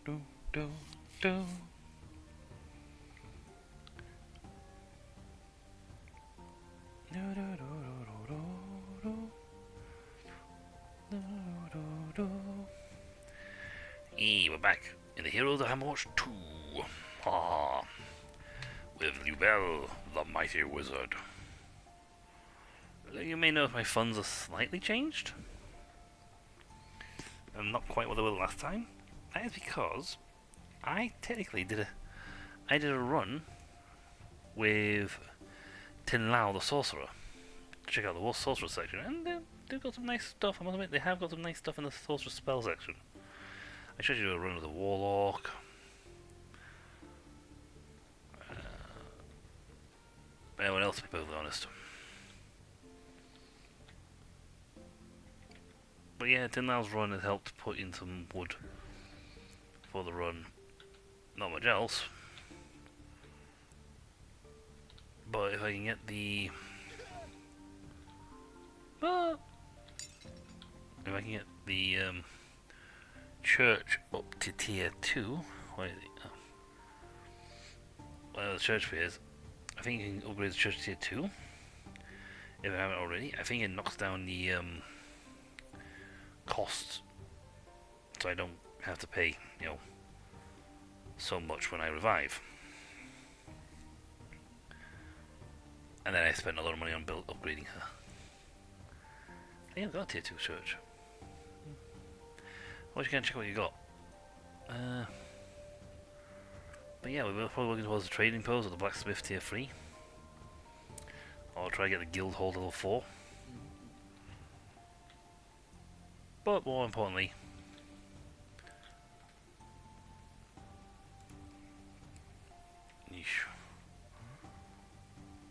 do, do. Do, do, do, do, do, do, do, do, do. We're back in the Heroes of Hammerwatch 2. Ah, with Lubel, the mighty wizard. You may notice my funds are slightly changed. And not quite what they were last time. That is because I technically did a run with Tin Lao the Sorcerer. Check out the Sorcerer section, and they've got some nice stuff. I must admit, they have got some nice stuff in the Sorcerer spell section. I showed you a run with the Warlock. Anyone else, to be perfectly honest. But yeah, Tin Lao's run has helped put in some wood for the run. Not much else. But if I can get the... church up to tier 2, where is it? Oh. Whatever the church is, I think you can upgrade the church to tier 2. If I haven't already, I think it knocks down the costs, so I don't have to pay, so much when I revive. And then I spend a lot of money on upgrading her. I have got a tier 2 church. Well, you can check what you got. But yeah, we're probably working towards the trading post or the blacksmith tier 3. Or try to get the guild hall level 4. But more importantly,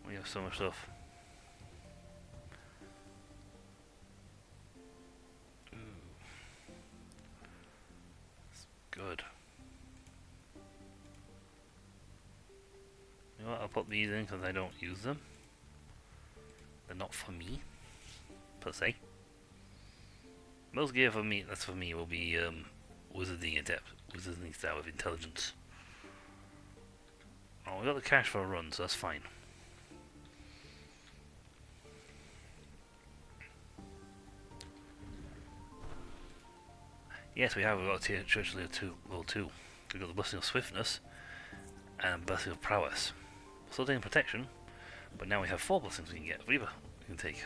we have so much stuff. Good. You know what, I'll put these in because I don't use them. They're not for me, per se. Most gear for me, that's for me, will be Wizarding Adept, Wizarding Style with Intelligence. Oh, we got the cash for a run, so that's fine. Yes, we have. We've got a church level 2. We've got the Blessing of Swiftness and Blessing of Prowess. Still taking protection, but now we have 4 blessings we can get. Reaver, we can take.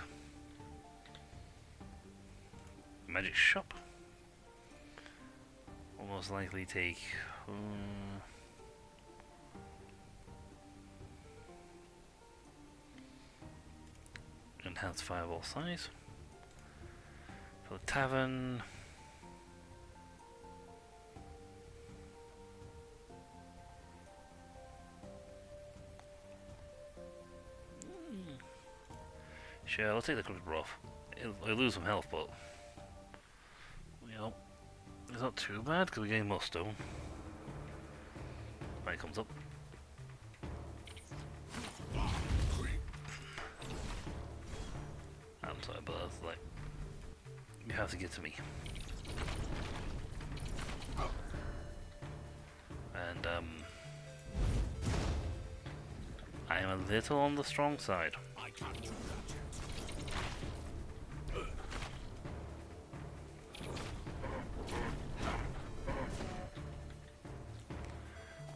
Magic Shop. Almost likely take. Enhanced Fireball size. For the Tavern. Sure, I'll take the cooked broth. It'll lose some health, but it's not too bad because we gain more stone. When it comes up. I'm sorry, but that's like you have to get to me. And I am a little on the strong side. I can't do that.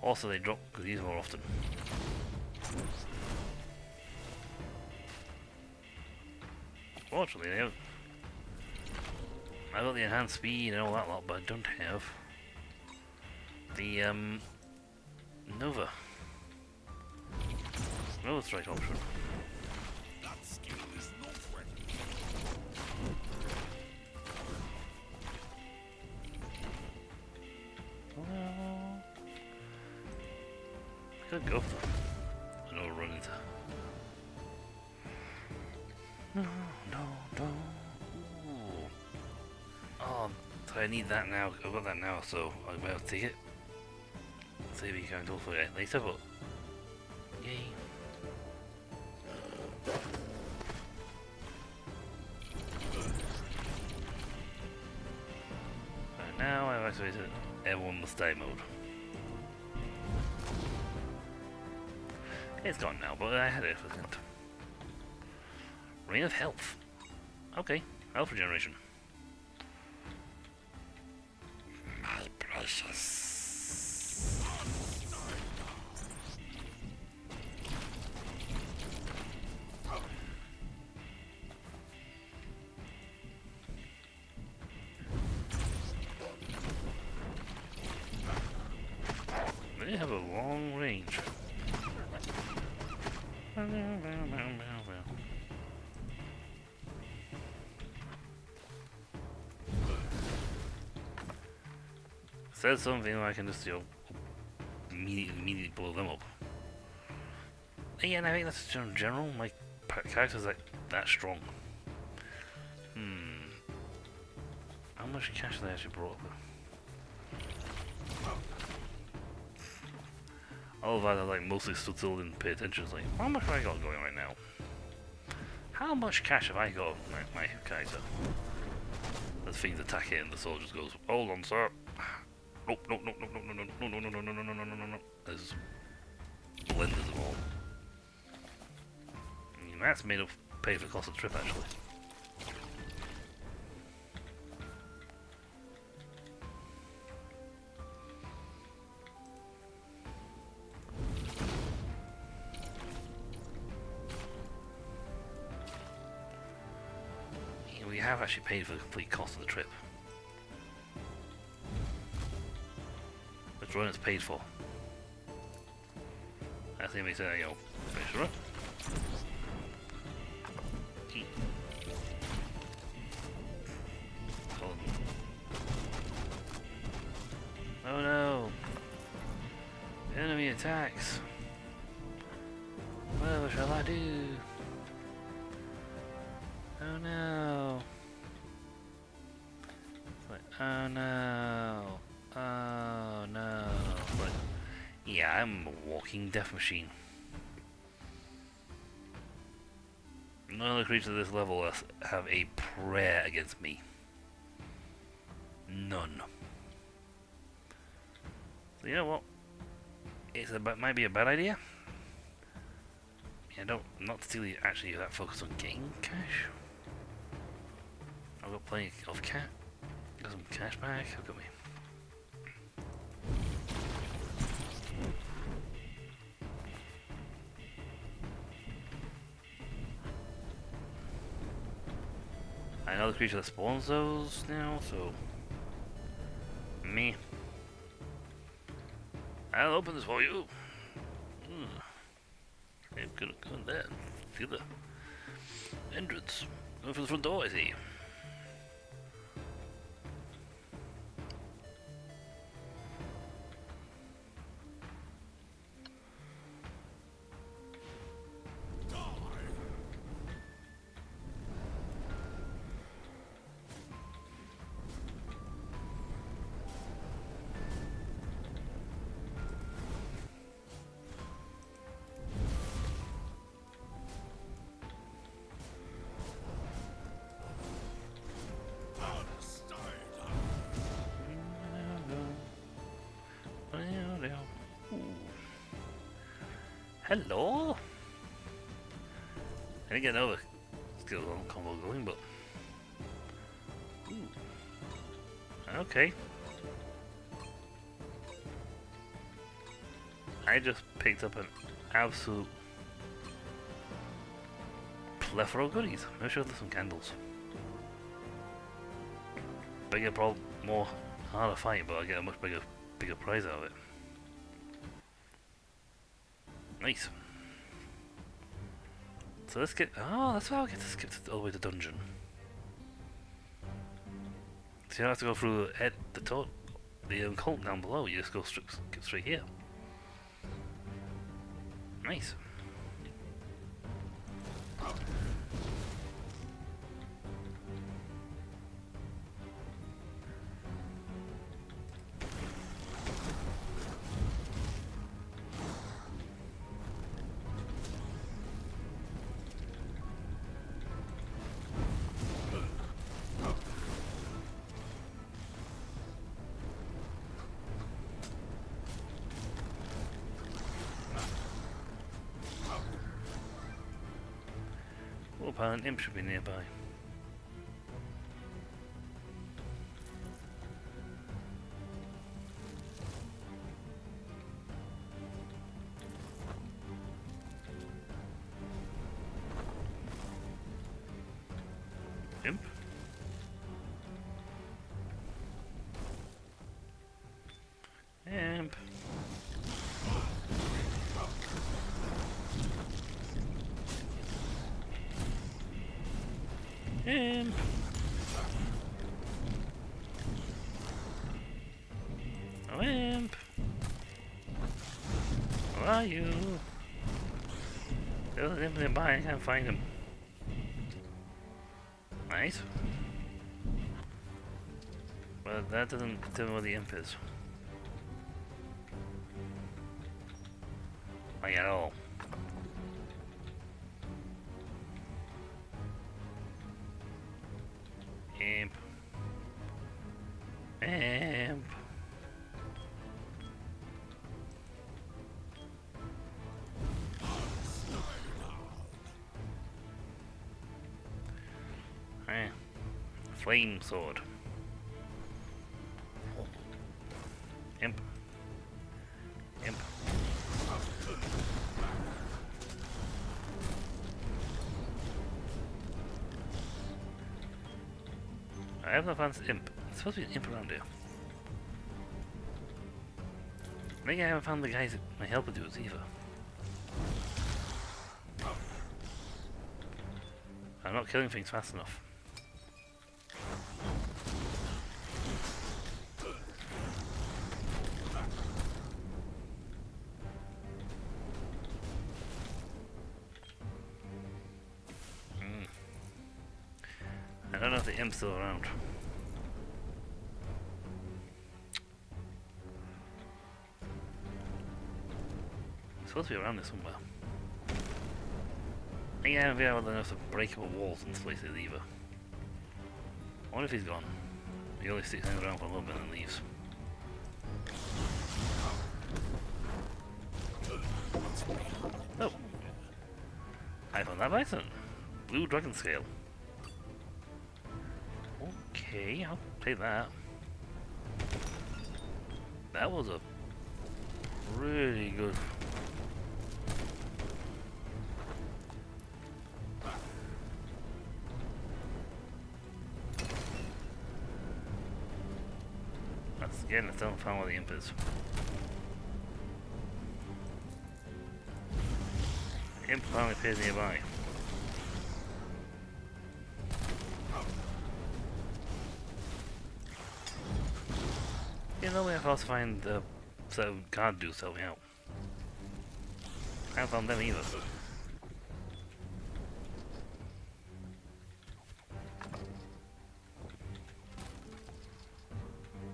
Also, they drop goodies more often. Fortunately, I got the enhanced speed and all that lot, but I don't have the Nova Strike option. That skill is not could go for that. No run into. No. Ooh. Oh, so I need that now. I've got that now, so I might have to take it. See if you can go for it later, but yay. And now I've activated everyone must die mode. It's gone now, but I had it for a second. Rain of Health. Okay, health regeneration. My precious. They have a long range. Says something I can just, immediately blow them up. Yeah, and I think that's in general, my character's like that strong. How much cash have they actually brought up? Otherwise, I like mostly stood still and pay attention. It's like, how much have I got going right now? How much cash have I got on my character? As things attack it and the soldier goes, hold on, sir. Nope, nope, nope, nope, nope, no, no, no, no, no, no, no, no, no, no, no, no. There's blenders of all. I mean, that's made up pay for the cost of the trip, actually. We have actually paid for the complete cost of the trip. Which run is paid for. I think we say, finish the run. Oh no! Enemy attacks! What shall I do? Oh no! It's like, oh no! Oh no! But yeah, I'm a walking death machine. None of the creatures of this level have a prayer against me. None. So you know what? Might be a bad idea. I'm not really actually that focused on getting cash. I've got plenty of cash. Got some cash back. Look at me. I know the creature that spawns those now, so me. I'll open this for you. I'm gonna come there. See the entrance. Going for the front door, I see. Hello? I didn't get another skill combo going, but... Ooh. Okay. I just picked up an absolute plethora of goodies. Make sure there's some candles. Bigger problem, more harder fight, but I get a much bigger prize out of it. Nice. So let's get... Oh, that's how I get to skip all the way to dungeon. So you don't have to go through the cult down below. You just go straight here. Nice. Well, apparent imp should be nearby. Imp? Imp. Imp. Oh, imp. Where are you? There's an imp nearby, I can't find him. Nice. But that doesn't tell me where the imp is. Like at all. Imp. Imp. Eh. Flame sword. Imp. Imp. I have not found this imp. There's supposed to be an imp around here. Maybe I haven't found the guys that my helper dudes either. I'm not killing things fast enough. I don't know if the imp's still around. It's supposed to be around there somewhere. I haven't been able to enough to break up walls and places either. I wonder if he's gone. He only sticks around for a little bit and leaves. Oh! I found that bison! Blue dragon scale. Okay, I'll take that. That was a really good. That's again, I still haven't found where the imp is. Imp finally appears nearby. You know, we have to also find the set of guard dudes to help me out. I haven't found them either.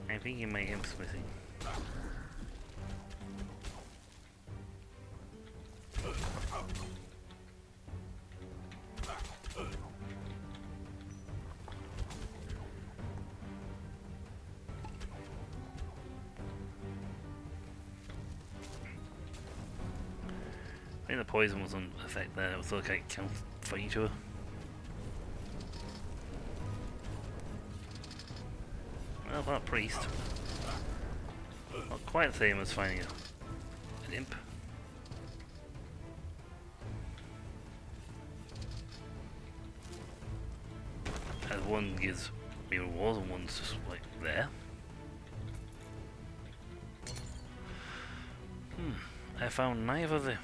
I think my imp's missing. I think the poison was on effect there, it was like I can't fight each other. Well, that priest. Not quite the same as finding an imp. As one gives me rewards and one's just like there. I found neither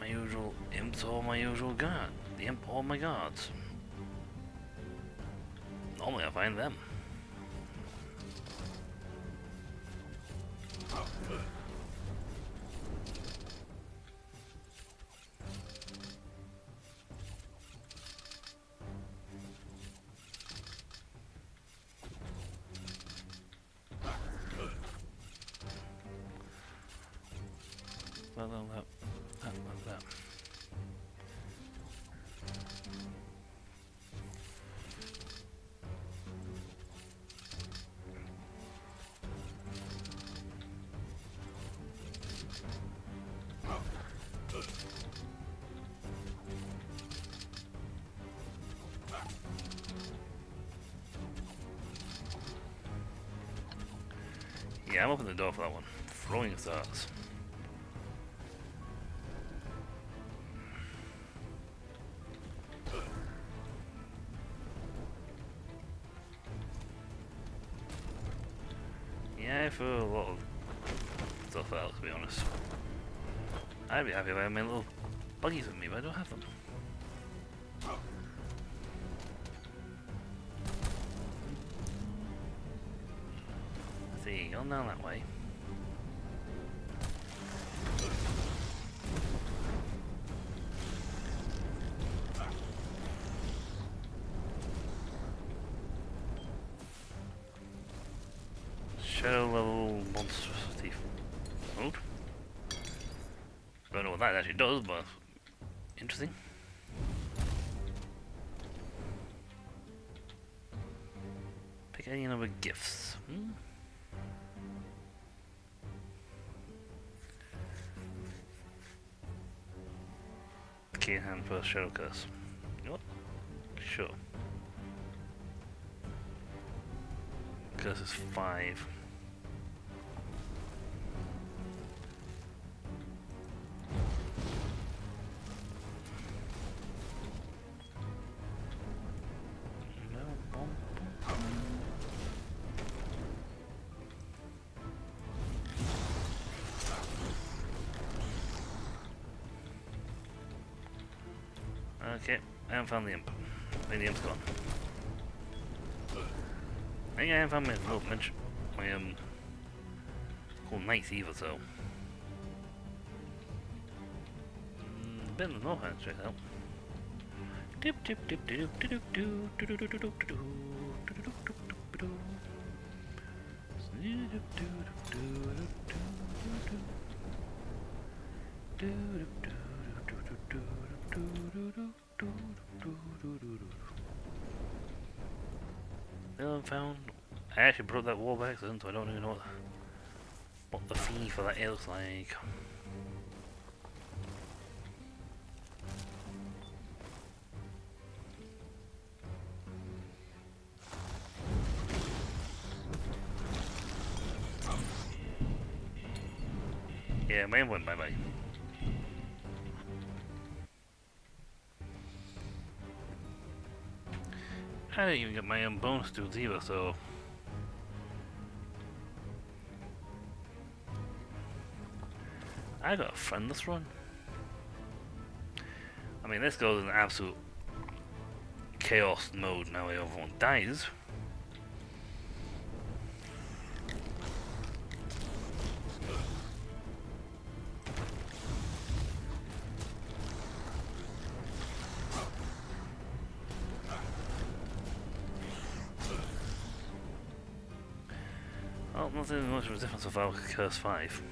my usual imps or my usual guard. The imp or my guards. Normally I find them. That. Yeah, I'm opening the door for that one. Throwing stars. Yeah, I threw a lot of stuff out, to be honest. I'd be happy if I had my little buggies with me, but I don't have them. Let's see, going down that way. Shadow level monstrosity mode. Don't know what that actually does, but interesting. Pick any number gifts. Key in hand for Shadow Curse. You know what? Sure. Curse is 5. Okay, I haven't found the imp. Maybe the imp's gone. I think I haven't found my little mensch. My cool knights either, so. Been in the north hand, check it out. Dip dip dip dip dip dip dip dip dip dip dip. Still found. I actually brought that wall by accident, so I don't even know what the fee for that looks like. Yeah, mine went bye-bye. I didn't even get my own bonus dudes either, so. I got a friendless run. I mean, this goes in absolute chaos mode now. Everyone dies. Well, nothing much of a difference without Curse 5.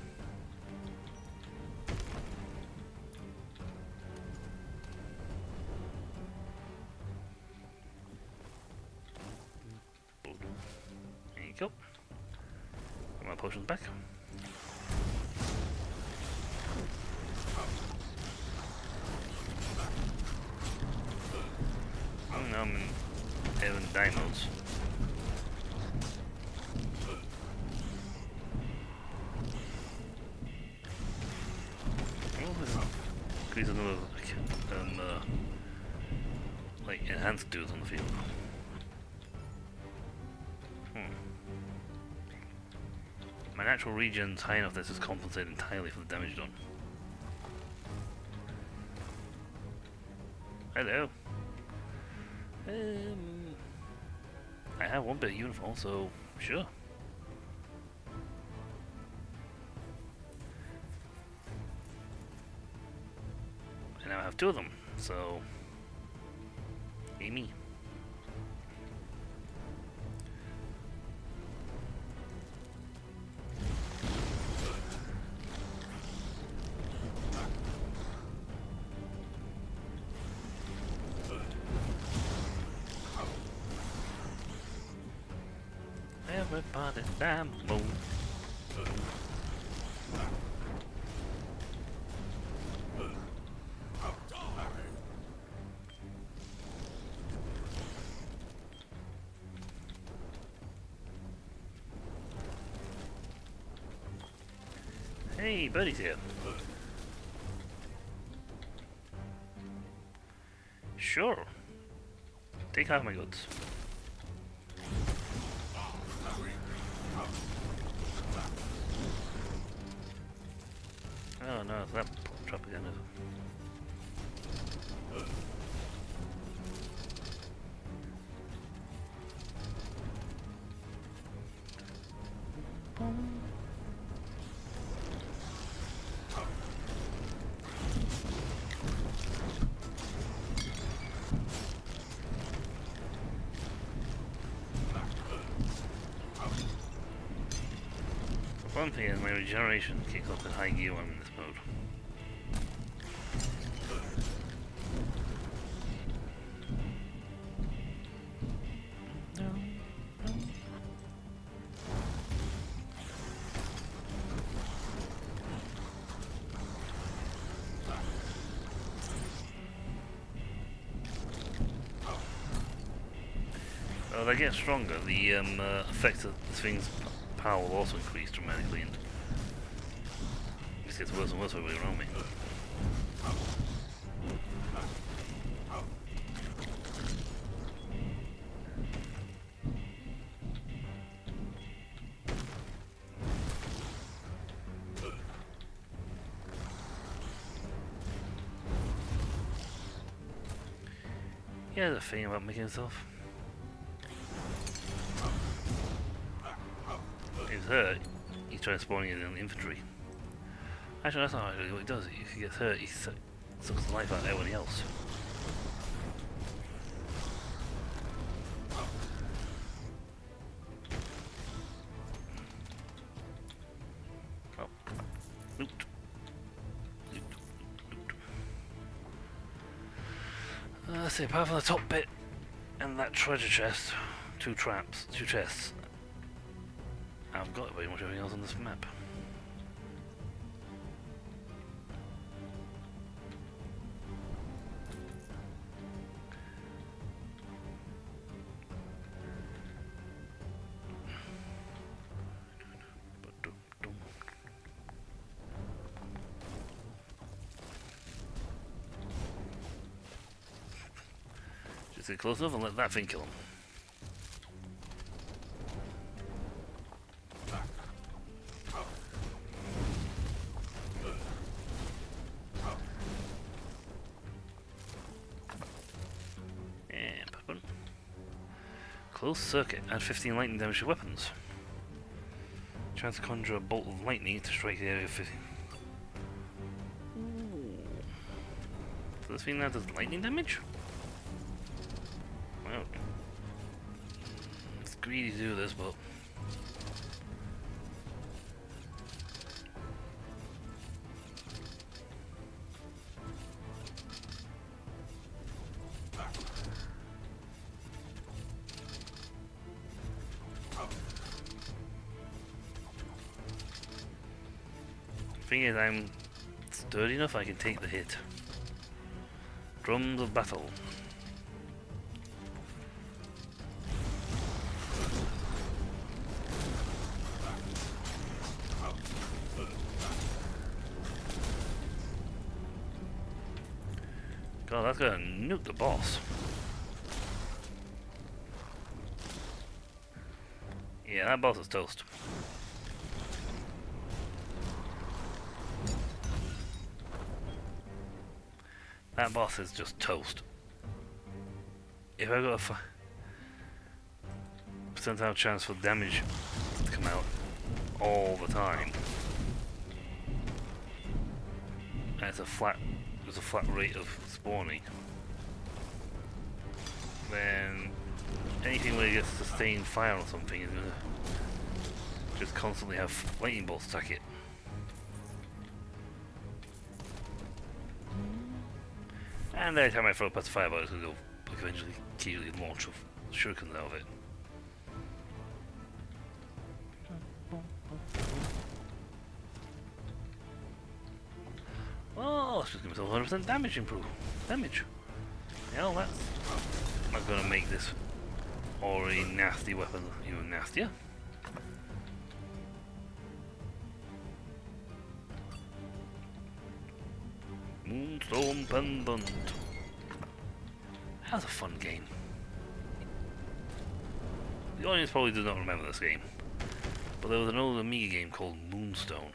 There you go. Get my potions back. Oh, now I'm in die modes. These are another like enhanced dudes on the field. My natural regen's high enough this is compensated entirely for the damage done. Hello. I have one bit of uniform, so sure. I now have 2 of them, so be me. Everybody damn move. Hey, Birdie's here. Sure. Take half my goods. Oh no, it's that trap again. One thing is my regeneration kicks off in high gear when I'm in this mode. As I get stronger, the effect of the thing's power will also increase dramatically, and it just gets worse and worse everywhere around me. Yeah, there's a thing about making himself. He's hurt, he's trying to spawn in the infantry. Actually, that's not actually what he does. If he gets hurt, he sucks the life out of everybody else. Oh. Loot. Loot. Loot. Let's see, apart from the top bit and that treasure chest, two chests, I've got pretty much everything else on this map. Just get close enough and let that thing kill him. Close circuit, add 15 lightning damage to weapons. Chance to conjure a bolt of lightning to strike the area of 15. Ooh. So this thing now does lightning damage? Wow. It's greedy to do this, but... Thing is, I'm sturdy enough I can take the hit. Drums of battle. God, that's gonna nuke the boss. Yeah, that boss is toast. That boss is just toast. If I got a percentile chance for damage to come out all the time, and there's a flat rate of spawning, then anything where it gets sustained fire or something is gonna just constantly have lightning bolts attack it. And every time I throw past a fireball, it's going to go eventually kill the launch of shurikens out of it. Oh, let's just give myself 100% damage damage. Yeah, that's not going to make this already nasty weapon even nastier. Moonstone Pendant. That was a fun game. The audience probably does not remember this game, but there was an old Amiga game called Moonstone.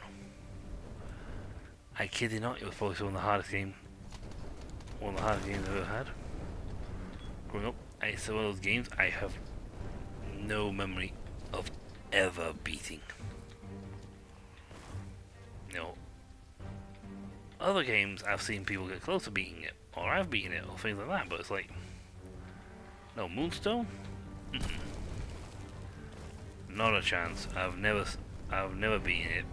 I kid you not, it was probably one of the hardest games I've ever had. Growing up, it's one of those games I have no memory of ever beating. You know, other games I've seen people get close to beating it, or I've beaten it, or things like that, but it's like, no, Moonstone? Not a chance. I've never beaten it.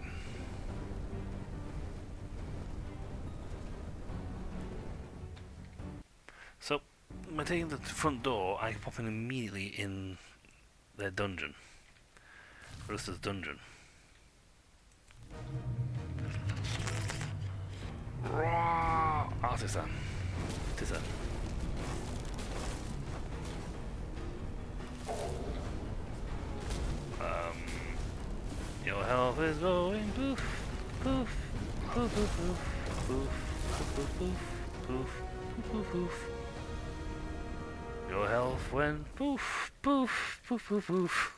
So, by taking the front door, I can pop in immediately in their dungeon. Roosters dungeon. Artisan. Your health is going poof, poof, poof, poof, poof, poof, poof, poof, poof, poof, poof. Your health went poof, poof, poof, poof, poof.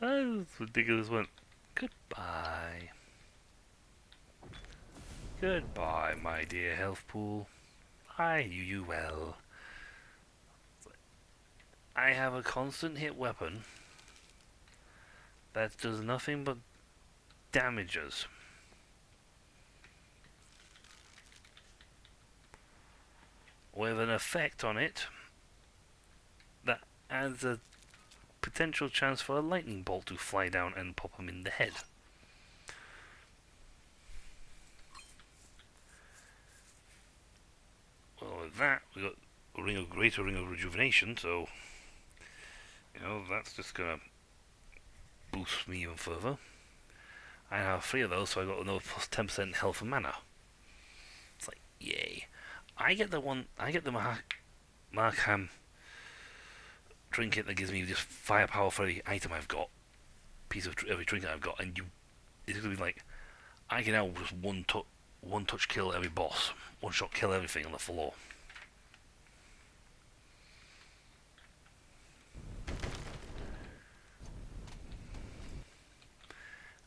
That's ridiculous one. Goodbye. Goodbye, my dear health pool. I knew you well. I have a constant hit weapon that does nothing but damages. With an effect on it that adds a potential chance for a lightning bolt to fly down and pop him in the head. Well, with that, we got a greater ring of rejuvenation, so you know that's just gonna boost me even further. I have 3 of those, so I got another plus 10% health and mana. It's like, yay! I get the Markham trinket that gives me just firepower for every item I've got, piece of every trinket I've got, and it's gonna be like I can now just one touch kill every boss, one shot kill everything on the floor.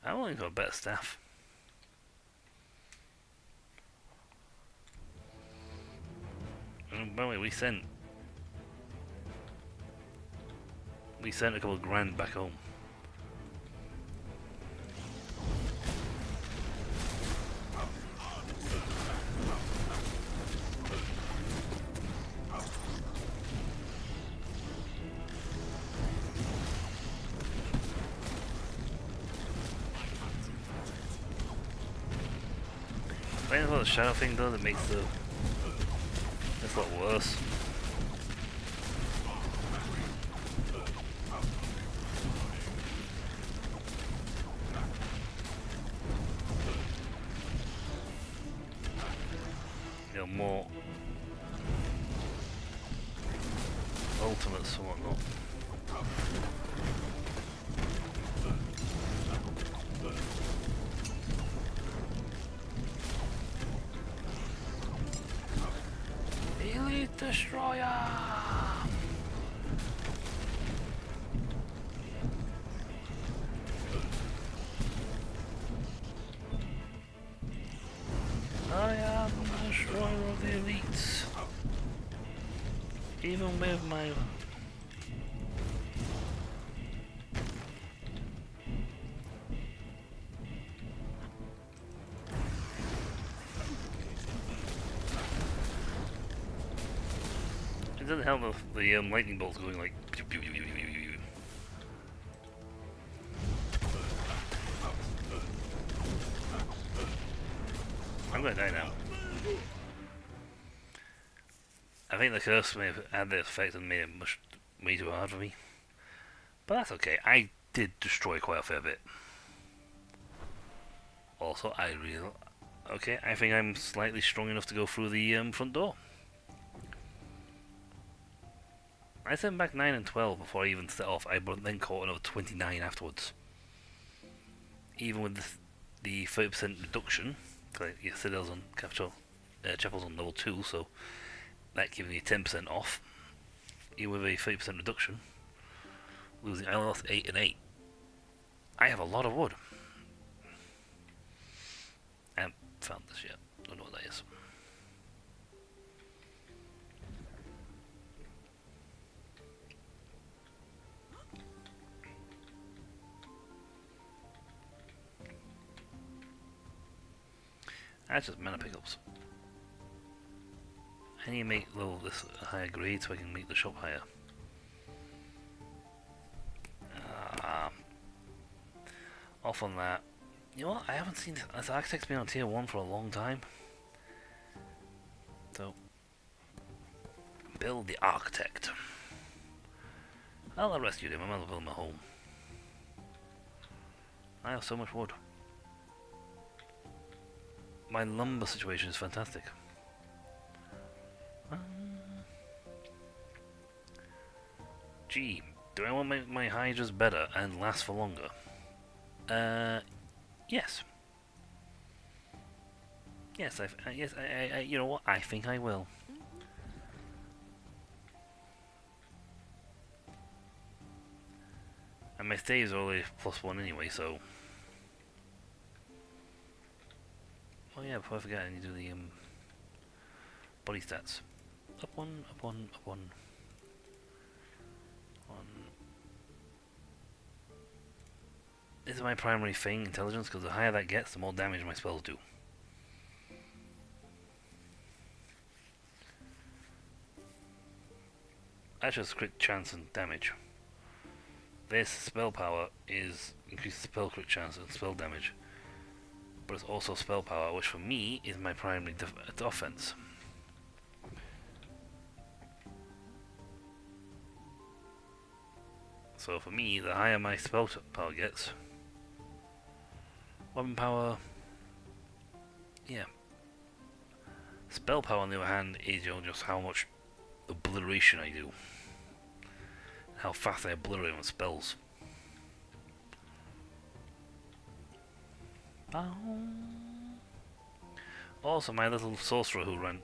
I've only got a better staff. And by the way, we sent a couple of grand back home. I know what the shadow thing does, it makes it's a lot worse. You know, more ultimates and whatnot. Elite Destroyer! I am the destroyer of the elites. Even with my... It doesn't help if the lightning bolts going like... Pew, pew, pew, pew, pew, pew. I'm gonna die now. I think the curse may have had the effect and made it much way too hard for me. But that's okay, I did destroy quite a fair bit. Also, okay, I think I'm slightly strong enough to go through the front door. I sent back 9 and 12 before I even set off. I then caught another 29 afterwards. Even with the 30% reduction, Like your citadels on capital chapels on level 2, so that gives me 10% off. Even with a 30% reduction, losing I lost 8 and 8. I have a lot of wood. I haven't found this yet. Don't know what that is. That's just mana pickups. I need to make this higher grade so I can make the shop higher. Off on that. You know what? I haven't seen this architect's been on tier 1 for a long time. So, build the architect. I'll rescue him. I might as well build my home. I have so much wood. My lumber situation is fantastic. Gee, do I want my hydras better and last for longer? Yes. Yes, I you know what? I think I will. And my staves are only +1 anyway, so. Oh yeah, before I forget, I need to do the body stats. Up 1, up 1, up 1. 1. This is my primary thing, intelligence, because the higher that gets, the more damage my spells do. That's just crit chance and damage. This spell power is increased spell crit chance and spell damage. But it's also spell power, which for me is my primary offense. So for me, the higher my spell power gets, weapon power, yeah. Spell power, on the other hand, is just how much obliteration I do, how fast I obliterate on spells. Also, my little sorcerer who run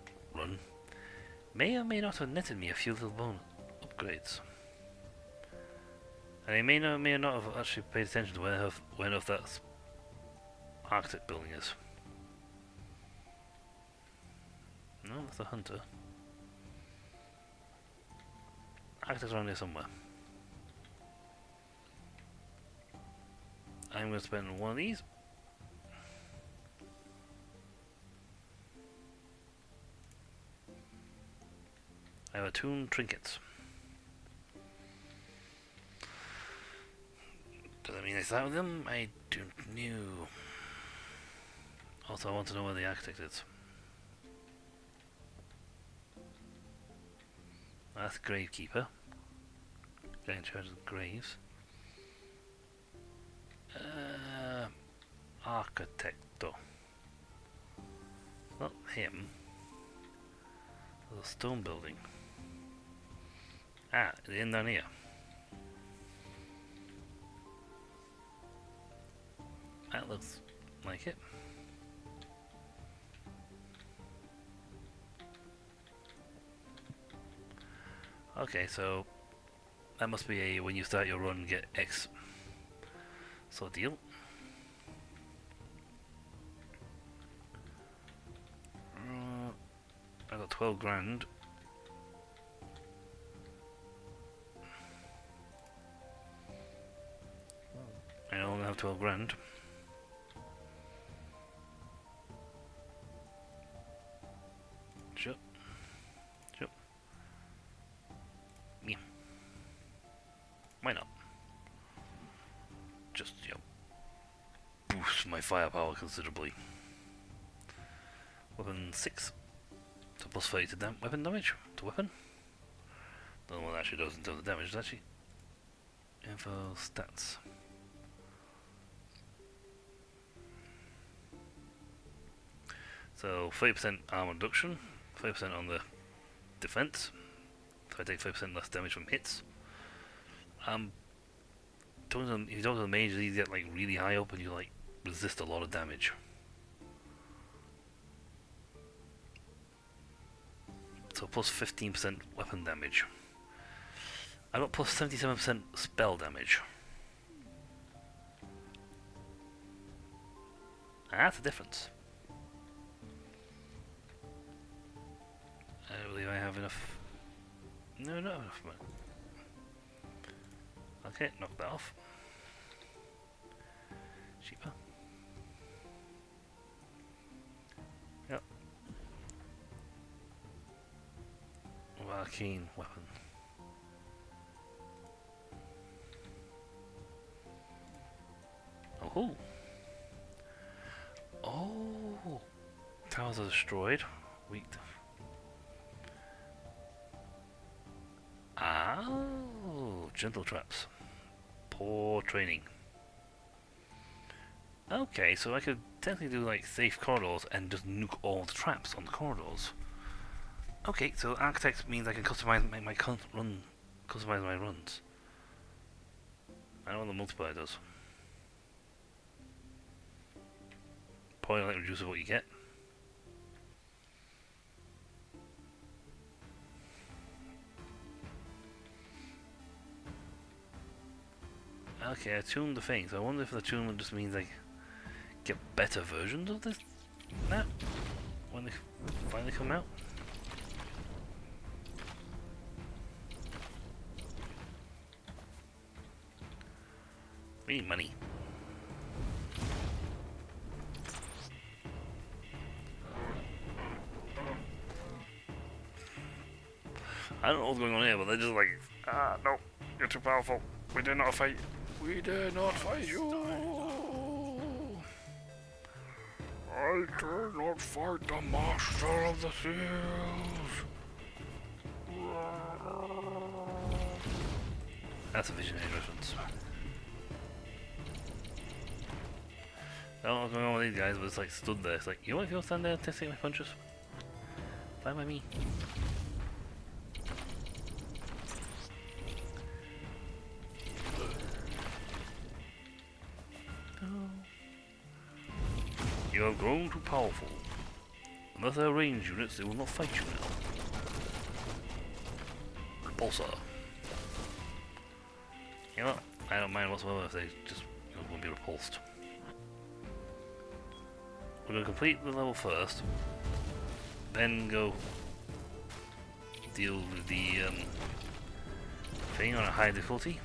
may or may not have netted me a few little bonus upgrades. And I may not have actually paid attention to where that architect building is. No, that's a hunter. Architect's around here somewhere. I'm going to spend one of these. I have attuned trinkets. Does that mean I start with them? I don't know. Also, I want to know where the architect is. That's Gravekeeper. Guy in charge of the graves. Architecto. Not him. There's a stone building. Ah, the inn down here. That looks like it. Okay, so that must be a when you start your run get X sort of deal. I got 12 grand. I only have 12 grand. Sure. Sure. Yeah. Why not? Just, boost my firepower considerably. Weapon 6. So plus 30 to weapon damage. To weapon. Don't know what that actually does in terms of damage, actually. Info stats. So 30% armor reduction, 30% on the defense. So I take 30% less damage from hits. If you talk to the mages, you get like really high up and you like resist a lot of damage. So plus 15% weapon damage. I got plus 77% spell damage. And that's the difference. I believe I have enough. No, not enough. Okay, knock that off. Cheaper. Yep. Arcane weapon. Oh. Oh. Towers are destroyed. Weak. Oh, gentle traps. Poor training. Okay, so I could technically do like safe corridors and just nuke all the traps on the corridors. Okay, so architect means I can customize customize my runs. I know what the multiplier does. Probably like reduces what you get. Okay, I tuned the thing, so I wonder if the attunement just means I get better versions of this map when they finally come out. We need money. I don't know what's going on here, but they're just like, no, you're too powerful. We dare not fight. We dare not fight you. I dare not fight the master of the seals. That's a Visionary reference. I don't know what's going on with these guys, but it's like stood there. It's like, you want to stand there testing my punches? Fine by me. You have grown too powerful. Unless they're ranged units, they will not fight you now. Repulsor. You know what? I don't mind whatsoever if they just won't be repulsed. We're going to complete the level first, then go deal with the thing on a high difficulty.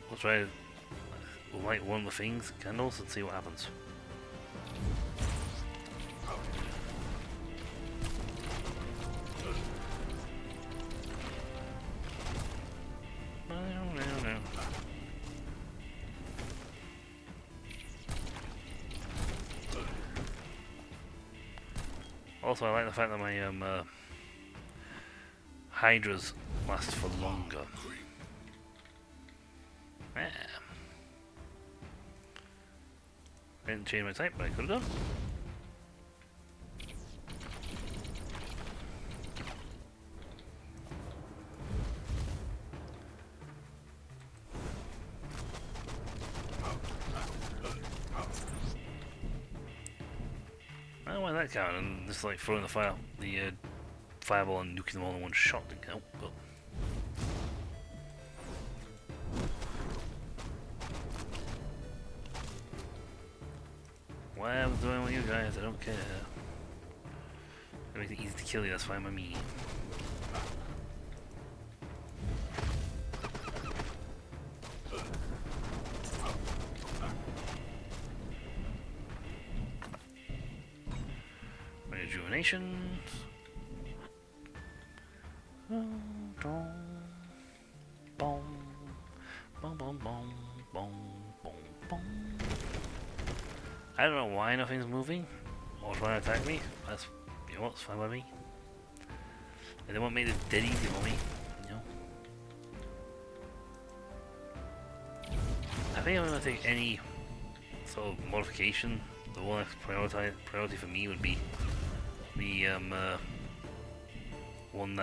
We'll try to light one of the things, candles, and see what happens. Also, I like the fact that my Hydras last for longer. Yeah. I didn't change my type, but I could have done. I don't mind that count, and just like throwing the fireball and nuking them all in one shot didn't count, but. Why I'm doing with you guys, I don't care. It makes it easy to kill you, that's fine by me. Rejuvenations. I don't know why nothing's moving or trying to attack me. That's, you know what, it's fine by me. They don't want me to dead easy on me, you know. I think I'm gonna take any sort of modification. The one that's priority for me would be the one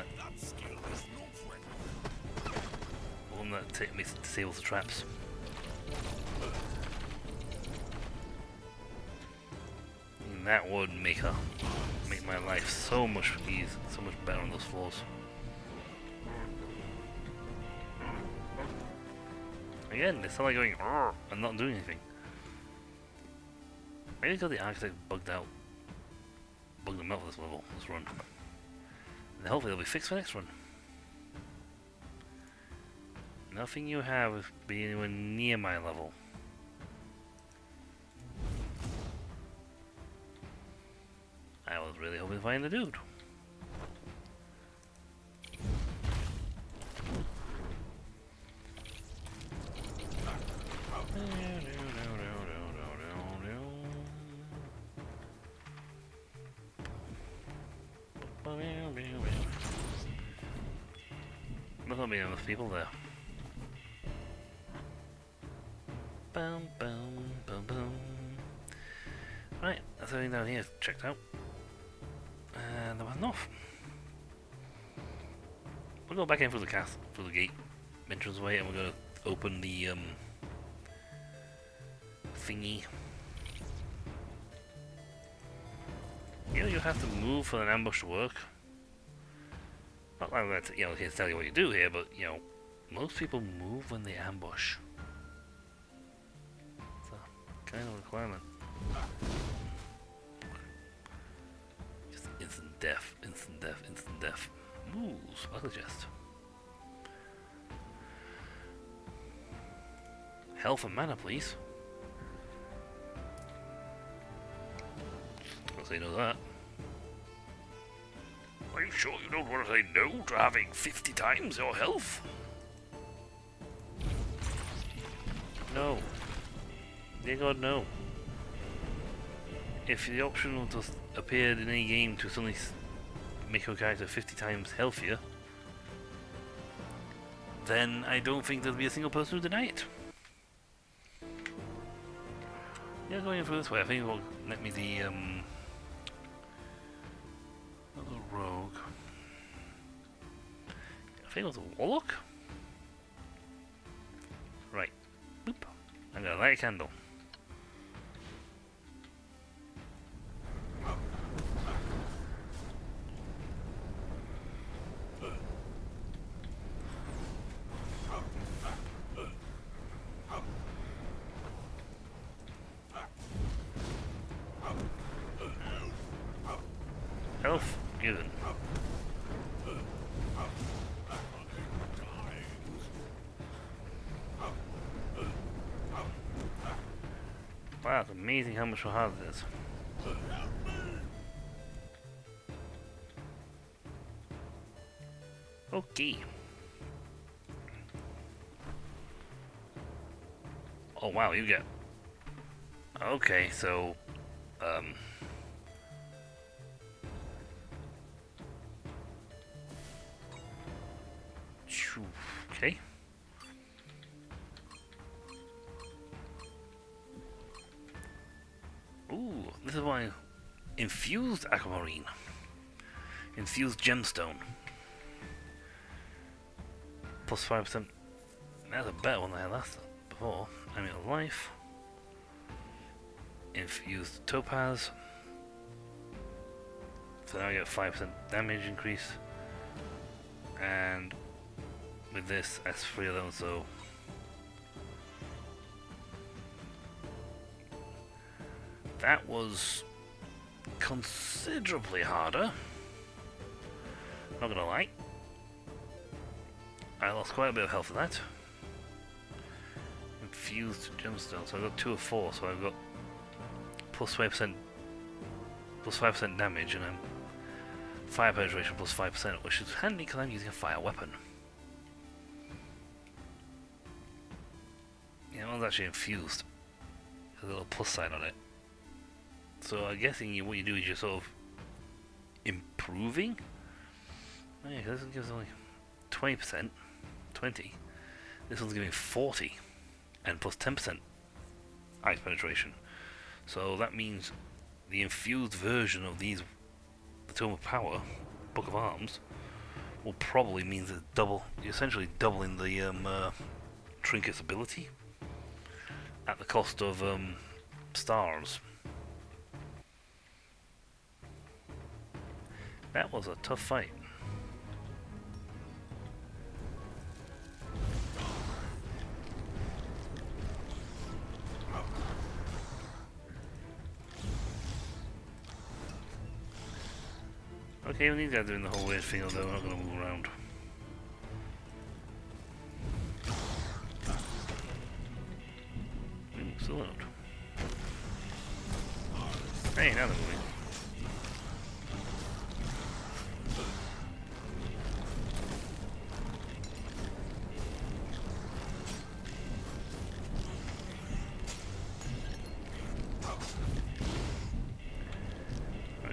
one that disables the traps. And that would make my life so much easier, so much better on those floors. Again, it's not like going and not doing anything. Maybe because the architect bugged them out for this level, this run. And hopefully they'll be fixed for next run. Nothing you have will be anywhere near my level. I was really hoping to find the dude. There's not being enough people there. Boom, boom, boom, boom. Right, that's everything down here checked out. And there was enough. We'll go back in through the castle, through the gate entrance way, and we're going to open the thingy. You know, you have to move for an ambush to work. Not like that, you know, I can't tell you what you do here, but, you know, most people move when they ambush. It's a kind of requirement. Just instant death, instant death, instant death. Ooh, sparkle chest. Health and mana, please. I'll say no to that. Are you sure you don't want to say no to having 50 times your health? No. Dear God, no. If the option just appeared in any game to suddenly make your character 50 times healthier, then I don't think there'll be a single person who deny it. Yeah, going through this way, I think it will let me the rogue. I think it was a warlock? Right. Boop. I'm gonna light a candle. Health given. Wow, it's amazing how much harder it is. Okay. Oh wow, you get... Okay, so... Okay. Ooh, this is why infused aquamarine, infused gemstone, plus 5%. That's a better one than I had last before. Amulet of life, infused topaz. So now I get 5% damage increase, and with this, that's 3 of them. So that was considerably harder, not gonna lie. I lost quite a bit of health for that. Infused gemstone, so I got 2 of 4, so I've got plus 5% damage, and I'm fire penetration plus 5%, which is handy because I'm using a fire weapon. Yeah, that one's actually infused. There's a little plus sign on it. So I'm guessing what you do is you're sort of improving. Oh yeah, this one gives only 20%, 20. This one's giving 40, and plus 10% ice penetration. So that means the infused version of these, the Tome of Power, Book of Arms, will probably mean that you're essentially doubling the trinket's ability at the cost of stars. That was a tough fight. Okay, we need to doing the whole weird thing, although we're not going to move around. Still out. Hey, now they're moving.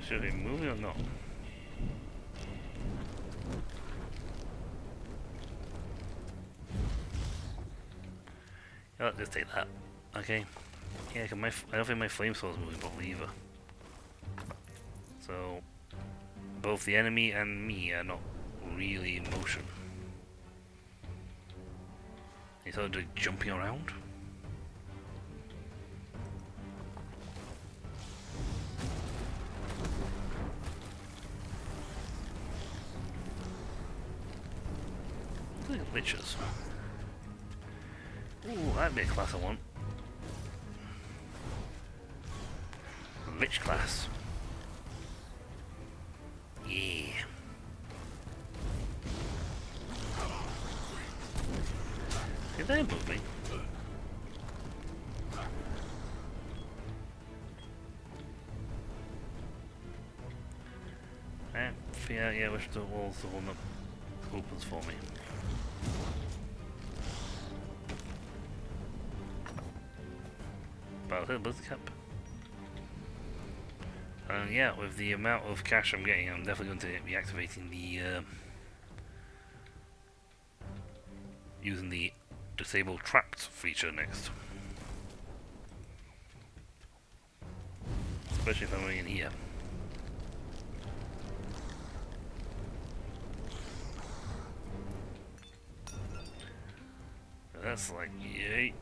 Should they be moving or not? Yeah, let's just take that. Okay. Yeah, I don't think my flamethrow's moving properly either. So, both the enemy and me are not really in motion. He's sort of like jumping around. Look at liches. Ooh, that'd be a class I want. Lich class. Yeah. Did they move me? Yeah, which the wall's the one that opens for me. Battlefield Cap. And yeah, with the amount of cash I'm getting, I'm definitely going to be activating the using the disable trapped feature next. Especially if I'm in here. That's like, yay.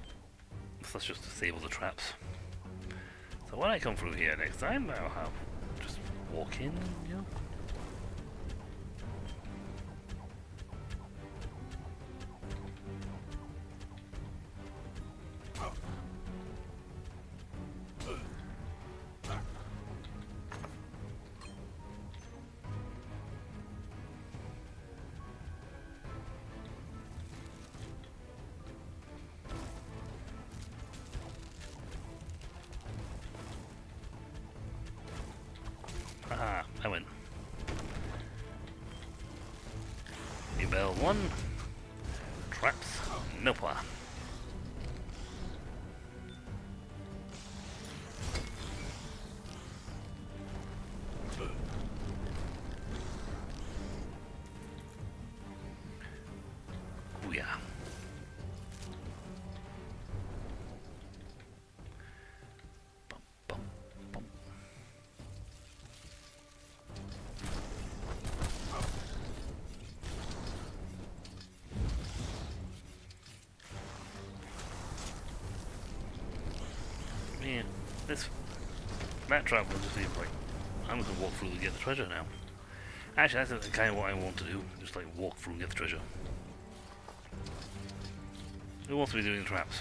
Let's just disable the traps. So when I come through here next time, I'll have just walk in, you know. Aha, I win. Rebel 1. Traps. No plan. Oh yeah. Man, that trap will just be like, I'm going to walk through and get the treasure now. Actually, that's kind of what I want to do, just like walk through and get the treasure. Who wants to be doing traps?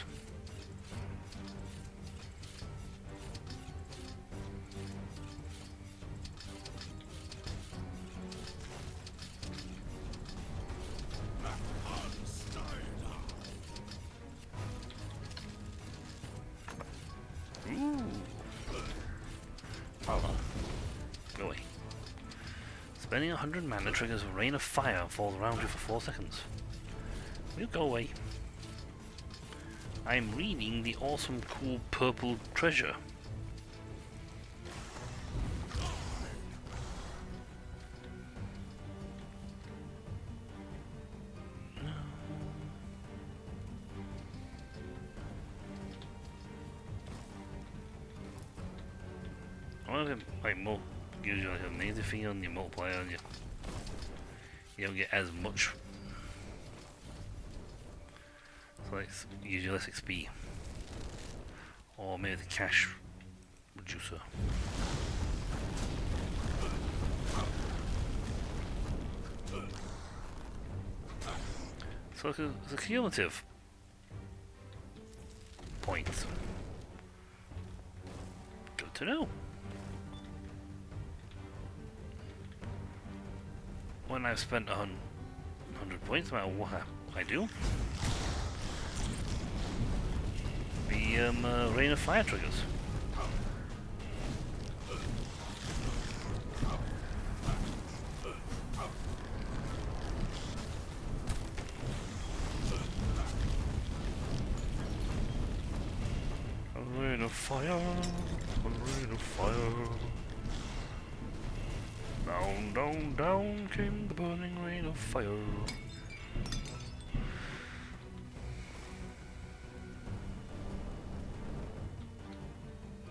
Ooh. Hold on. Go away. Spending 100 mana triggers a rain of fire and falls around you for 4 seconds. You go away. I'm reading the awesome cool purple treasure. I wonder if it like gives you like an amazing thing on your multiplier and you don't get as much. So let's use your less XP. Or maybe the cash reducer. So it's a cumulative points. Good to know. When I've spent 100 points, no matter what I do, the Rain of Fire triggers. A rain of fire, a rain of fire. Down, down, down came the burning rain of fire.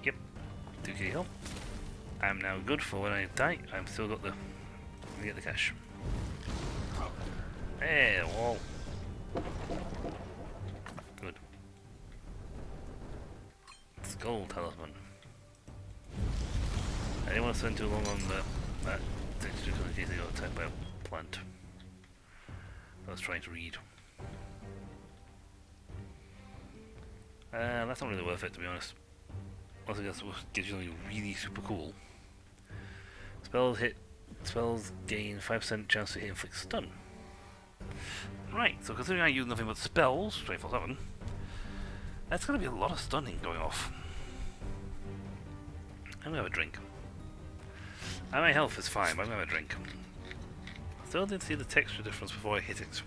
Yep, 2k health. I'm now good for when I die. I'm still got the. Let me get the cash. Hey, wall. Good. Skull talisman. I didn't want to spend too long on that texture because in case I got attacked by a plant. I was trying to read. That's not really worth it, to be honest. Unless I guess it gives you something really super cool. Spells gain 5% chance to hit inflict stun. Right, so considering I use nothing but spells 24/7, that's gonna be a lot of stunning going off. I'm gonna have a drink. And my health is fine, but I'm gonna have a drink. Still didn't see the texture difference before I hit it.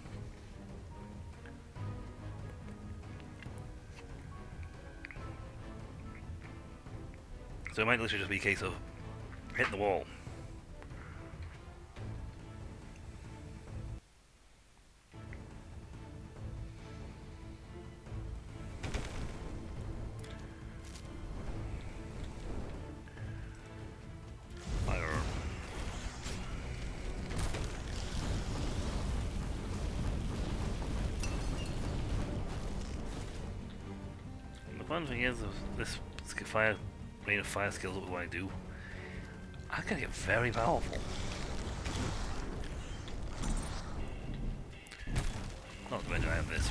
So it might literally just be a case of hit the wall. Fire. And the fun thing is, this fire. Rain of Fire skills up with what I do, I'm gonna get very powerful. Not when I have this.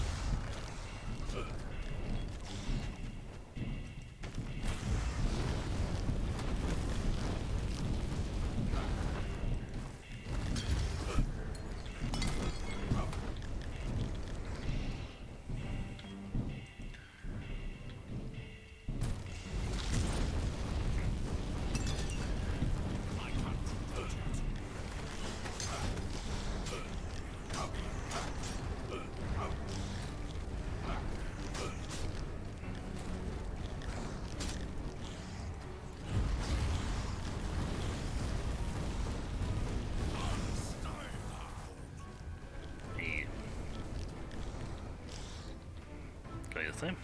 This time.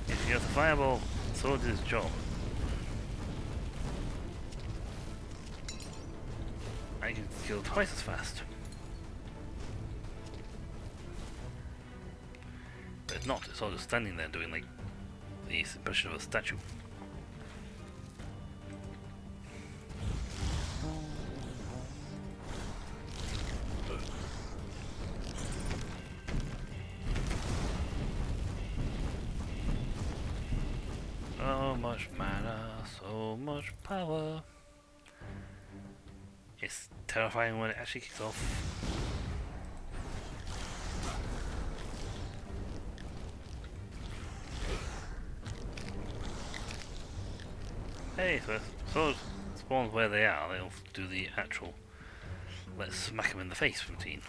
If you have the fireball, so did his job. I can kill twice as fast. But it's not, it's all just standing there doing like the impression of a statue. So much mana, so much power. It's terrifying when it actually kicks off. Hey, so swords spawns where they are, they'll do the actual let's smack them in the face routine.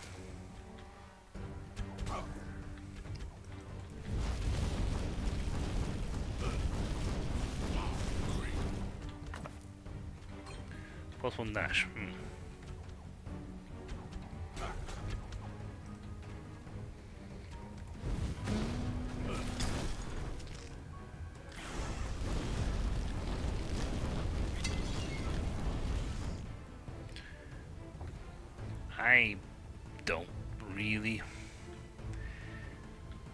+1 dash. I don't really.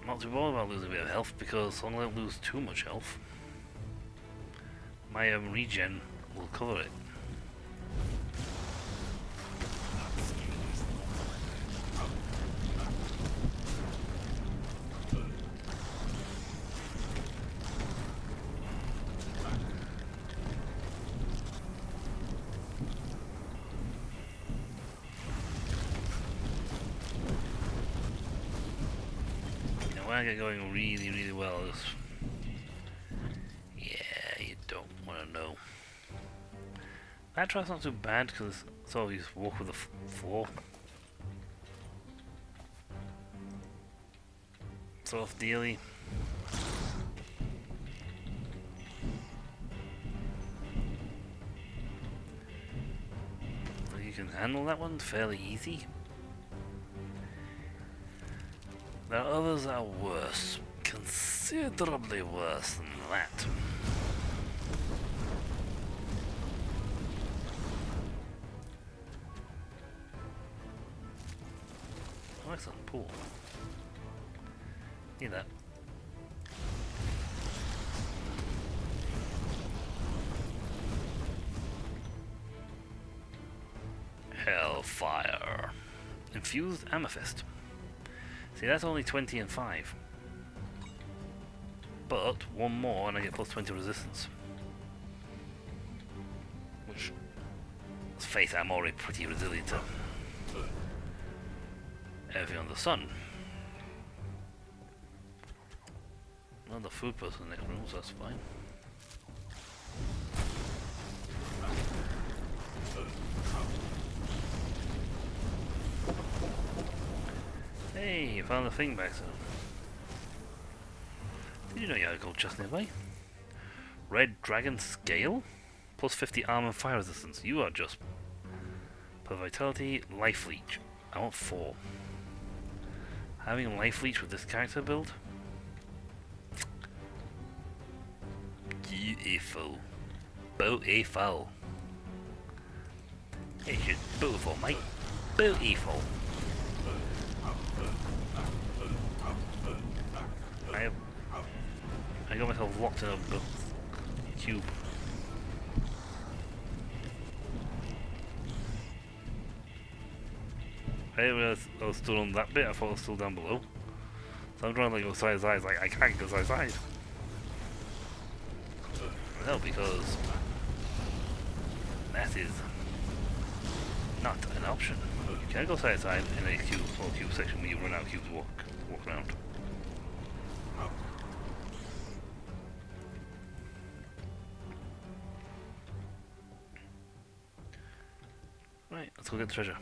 I'm not too bothered about losing a bit of health because as long as I don't lose too much health, my regen will cover it. When I get going really well, yeah, you don't want to know. That track's not too bad because it's all you just walk with the floor. Sort of dealy. You can handle that one fairly easy. There are others that are worse, considerably worse than that. Oh, excellent pool. Need that. Hellfire. Infused amethyst. See, that's only 20 and 5. But one more and I get plus 20 resistance. Which, let's face it, I'm already pretty resilient to everything on the sun. Another food person in the next room, so that's fine. Hey, you found the thing back there. Did you know you had a gold chest nearby? Red Dragon Scale? Plus 50 armor and fire resistance. You are just... Per Vitality, Life Leech. I want 4. Having Life Leech with this character build? Beautiful. Beautiful. It's just beautiful, mate. Beautiful. I got myself locked in a cube. I didn't realize I was still on that bit, I thought I was still down below. So I'm trying to go side to side, like I can't go side to side. No, because that is not an option. You can't go side to side in a cube or cube section when you run out of cubes walk around. Right, let's go get the treasure.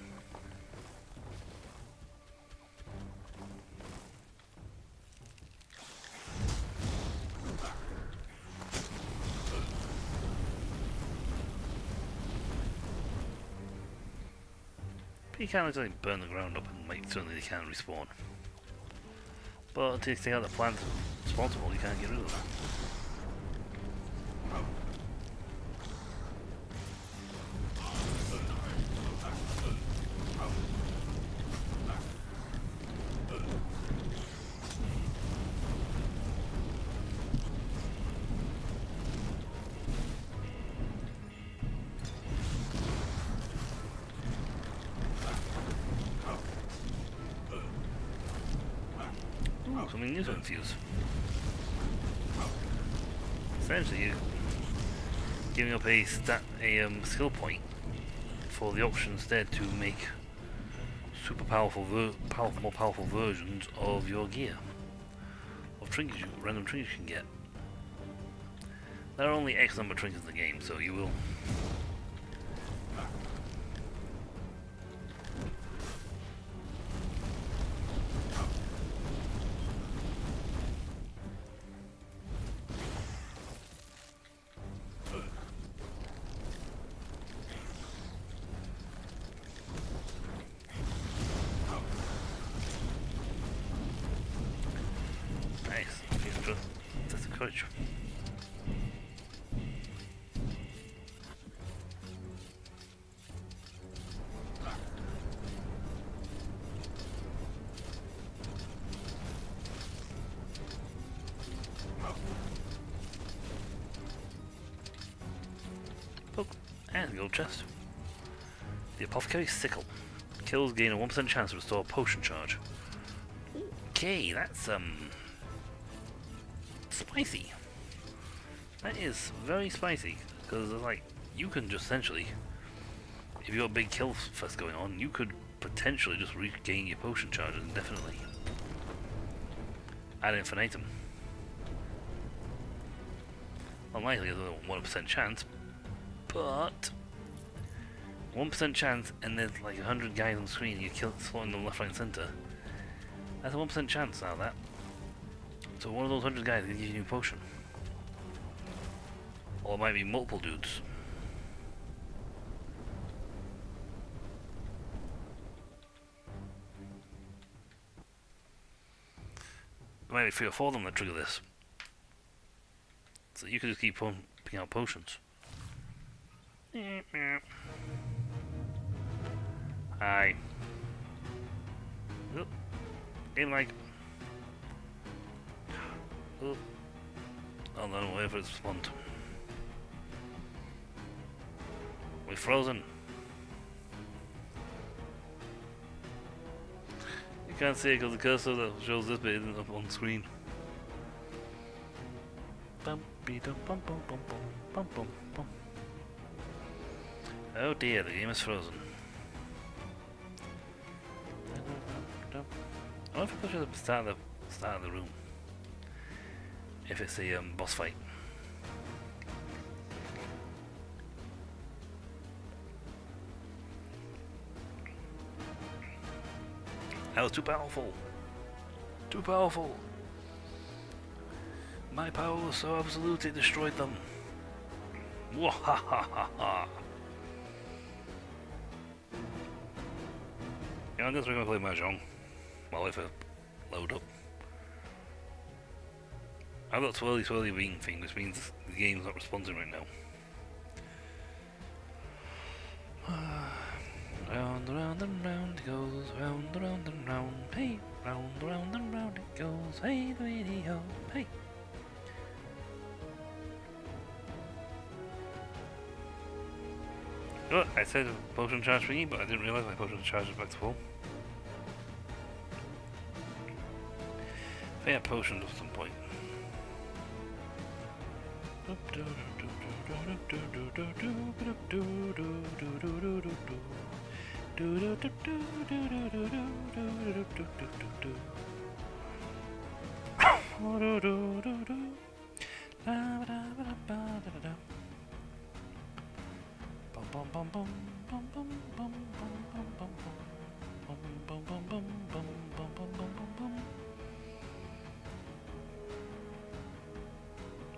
You can't actually burn the ground up and make suddenly they can't respawn. But until you take out the plants responsible, you can't get rid of them. Something new to infuse. Essentially, you're giving up a skill point for the option instead to make super powerful, more powerful versions of your gear, of trinkets, random trinkets you can get. There are only X number of trinkets in the game, so you will. That's a coach. Look, and the gold chest. The Apothecary's Sickle. Kills gain a 1% chance to restore potion charge. Okay, that's spicy. That is very spicy, because like you can just essentially, if you've got a big kill fest going on, you could potentially just regain your potion charges indefinitely. Ad infinitum. Unlikely, there's a 1% chance, but 1% chance, and there's like 100 guys on the screen, you kill slotting them left, right, and center. That's a 1% chance now, that. So one of those 100 guys can give you a new potion. Or it might be multiple dudes. There might be 3 or 4 of them that trigger this. So you could just keep on picking out potions. Hi. Oh. Game like. Oh. I'll not wait for it to respond. We're frozen. You can't see it because the cursor that shows this bit isn't up on screen. Oh dear, the game is frozen. I wonder if I push at the start of the room. If it's a boss fight. That was too powerful. Too powerful. My power was so absolute it destroyed them. Wahahaha. Yeah, I'm just going to play Mahjong while I load up. I've got twirly bean thing, which means the game's not responding right now. Round, round and round it goes, round and round, hey, round and round it goes, hey, the radio, hey. Oh, I said a potion charge thingy, but I didn't realise my potion charge was back to full. I had potions at some point.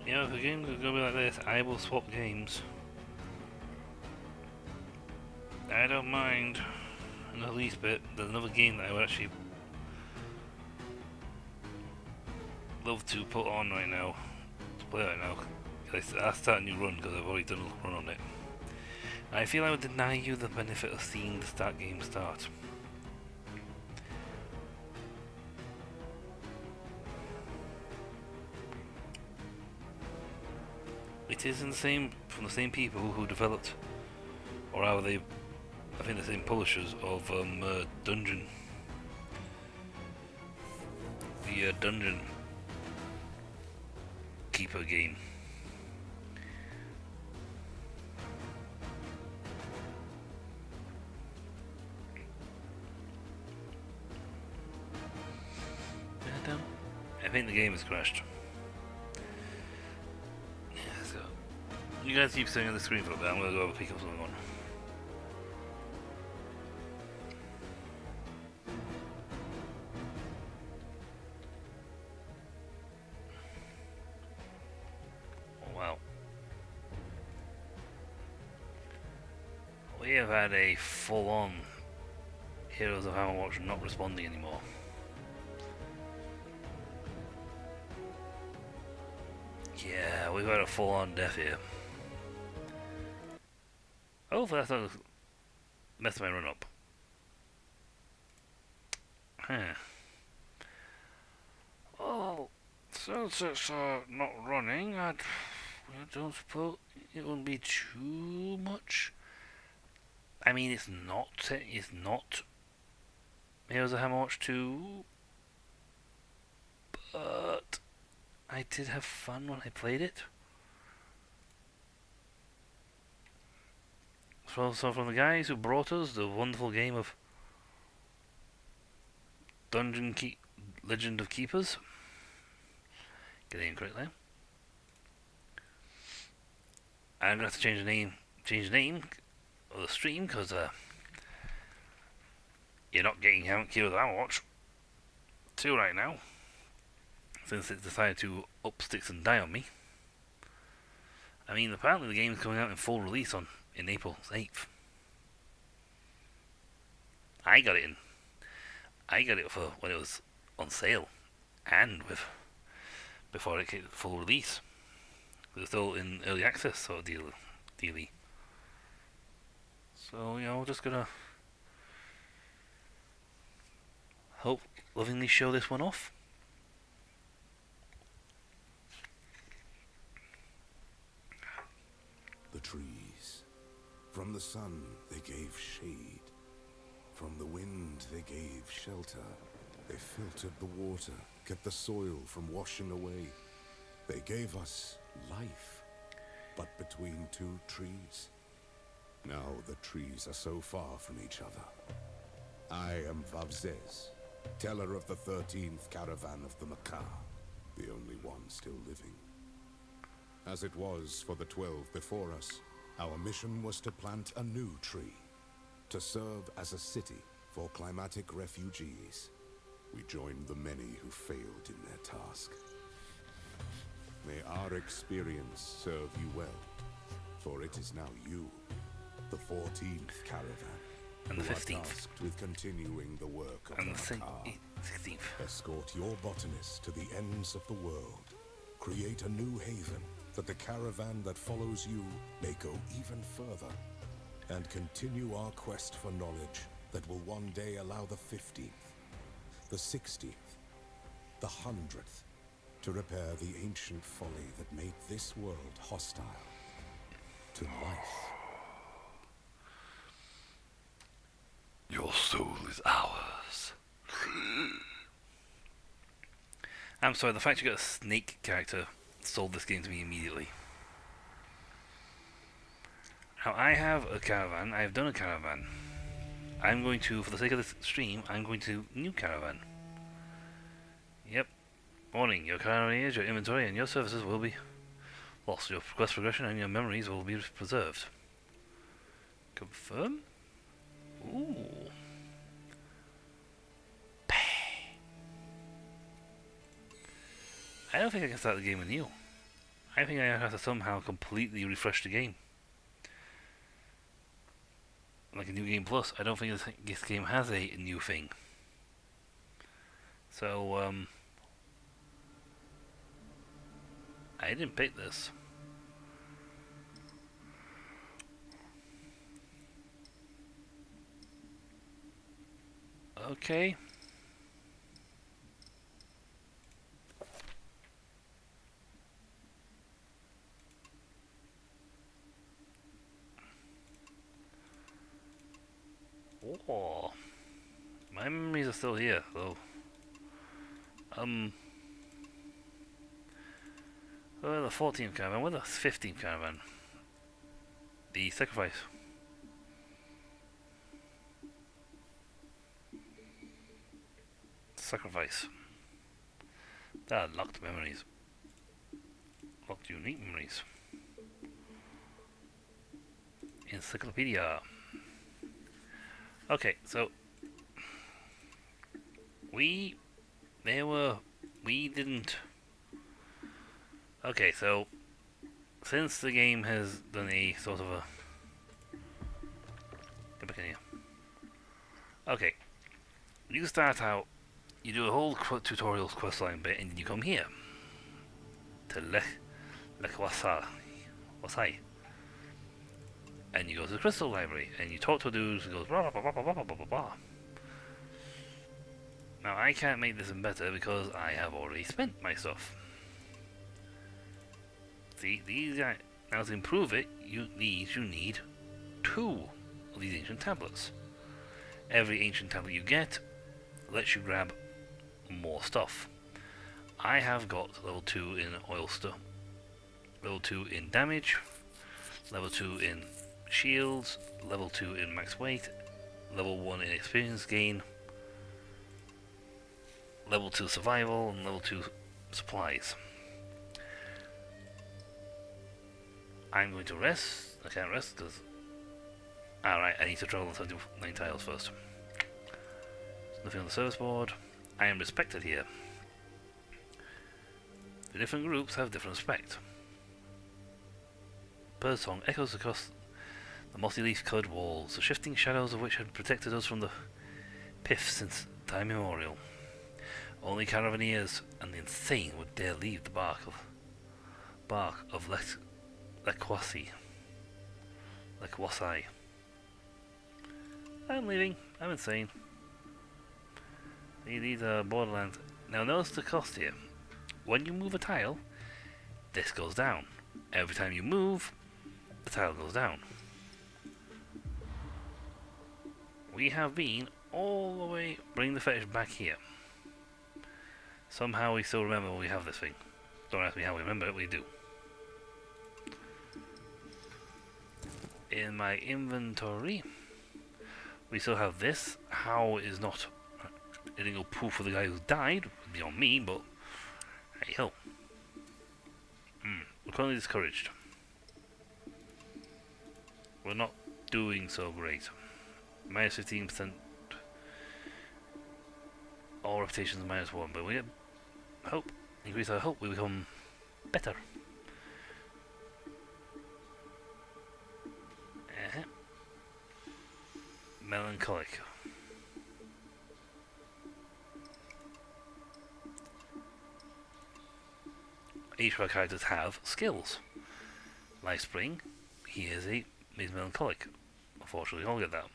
You know, if the games are gonna be like this, I will swap games. I don't mind in the least bit. There's another game that I would actually love to put on right now. To play right now. I start a new run because I've already done a run on it. I feel I would deny you the benefit of seeing the start game start. It is from the same people who developed, or are they? I think the same publishers of Dungeon. The Dungeon Keeper game. I think the game has crashed. Yeah, so you guys keep staying on the screen for a bit. I'm gonna go over pick up something on. Oh, wow. We have had a full-on Heroes of Hammerwatch not responding anymore. Yeah, we've had a full-on death here. Hopefully that's not messing my run up. Huh. Well, since it's not running, I don't suppose it wouldn't be too much. I mean, it's not Heroes of Hammerwatch 2, but I did have fun when I played it. So from the guys who brought us the wonderful game of Legend of Keepers, get it in correctly. I'm gonna have to change the name of the stream because you're not getting Heroes of Hammerwatch 2 right now, since it decided to up sticks and die on me. I mean, apparently the game is coming out in full release in April 8th. I got it for when it was on sale, and before it came full release. It was still in early access sort of dealy. So we're just gonna hope lovingly show this one off. The trees. From the sun they gave shade. From the wind they gave shelter. They filtered the water, kept the soil from washing away. They gave us life, but between two trees. Now the trees are so far from each other. I am Vavzez, teller of the 13th caravan of the Makar, the only one still living. As it was for the 12 before us, our mission was to plant a new tree, to serve as a city for climatic refugees. We joined the many who failed in their task. May our experience serve you well, for it is now you, the 14th caravan, and the who are 15th, tasked with continuing the work of and the the Makar. 16th. Escort your botanists to the ends of the world. Create a new haven, that the caravan that follows you may go even further. And continue our quest for knowledge that will one day allow the 15th, the 16th, the 100th, to repair the ancient folly that made this world hostile to life. Your soul is ours. I'm sorry, the fact you got a snake character sold this game to me immediately. Now, I have a caravan, I have done a caravan. I'm going to, for the sake of this stream, I'm going to new caravan. Yep. Warning, your caravan, your inventory, and your services will be lost. Your quest progression and your memories will be preserved. Confirm? Ooh. I don't think I can start the game anew. I think I have to somehow completely refresh the game. Like a new game plus. I don't think this game has a new thing. So, I didn't pick this. Okay. Oh, my memories are still here, though. Where the 14th caravan? Where the 15th caravan? The sacrifice. Sacrifice. There are locked memories. Locked unique memories. Encyclopedia. Okay, so we didn't. Okay, so since the game has done a sort of a get back in here. Okay, you start out, you do a whole tutorials questline bit, and then you come here to Lech Wasai. And you go to the Crystal Library, and you talk to a dude who goes blah blah blah blah blah blah blah blah. Now I can't make this better because I have already spent my stuff. See, these guys, Now to improve it, you need 2 of these ancient tablets. Every ancient tablet you get lets you grab more stuff. I have got level 2 in Oilster, level 2 in damage, level 2 in shields, level 2 in max weight, level 1 in experience gain, level 2 survival, and level 2 supplies. I'm going to rest. I can't rest because... Alright, I need to travel 79 tiles first. There's nothing on the service board. I am respected here. The different groups have different respect. Birdsong echoes across the mossy leaf-covered walls, the shifting shadows of which had protected us from the pith since time immemorial. Only caravaneers and the insane would dare leave the bark of Lekwasi. I'm leaving. I'm insane. These are Borderlands. Now notice the cost here. When you move a tile, this goes down. Every time you move, the tile goes down. We have been all the way... Bring the fetish back here. Somehow we still remember we have this thing. Don't ask me how we remember it, we do. In my inventory, we still have this. How is not... It didn't go poof for the guy who died. Would be on me, but... Hey ho. We're currently discouraged. We're not doing so great. Minus 15%. All reputations -1, but we get hope. Increase our hope, we become better. Melancholic. Each of our characters have skills. Lifespring, he's melancholic. Unfortunately, I'll get that.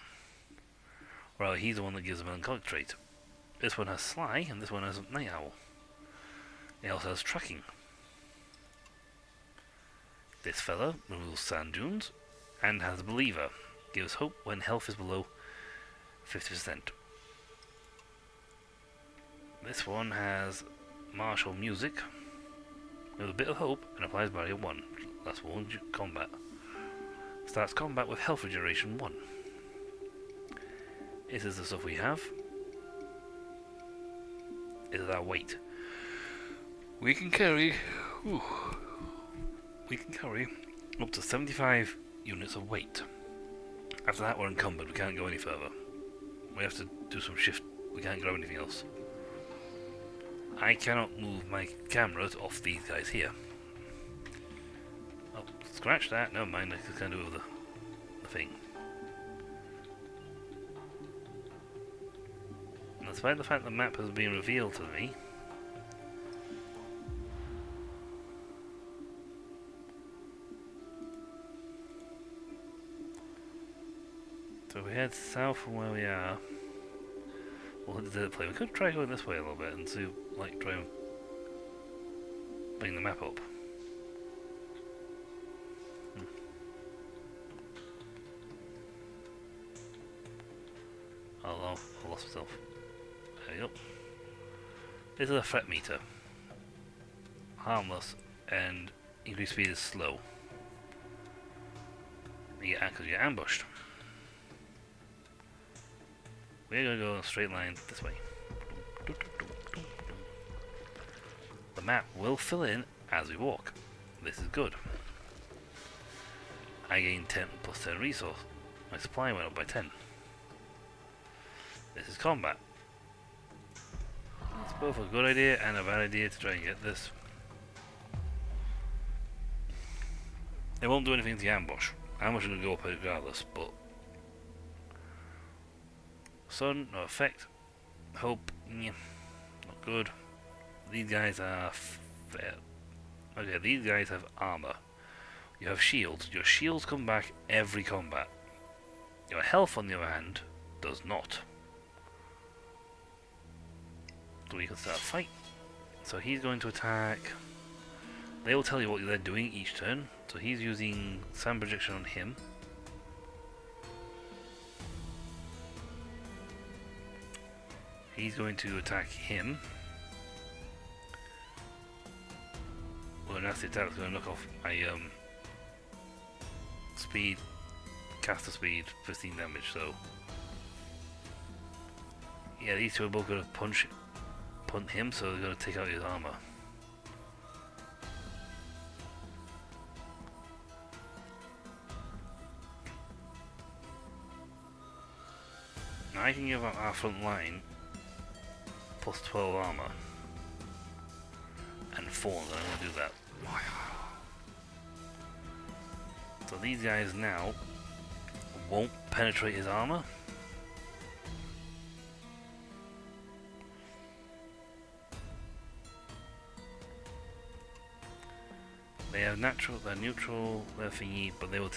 Well, he's the one that gives a melancholic trait. This one has Sly, and this one has Night Owl. It also has Tracking. This fella removes sand dunes, and has Believer. Gives hope when health is below 50%. This one has martial music with a bit of hope and applies barrier 1. That's one combat. Starts combat with health regeneration 1. This is the stuff we have. This is our weight. We can carry up to 75 units of weight. After that we're encumbered, we can't go any further. We have to do some shift, we can't grab anything else. I cannot move my cameras off these guys here. Oh, scratch that, never mind, I can do it with the thing. And despite the fact the map has been revealed to me, so if we head south from where we are, we'll hit the desert plain. We could try going this way a little bit and see, like, try and bring the map up. Oh, I lost myself. There you go. This is a threat meter. Harmless, and increased speed is slow. You get ambushed. We're going to go in a straight line this way. The map will fill in as we walk. This is good. I gained 10 plus 10 resource. My supply went up by 10. This is combat. It's both a good idea and a bad idea to try and get this. It won't do anything to the ambush. Ambush is going to go up regardless, but Sun, no effect. Hope, yeah, not good. These guys are fair. Okay, these guys have armor. You have shields. Your shields come back every combat. Your health, on the other hand, does not. So we can start a fight. So he's going to attack They will tell you what they're doing each turn. So he's using sand projection on him. He's going to attack him. Well, a nasty attack is going to knock off my speed, caster speed, 15 damage. So yeah, these two are both going to punt him, so they're going to take out his armor. Now I can give our front line plus 12 armor and 4, and I'm going to do that. So these guys now won't penetrate his armor. They have natural, they're neutral, they're thingy, but they will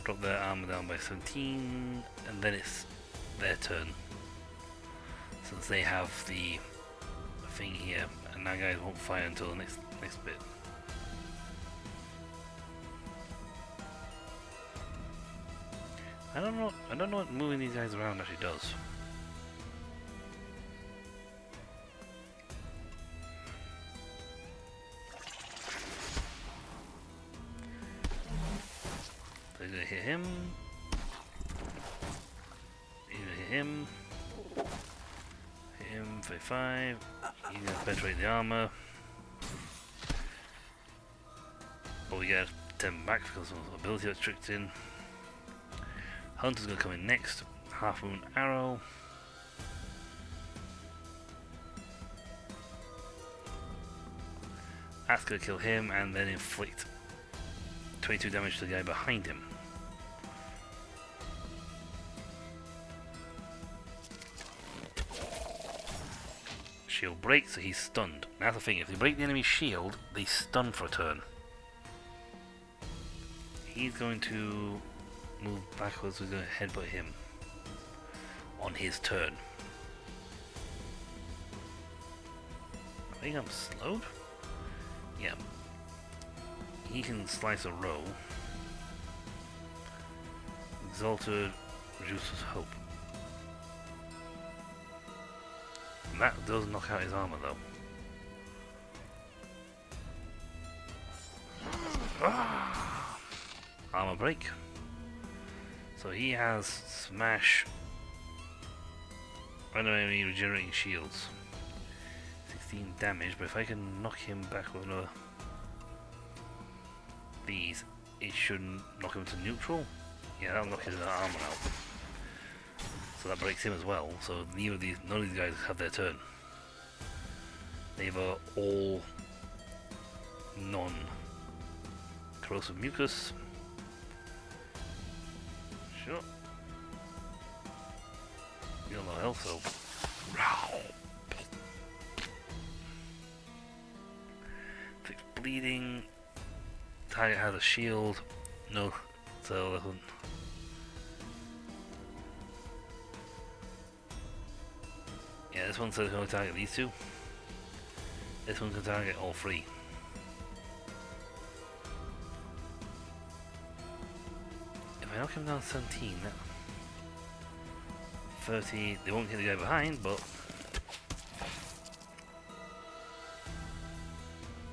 drop their armor down by 17, and then it's their turn. Since they have the thing here, and now guys won't fire until the next bit. I don't know what moving these guys around actually does. They're gonna hit him. He's gonna hit him. Hit him, 55. He's gonna penetrate the armor. But we get 10 back because of the ability that's tricked in. Hunter's gonna come in next. Half Moon Arrow. That's gonna kill him and then inflict 22 damage to the guy behind him. Shield breaks, so he's stunned. That's the thing, if they break the enemy's shield, they stun for a turn. He's going to move backwards, we're going to headbutt him on his turn. I think I'm slowed? Yeah. He can slice a row. Exalted reduces hope. And that does knock out his armor though. Ah! Armor break. So he has smash. Enemy regenerating shields. 16 damage, but if I can knock him back with another these, it should knock him to neutral. Yeah, that'll knock his armor out. So that breaks him as well. So none of these guys have their turn. They've all non-corrosive mucus. Sure. You got low health, so. Fix bleeding. Target has a shield. No, so that one. Yeah, this one says going to target these two. This one can target all three. If I knock him down 17, that 30, they won't hit the guy behind, but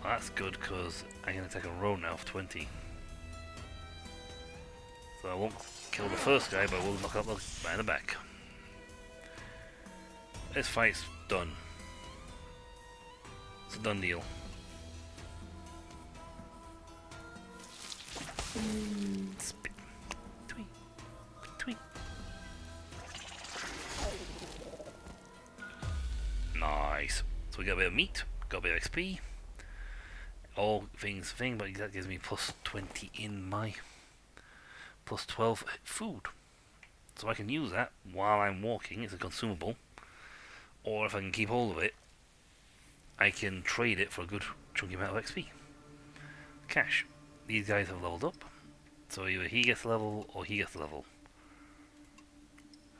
well, that's good because I can attack a row now for 20. So I won't kill the first guy, but I will knock out the guy in the back. This fight's done. It's a done deal. Spit. Tweet. Tweet. Nice. So we got a bit of meat, got a bit of XP. All things thing, but that gives me plus 20 in my plus 12 food. So I can use that while I'm walking, it's a consumable. Or if I can keep hold of it, I can trade it for a good chunky amount of XP. Cash. These guys have leveled up, so either he gets level or he gets level.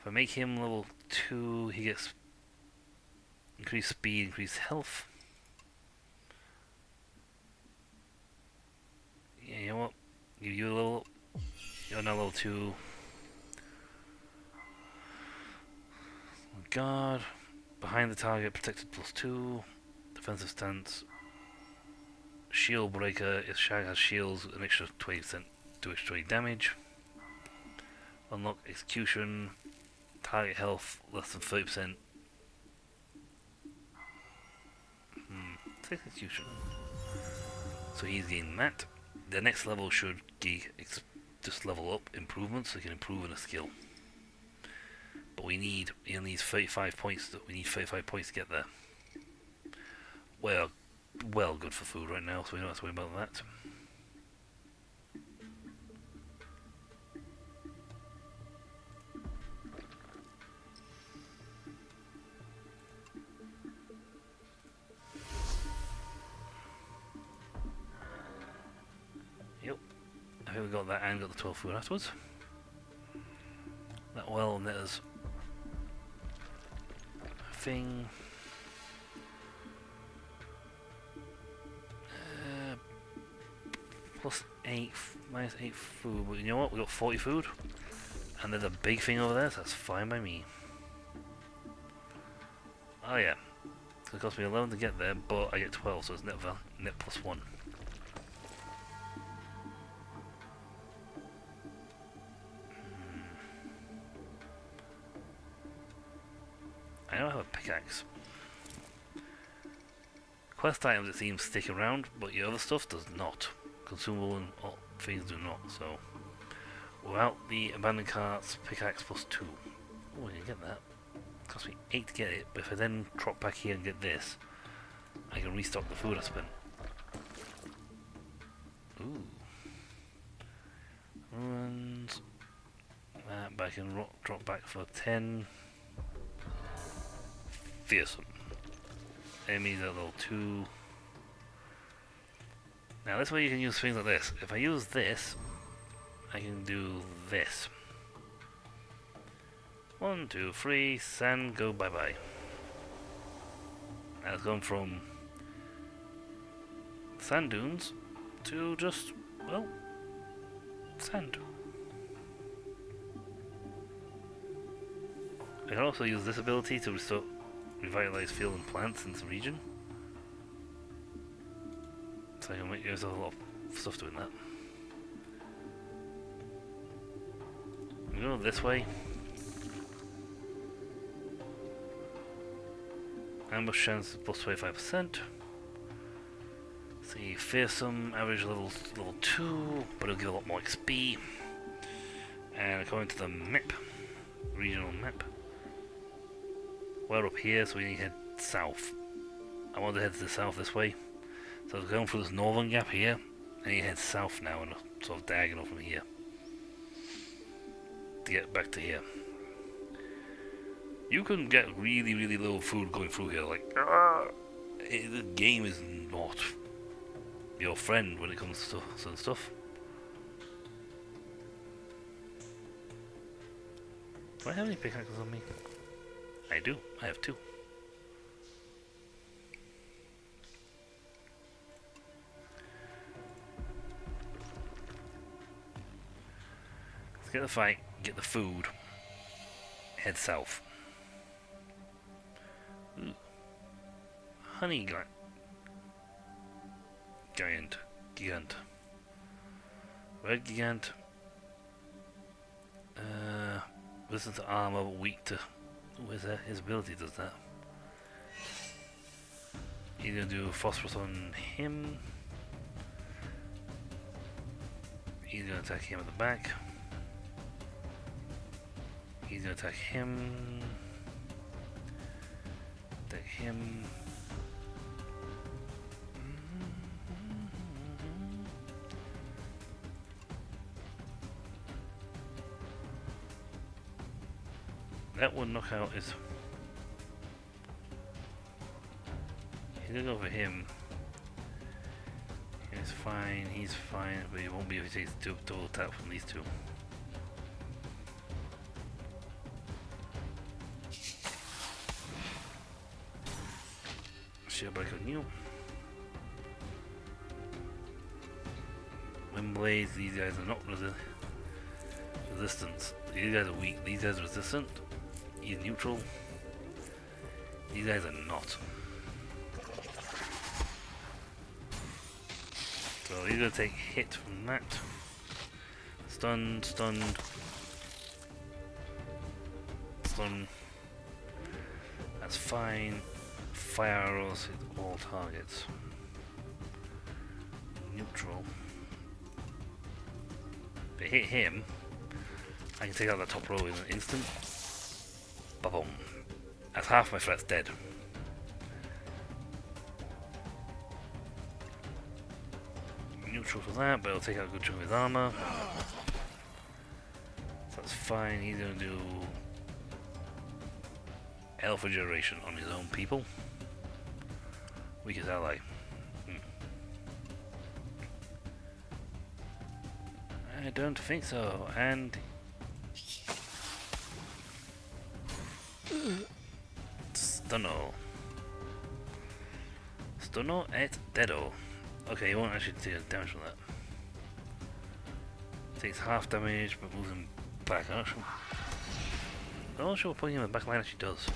If I make him level 2, he gets increased speed, increased health. You level. You're now level 2. Guard. Behind the target, protected +2. Defensive stance. Shield breaker. If Shag has shields, an extra 20%, do extra 20 damage. Unlock execution. Target health less than 30%. Take execution. So he's getting that. The next level should just level up improvements, so he can improve in a skill. But he needs 35 points. We need 35 points to get there. Well good for food right now, so we don't have to worry about that. Yep. I think we got that and got the 12 food afterwards. That well net us thing. +8, -8 food, but you know what? We got 40 food, and there's a big thing over there, so that's fine by me. Oh yeah, it's gonna cost me 11 to get there, but I get 12, so it's net +1. I now have a pickaxe. Quest items, it seems, stick around, but your other stuff does not. Consumable and things do not, so without the abandoned carts, pickaxe +2. Oh, I can get that. It cost me 8 to get it, but if I then drop back here and get this, I can restock the food I spent. Ooh. And that back and drop back for 10. Fearsome. Enemies at level 2. Now this way you can use things like this. If I use this, I can do this. 1, 2, 3, sand, go bye bye. Now it's gone from sand dunes to just, well, sand. I can also use this ability to revitalize field and plants in this region. So I can make use of a lot of stuff doing that. We go this way. Ambush chance +25%. See, fearsome, average level 2, but it'll give a lot more XP. And according to the map, regional map, we're up here, so we need to head south. I want to head to the south this way. So I was going through this northern gap here, and you head south now and sort of diagonal from here to get back to here. You can get really, really little food going through here. Like, the game is not your friend when it comes to certain stuff. Do I have any pickaxes on me? I do. I have 2. Let's get the fight, get the food, head south. Ooh. Honey Gigant. Red Gigant. Resistance to armor, weak to. Where's that? His ability does that. He's gonna do phosphorus on him. He's gonna attack him at the back. He's gonna attack him. Attack him. That one knockout is. He's gonna go for him. He's fine, but he won't be able to take double attack from these two. Shield break on you. Wind blades, these guys are not resistant. These guys are weak, these guys are resistant. He's neutral. These guys are not. So he's gonna take hit from that. Stunned, stunned. Stun. That's fine. Fire arrows hit all targets. Neutral. If I hit him, I can take out the top row in an instant. Ba-boom. That's half my threats dead. Neutral for that, but it'll take out a good chunk of his armor. So that's fine. He's gonna do Alpha Generation on his own people. Weakest ally. I don't think so. And Stunno. Stunno et Dedo. Okay, he won't actually take damage from that. Takes half damage, but moves him back. I'm not sure what putting him in the back line actually does.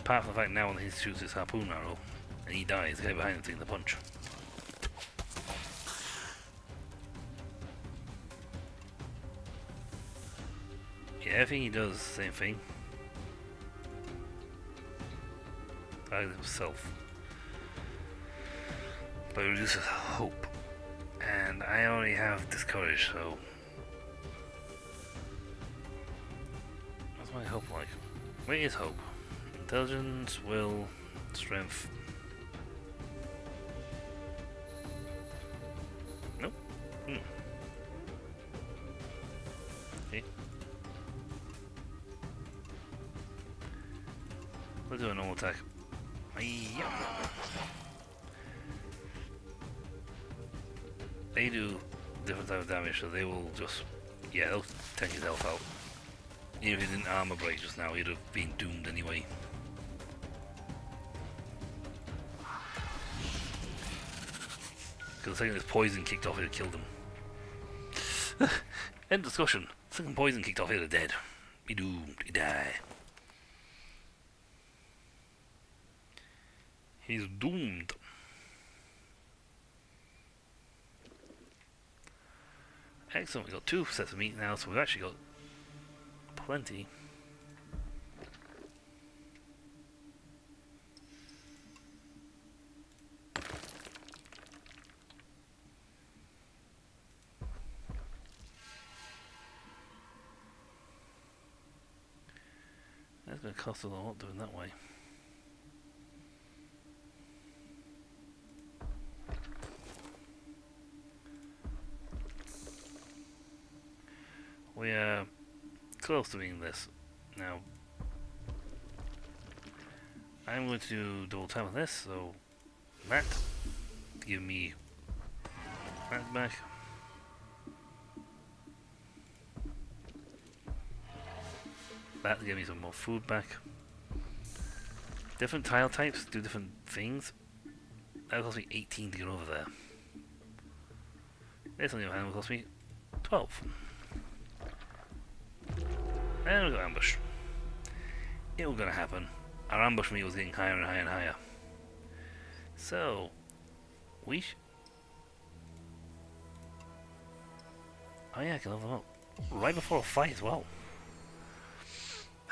Apart from the fact now when he shoots his harpoon arrow and he dies, the guy behind him takes the punch. Yeah, everything he does is the same thing. Targets himself. But it reduces hope. And I already have Discourage, so what's my hope like? Where is hope? Intelligence, will, strength. Nope. Okay. Let's do a normal attack. Yeah. They do different type of damage, so they will just, yeah, they'll tank his health out. Even if he didn't armor break just now, he'd have been doomed anyway. Because the second his poison kicked off, it killed him. End discussion. The second poison kicked off, he'd have dead. Be doomed. He die. He's doomed. Excellent, we've got 2 sets of meat now, so we've actually got plenty. That's going to cost a lot doing that way. We are close to being this. Now, I'm going to do double tap on this, so that give me that back. That to give me some more food back. Different tile types do different things. That will cost me 18 to get over there. This on the other hand will cost me 12. And we've got ambush. It was gonna happen. Our ambush meter was getting higher and higher and higher. So, oh yeah, I can level them up. Right before a fight as well.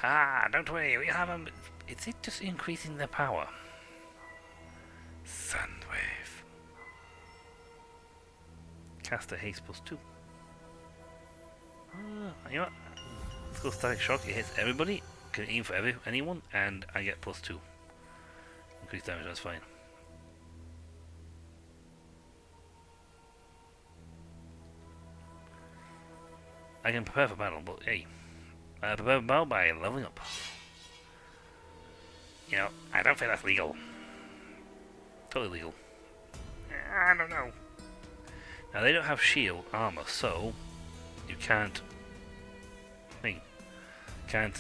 Ah, don't worry, we have them. Is it just increasing their power? Sandwave. Caster haste +2. You know what? Let's go static shock. It hits everybody. Can aim for anyone, and I get +2. Increased damage. That's fine. I can prepare for battle, but hey, I prepare for battle by leveling up. You know, I don't think that's legal. Totally legal. I don't know. Now they don't have shield armor, so you can't. Can't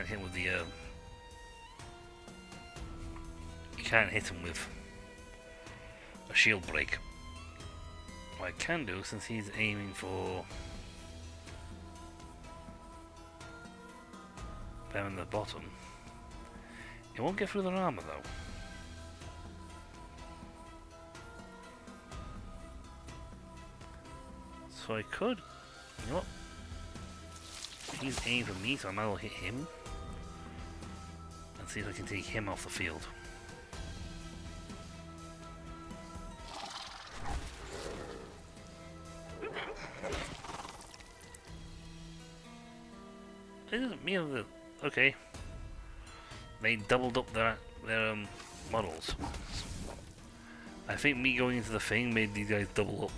hit with the. You can't hit him with a shield break. What I can do, since he's aiming for them in the bottom, it won't get through their armor though. So I could, you know what? He's aiming for me, so I might as well hit him and see if I can take him off the field. It doesn't mean that. Okay, they doubled up their models. I think me going into the thing made these guys double up.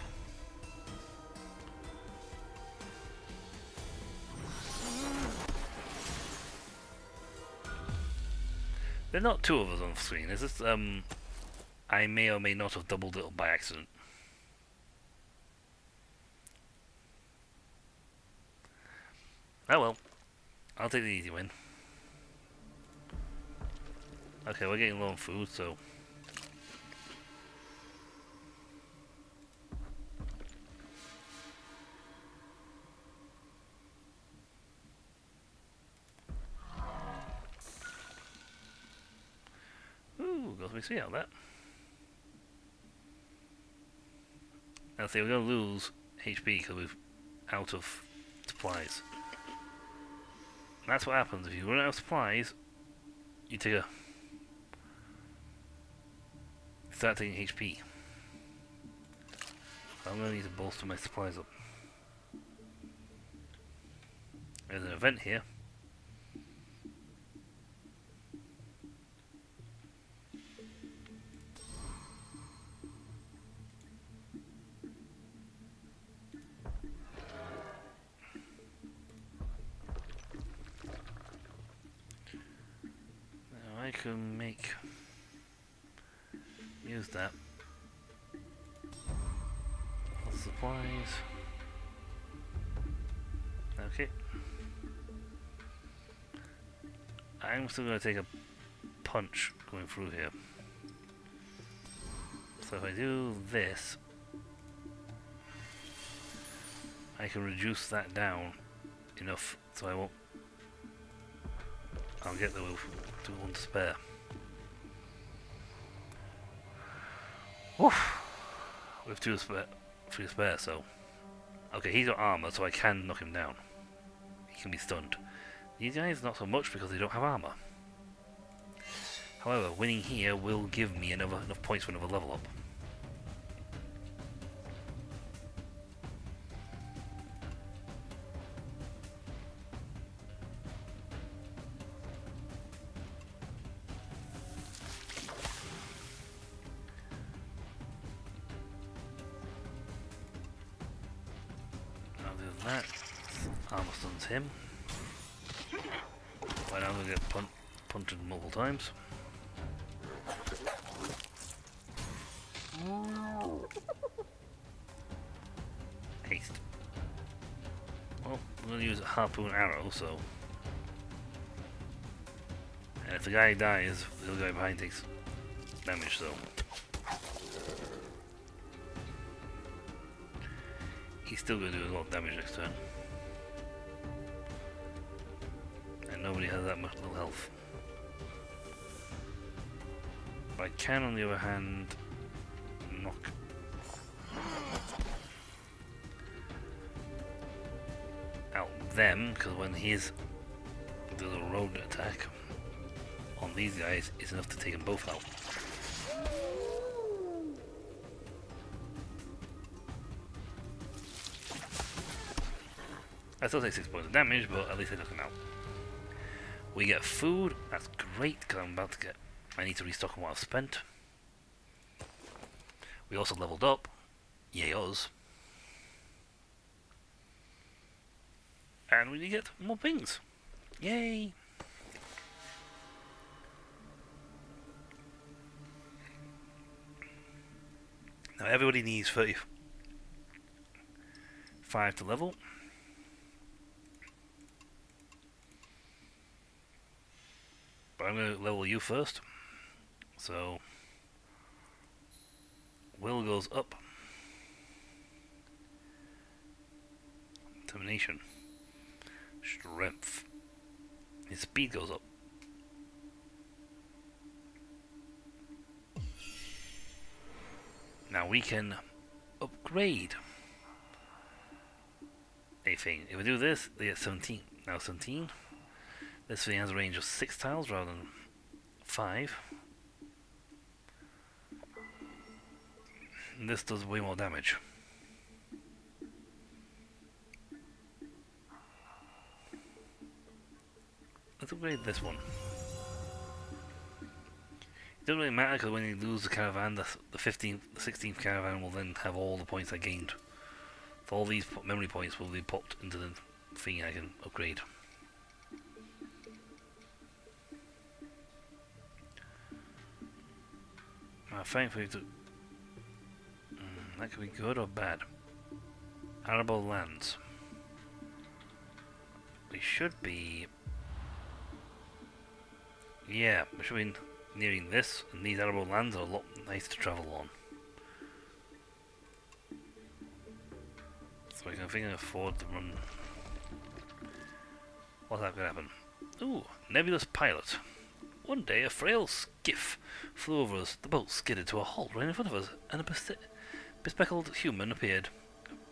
There are not two of us on the screen. It's just I may or may not have doubled it up by accident. Oh well. I'll take the easy win. Okay, we're getting low on food, so... Ooh, got me see out of that. Now see, we're going to lose HP because we're out of supplies. And that's what happens, if you run out of supplies, you take a... start taking HP. I'm going to need to bolster my supplies up. There's an event here. Now I can use that. Supplies. Okay. I'm still going to take a punch going through here. So if I do this, I can reduce that down enough so I won't... I'll get there with one to spare. Woof! With two to spare, so... Okay, he's got armor, so I can knock him down. He can be stunned. These guys, not so much because they don't have armor. However, winning here will give me enough points for another level up. That armor stuns him. Right now I'm going to get punted multiple times. Haste. Well, I'm going to use a harpoon arrow, so... And if the guy dies, the other guy behind takes damage, so... He's still going to do a lot of damage next turn. And nobody has that much little health. But I can, on the other hand, knock out them, because when he's does a road attack on these guys, it's enough to take them both out. I still take 6 points of damage, but at least I took him out. We get food, that's great, because I'm about to get... I need to restock on what I've spent. We also leveled up. Yay us. And we get more pings. Yay! Now everybody needs 35 to level. But I'm going to level you first. So, will goes up. Determination. Strength. His speed goes up. Now we can upgrade a thing. If we do this, they get 17. Now 17. This thing has a range of 6 tiles rather than 5. And this does way more damage. Let's upgrade this one. It doesn't really matter because when you lose the caravan, the 16th caravan will then have all the points I gained. So all these memory points will be popped into the thing I can upgrade. Thankfully, that could be good or bad. Arable lands. We should be... Yeah, we should be nearing this, and these arable lands are a lot nice to travel on. So I think I can afford to run... What's that gonna happen? Ooh, nebulous pilot. One day a frail skiff flew over us. The boat skidded to a halt right in front of us, and a bespectacled human appeared.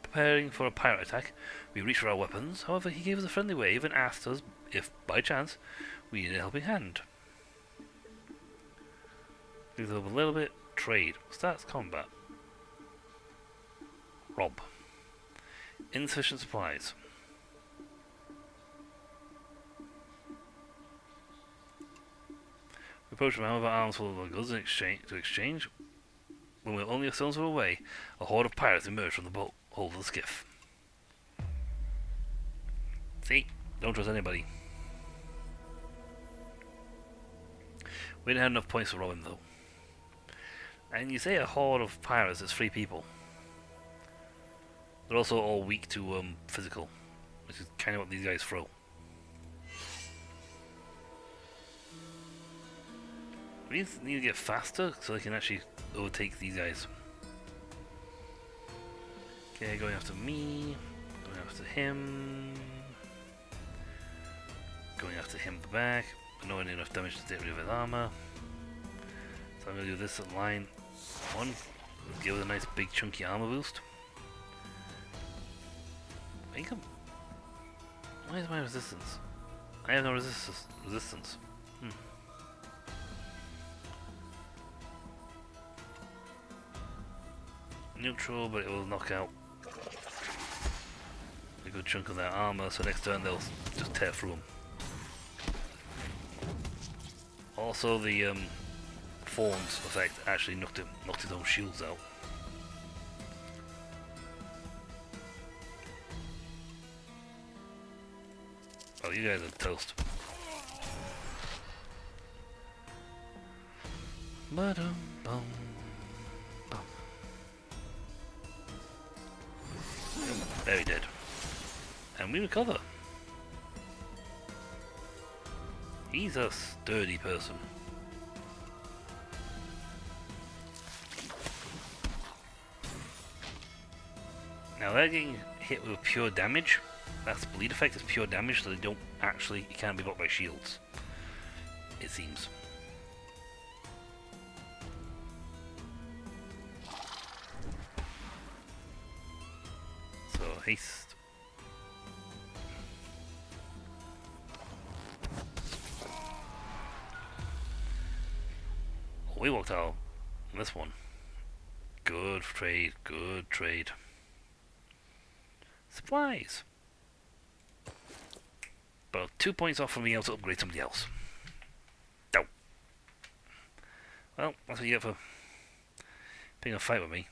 Preparing for a pirate attack, we reached for our weapons. However, he gave us a friendly wave and asked us if, by chance, we needed a helping hand. Leave up a little bit. Trade. Starts combat. Rob. Insufficient supplies. We approached a man with our arms full of goods to exchange. When we were only a stone's throw away, a horde of pirates emerged from the boat hold of the skiff. See? Don't trust anybody. We didn't have enough points to rob him, though. And you say a horde of pirates is 3 people. They're also all weak to physical, which is kind of what these guys throw. We need to get faster so they can actually overtake these guys. Okay, going after me, going after him, going after him at the back, but not enough damage to take rid of his armor. So I'm going to do this at line 1, give it a nice big chunky armor boost. Why is my resistance? I have no resistance. Neutral, but it will knock out a good chunk of their armor, so next turn they'll just tear through them. Also, the Thorns effect actually knocked his own shields out. Oh, you guys are toast. Ba-dum bum. Very dead. And we recover. He's a sturdy person. Now they're getting hit with pure damage. That's bleed effect is pure damage, so they don't actually, it can't be blocked by shields. It seems. So haste. We walked out on this one. Good trade, good trade. Supplies. But 2 points off from being able to upgrade somebody else. No. Well, that's what you get for being a fight with me.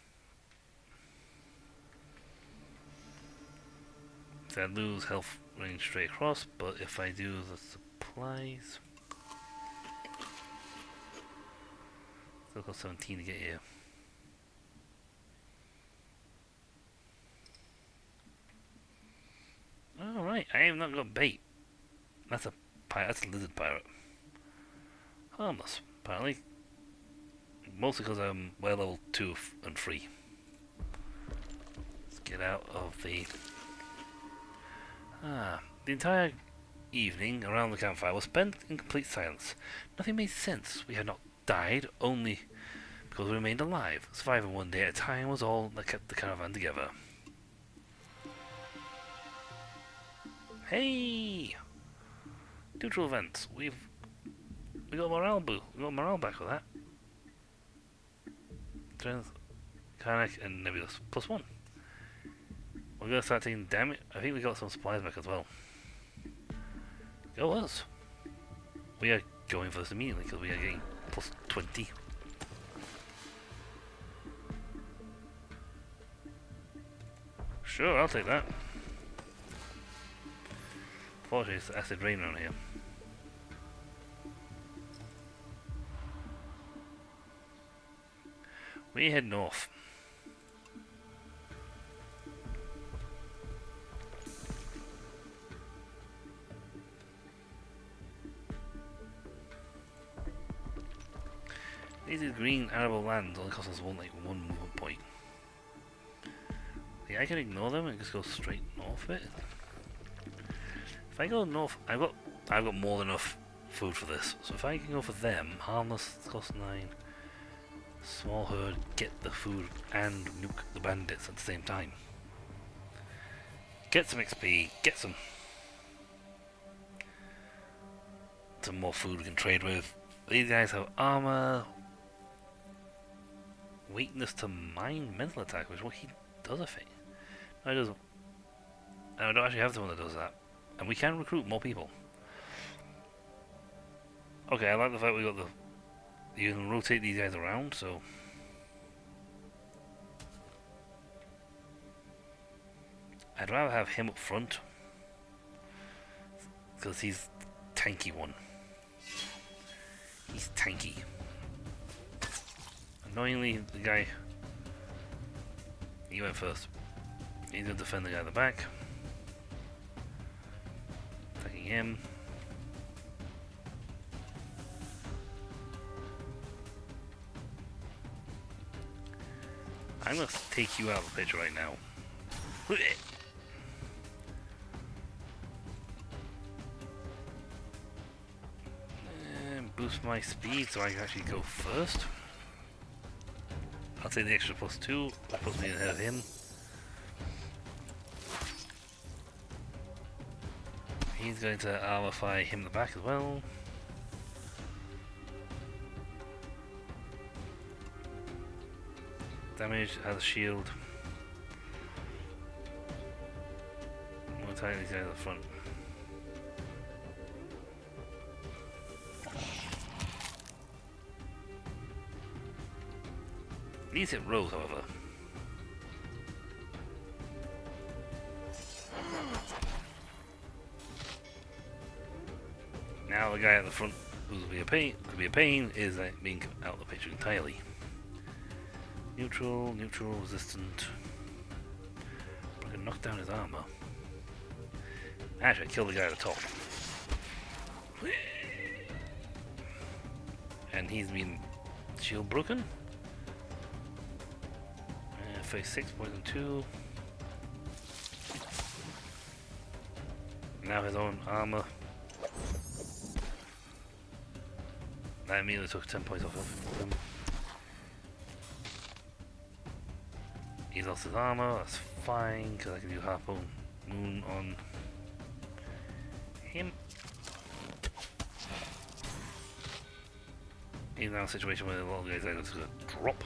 So I lose health running straight across, but if I do the supplies... Still got 17 to get here. Alright, I have not got bait. That's a pirate, that's a lizard pirate. Harmless, apparently. mostly because we're level 2 and 3. Let's get out of the... The entire evening around the campfire was spent in complete silence. Nothing made sense. We had not died, only because we remained alive. Surviving one day at a time was all that kept the caravan together. Hey! Neutral events. We got morale We got morale back with that. Strength, Karnak, and Nebulous. +1. We're gonna start taking damage. I think we got some supplies back as well. Go us! We are going for this immediately because we are getting +20. Sure, I'll take that. Fortunately, it's acid rain around here. We head north. These green arable lands only cost us one movement point. Yeah, I can ignore them and just go straight north a bit. If I go north, I've got more than enough food for this. So if I can go for them, harmless cost 9, small herd, get the food and nuke the bandits at the same time. Get some XP, get some more food we can trade with. These guys have armor, weakness to mind, mental attack, which is what he does, I think. No, he doesn't. No, I don't actually have someone that does that. And we can recruit more people. Okay, I like the fact we got the... You can rotate these guys around, so... I'd rather have him up front. Because he's tanky one. He's tanky. Annoyingly, the guy... He went first. He's gonna defend the guy at the back. Attacking him. I'm gonna take you out of the picture right now. And boost my speed so I can actually go first. I'll take the extra +2, that puts me ahead of him. He's going to armorify him in the back as well. Damage, has a shield. We'll attack these guys at the front. These hit rolls, however. Now the guy at the front who's could be a pain, is being out of the picture entirely. Neutral, resistant. I can knock down his armor. Actually, I killed the guy at the top. And he's been shield broken. Phase 6, poison 2. Now his own armor. That immediately took 10 points off of him. He lost his armor, that's fine, because I can do Harpoon Moon on him. He's now in a situation where a lot of guys are just going to drop.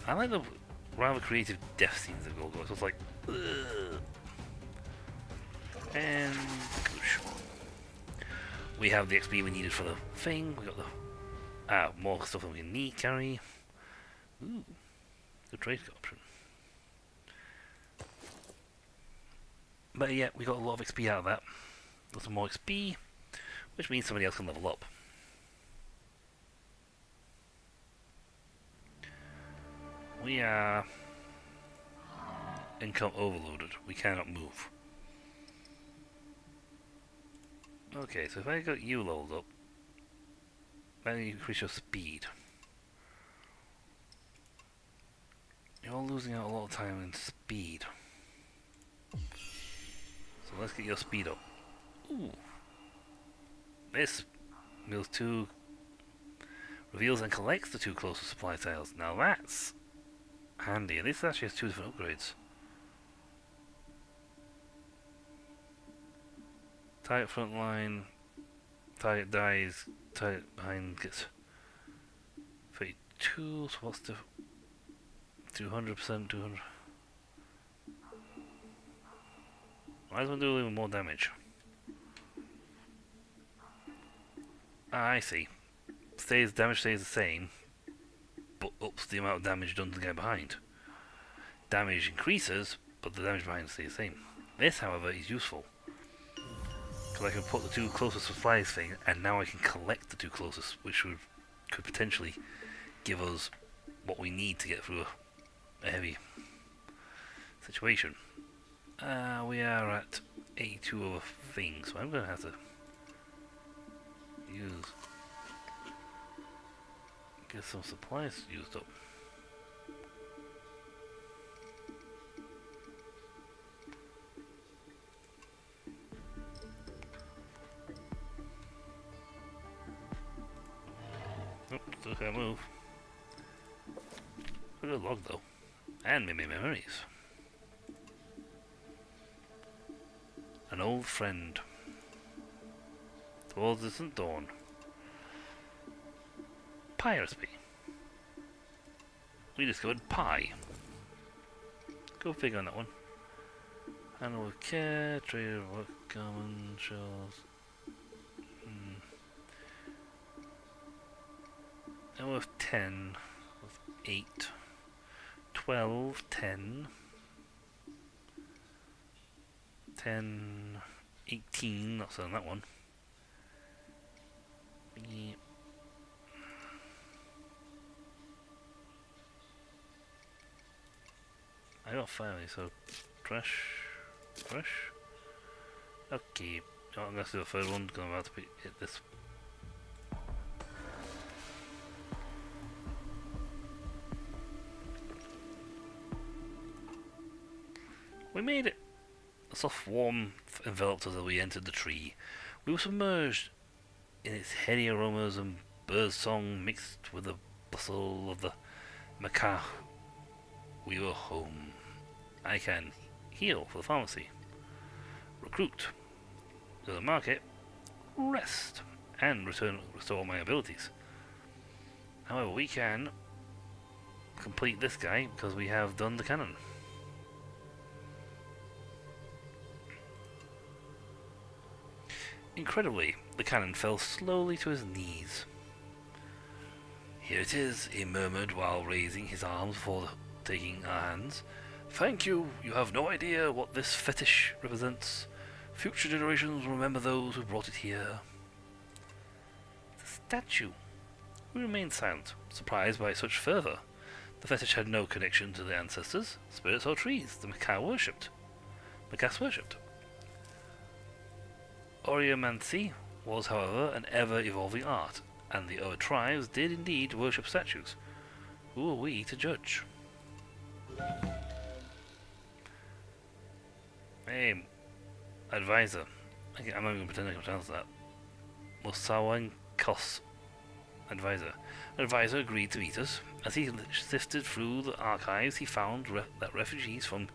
I like the rather creative death scenes of Golgor, so it's like... Ugh. And... Goosh. We have the XP we needed for the thing, we got the... more stuff than we need carry. Ooh, good trade option. But yeah, we got a lot of XP out of that. Got some more XP, which means somebody else can level up. We are income overloaded. We cannot move. Okay, so if I got you leveled up, then you increase your speed. You're losing out a lot of time in speed. So let's get your speed up. Ooh. This reveals and collects the 2 closest supply tiles. Now that's handy, and this actually has 2 different upgrades. Target front line, target dies, target behind gets 32, so what's the 200%, 200? Might as well do even more damage. Ah, I see. Damage stays the same, but ups the amount of damage done to the guy behind. Damage increases, but the damage behind stays the same. This, however, is useful, because I can put the 2 closest supplies thing, and now I can collect the 2 closest, which could potentially give us what we need to get through a heavy situation. We are at 82 of a thing, so I'm going to have to get some supplies used up. Oh, still can't move. Good log though, and maybe memories. An old friend. Towards distant dawn. Pie recipe. We discovered pie. Go figure on that one. Animal care, trader, work, common, shells. Now with 10, with 8, 12, 10, 10, 18, not selling that one. Yeah. I got 5, so trash. Okay, I'm gonna do the third one because I'm about to hit this. We made it. A soft warmth enveloped us as we entered the tree. We were submerged in its heady aromas and bird song mixed with the bustle of the macaw. We were home. I can heal for the pharmacy, recruit to the market, rest, and restore my abilities. However, we can complete this guy because we have done the cannon. Incredibly, the cannon fell slowly to his knees. Here it is, he murmured while raising his arms before taking our hands. Thank you. You have no idea what this fetish represents. Future generations will remember those who brought it here. The statue. We remained silent, surprised by such fervour. The fetish had no connection to the ancestors, spirits or trees the Macass worshipped. Oriomancy was, however, an ever-evolving art, and the other tribes did indeed worship statues. Who are we to judge? Hey, advisor. I'm not even pretending I can pronounce that. Musawankos. Advisor. Advisor agreed to meet us. As he sifted through the archives, he found that refugees from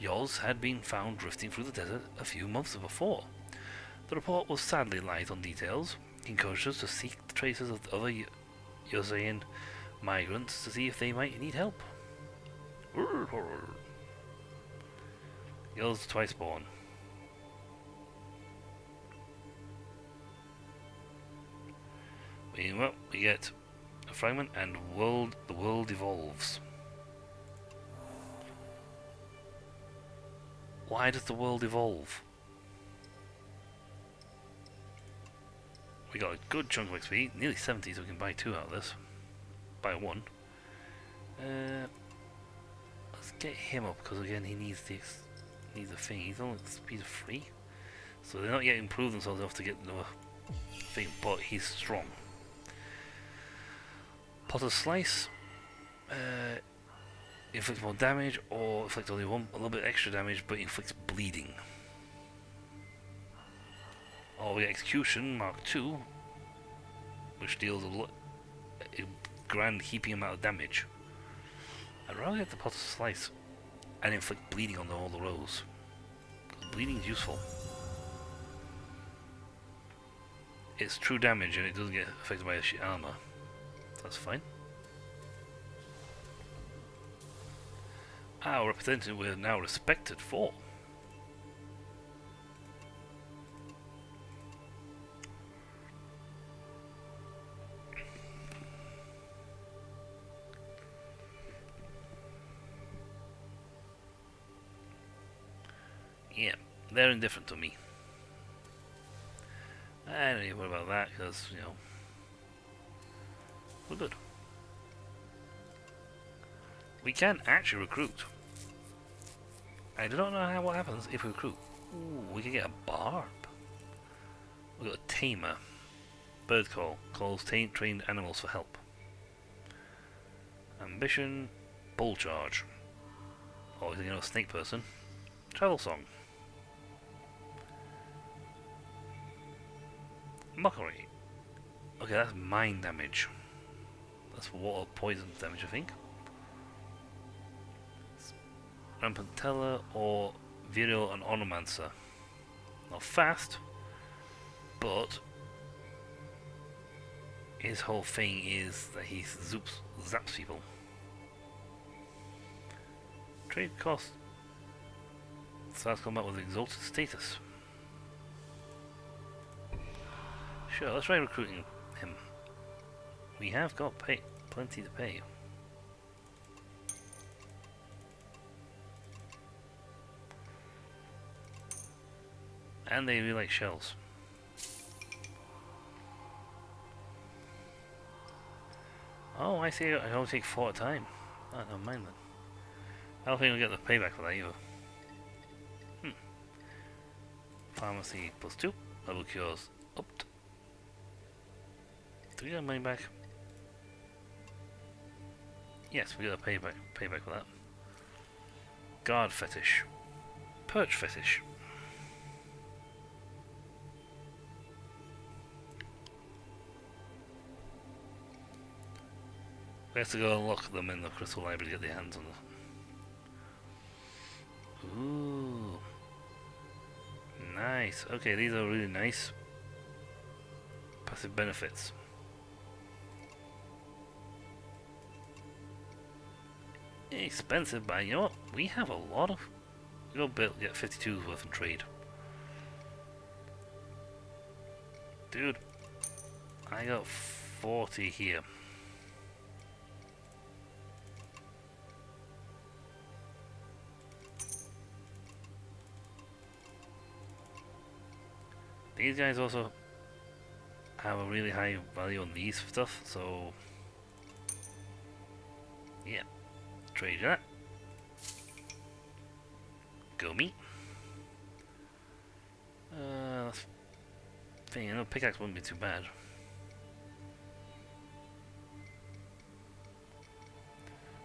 Yoz had been found drifting through the desert a few months before. The report was sadly light on details. He encouraged us to seek the traces of the other Yozayan migrants to see if they might need help. Yoz twice born. Well, we get a fragment and the world evolves. Why does the world evolve? We got a good chunk of XP, nearly 70, so we can buy 2 out of this. Buy 1. Let's get him up, because again he needs the thing. He's only speed of 3. So they're not yet improved themselves enough to get the thing, but he's strong. Potter's Slice. Inflicts more damage, or inflicts only a little bit extra damage, but inflicts bleeding. Or we get Execution Mark II, which deals a grand heaping amount of damage. I'd rather get the Potter's Slice and inflict bleeding on all the rows. Bleeding is useful. It's true damage and it doesn't get affected by the armor. That's fine. Our representative we're now respected for. Yeah, they're indifferent to me. I don't even worry about that because, you know, we're good. We can actually recruit. I do not know what happens if we recruit. Ooh, we can get a barb. We've got a tamer. Bird call. Calls trained animals for help. Ambition. Bull charge. Oh, is it a snake person? Travel song. Mockery. Okay, that's mind damage. That's water poison damage, I think. Rampant Teller or Virile and Onomancer. Not fast, but his whole thing is that he zaps people. Trade cost. Starts combat with exalted status. Sure, let's try recruiting him. We have got plenty to pay. And they really like shells. Oh, I see. I only take 4 at a time. Oh, never mind then. I don't think we'll get the payback for that either. Pharmacy +2. Level cures upped. Do we get money back? Yes, we got a payback for that. Guard fetish. Perch fetish. We have to go and lock them in the Crystal Library to get their hands on them. Ooh. Nice. Okay, these are really nice. Passive benefits. Expensive, but you know what? We have a lot of... We'll get 52's worth in trade. Dude, I got 40 here. These guys also have a really high value on these stuff, so yeah, trade that. Go me. You know, pickaxe wouldn't be too bad.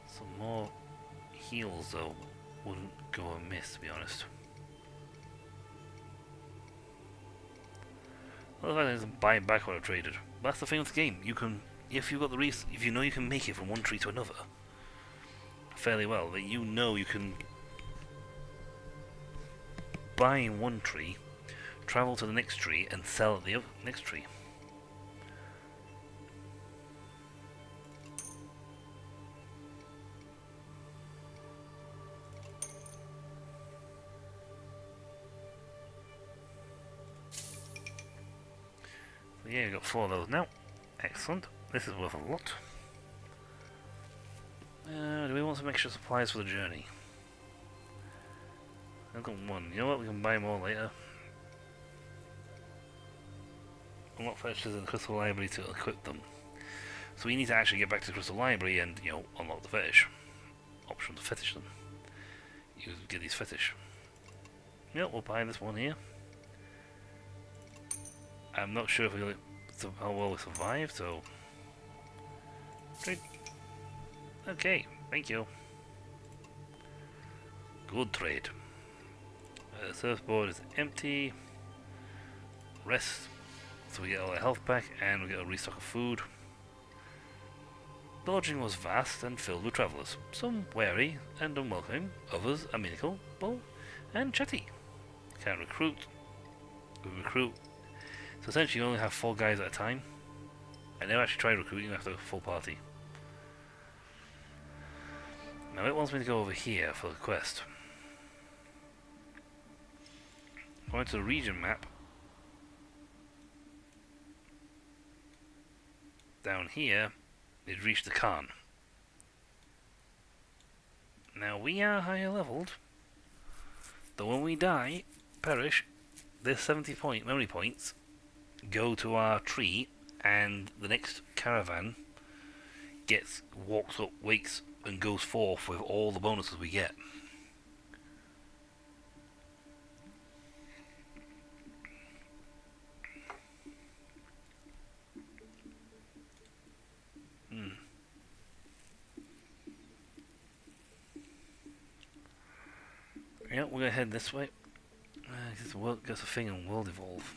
Some more heals though wouldn't go amiss, to be honest. Otherwise, I just buy back what I traded. But that's the thing with the game. You can, if you've got the if you know you can make it from one tree to another fairly well, then you know you can buy in one tree, travel to the next tree, and sell at the next tree. So yeah, we've got 4 of those now. Excellent. This is worth a lot. Do we want some extra supplies for the journey? I've got 1. You know what? We can buy more later. Unlock fetches in the Crystal Library to equip them. So we need to actually get back to the Crystal Library and, you know, unlock the fetish. Option to fetish them. You get these fetish. Yep, we'll buy this one here. I'm not sure if how well we survived, so... Trade. Okay, thank you. Good trade. Surfboard is empty. Rest, so we get all our health back, and we get a restock of food. The lodging was vast and filled with travellers, some wary and unwelcoming, others amenable and chatty. Can't recruit. We recruit. So essentially you only have 4 guys at a time. I never actually tried recruiting after a full party. Now it wants me to go over here for the quest. Going to the region map. Down here is reach the Khan. Now we are higher leveled, though when we die, perish, this 70 memory points go to our tree, and the next caravan walks up, wakes, and goes forth with all the bonuses we get. Yeah, we're gonna head this way. That's a thing in World Evolve.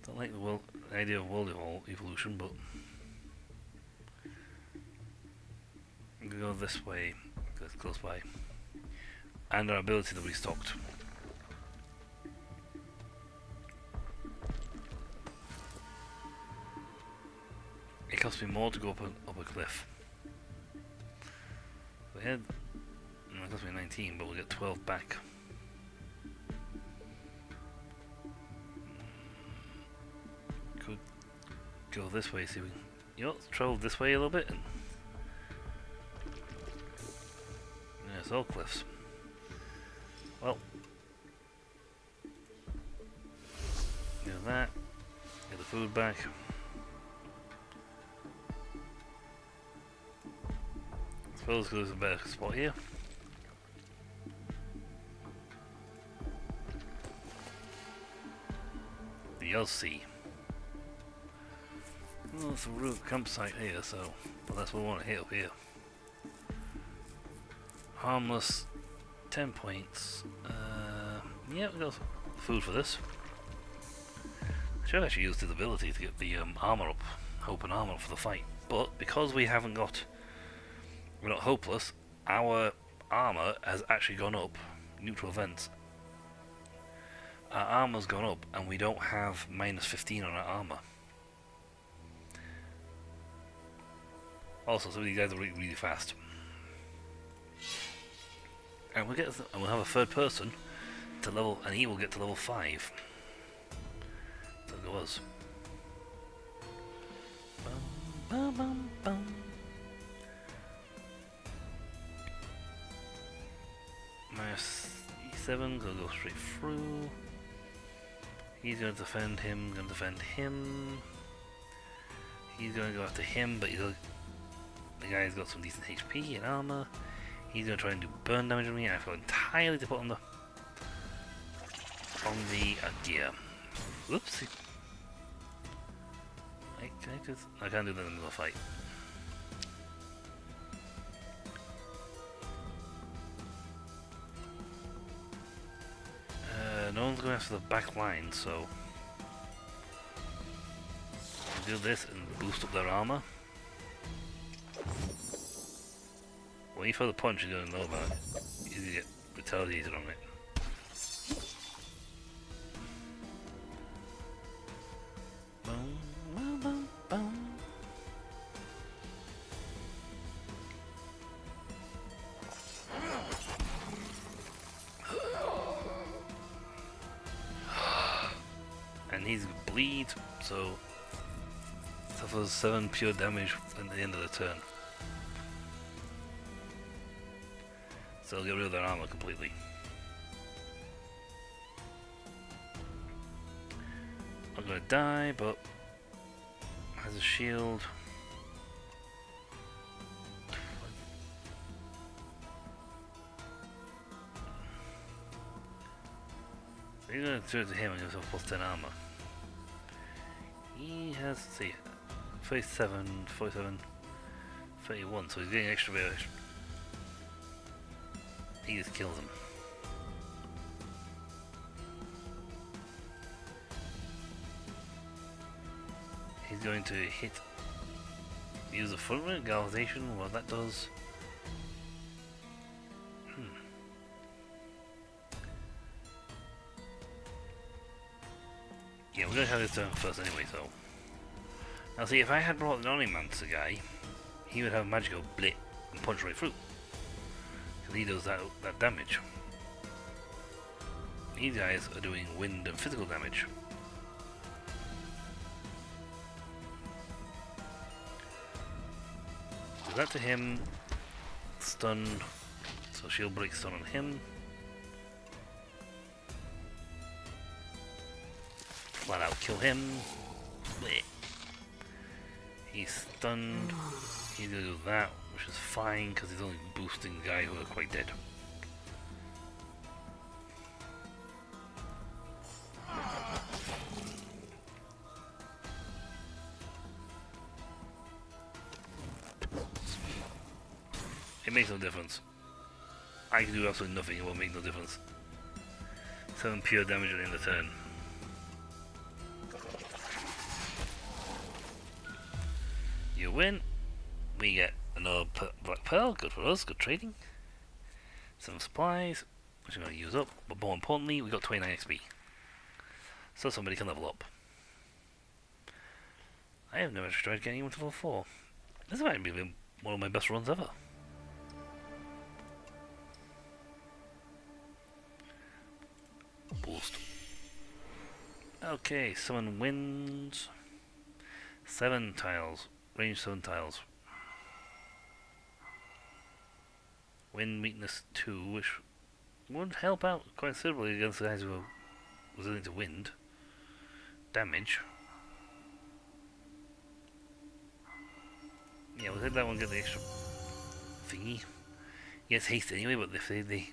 Don't like the idea of World Evolution, but I'm gonna go this way because it's close by, and our ability to be stocked. It costs me more to go up a cliff. We had. It cost me 19, but we'll get 12 back. Could go this way, see if we can. You know, let's travel this way a little bit. And yeah, it's all cliffs. Well, get that. Get the food back. I suppose there's a better spot here. You'll see. Well, it's a real campsite here, so but that's what we want to hit up here. Harmless, 10 points. Yeah, we got food for this. I should actually use the ability to get the armor up, hope and armor up for the fight. But because we're not hopeless, our armor has actually gone up. Neutral events. Our armor's gone up, and we don't have minus 15 on our armor. Also, some of these guys are really fast. And we'll have a third person to level, and he will get to level 5. So go us. Bum, bum, bum. Minus 7, gonna go straight through. He's going to defend him, He's going to go after him, but the guy's got some decent HP and armor. He's going to try and do burn damage on me. I forgot entirely to put on the gear. Whoops. I can't do that in the middle of the fight. No one's going after the back line, so do this and boost up their armor. When you throw the punch, you're going to know about it. You're going to get retaliated on it. Boom, boom, boom, boom. And he's bleed, so suffers 7 pure damage at the end of the turn. So they'll get rid of their armor completely. I'm gonna die, but has a shield. So you're gonna do it to him and give yourself plus 10 armor. He has, let's see, 37, 47, 31, so he's getting extra bit. He just kills him. He's going to use a footprint galvanization, what that does. Yeah, we're going to have this turn first anyway, so. Now see, if I had brought the Onimancer guy, he would have magical blit and punch right through. Because he does that damage. These guys are doing wind and physical damage. Do that to him. Stun. So shield break stun on him. Flat out kill him. Blech. He's stunned. He's gonna do that, which is fine because he's only boosting the guy who are quite dead. It makes no difference. I can do absolutely nothing, it won't make no difference. 7 pure damage at the end of the turn. You win. We get another black pearl, good for us, good trading. Some supplies, which I'm going to use up, but more importantly, we got 29 XP. So somebody can level up. I have never tried getting even to level 4. This might be one of my best runs ever. Boost. Okay, summon winds. 7 tiles. Range 7 tiles. Wind weakness 2, which would help out quite considerably against the guys who are resilient to wind. Damage. Yeah, we'll take that one, get the extra thingy. He gets haste anyway, but if they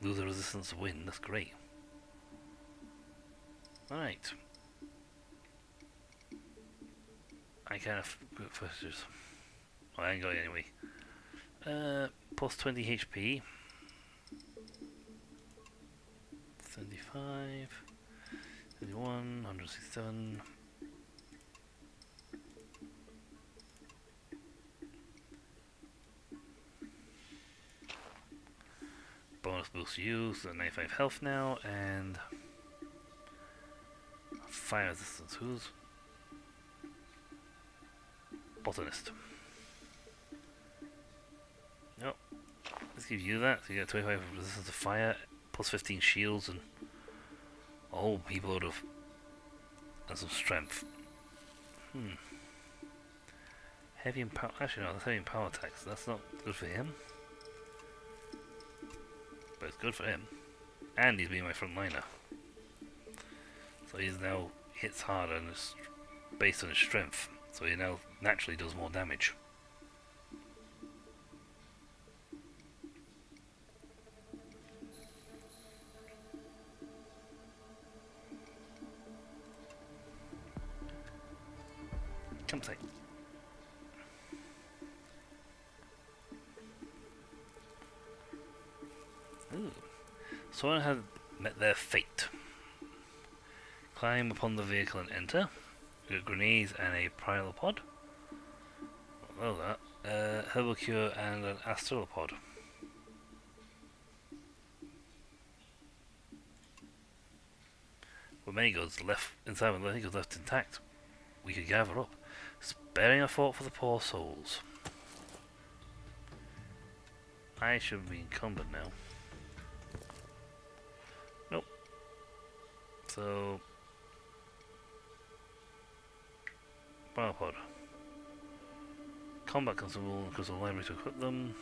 lose the resistance to wind, that's great. Alright. I kind of first just. Well, I ain't got it anyway. Plus 20 HP. 75. 71. 167. Bonus boost used. 95 health now, and fire resistance. Who's botanist? Nope. Let's give you that. So you get 25 resistance to fire, plus 15 shields, and a whole heap load of and some strength. Heavy and power. Actually, no, that's heavy and power attacks. That's not good for him. But it's good for him. And he's being my frontliner. So he's now hits harder and it's based on his strength. So he now naturally does more damage. Campsite. Ooh. Someone had met their fate. Climb upon the vehicle and enter. We got grenades and a pyralopod. Well, that. Herbal cure and an astralopod. With many goods left inside, with many goods left intact, we could gather up, sparing a thought for the poor souls. I should be encumbered now. Nope. So, Biopod. Combat consumable and crystal library to equip them.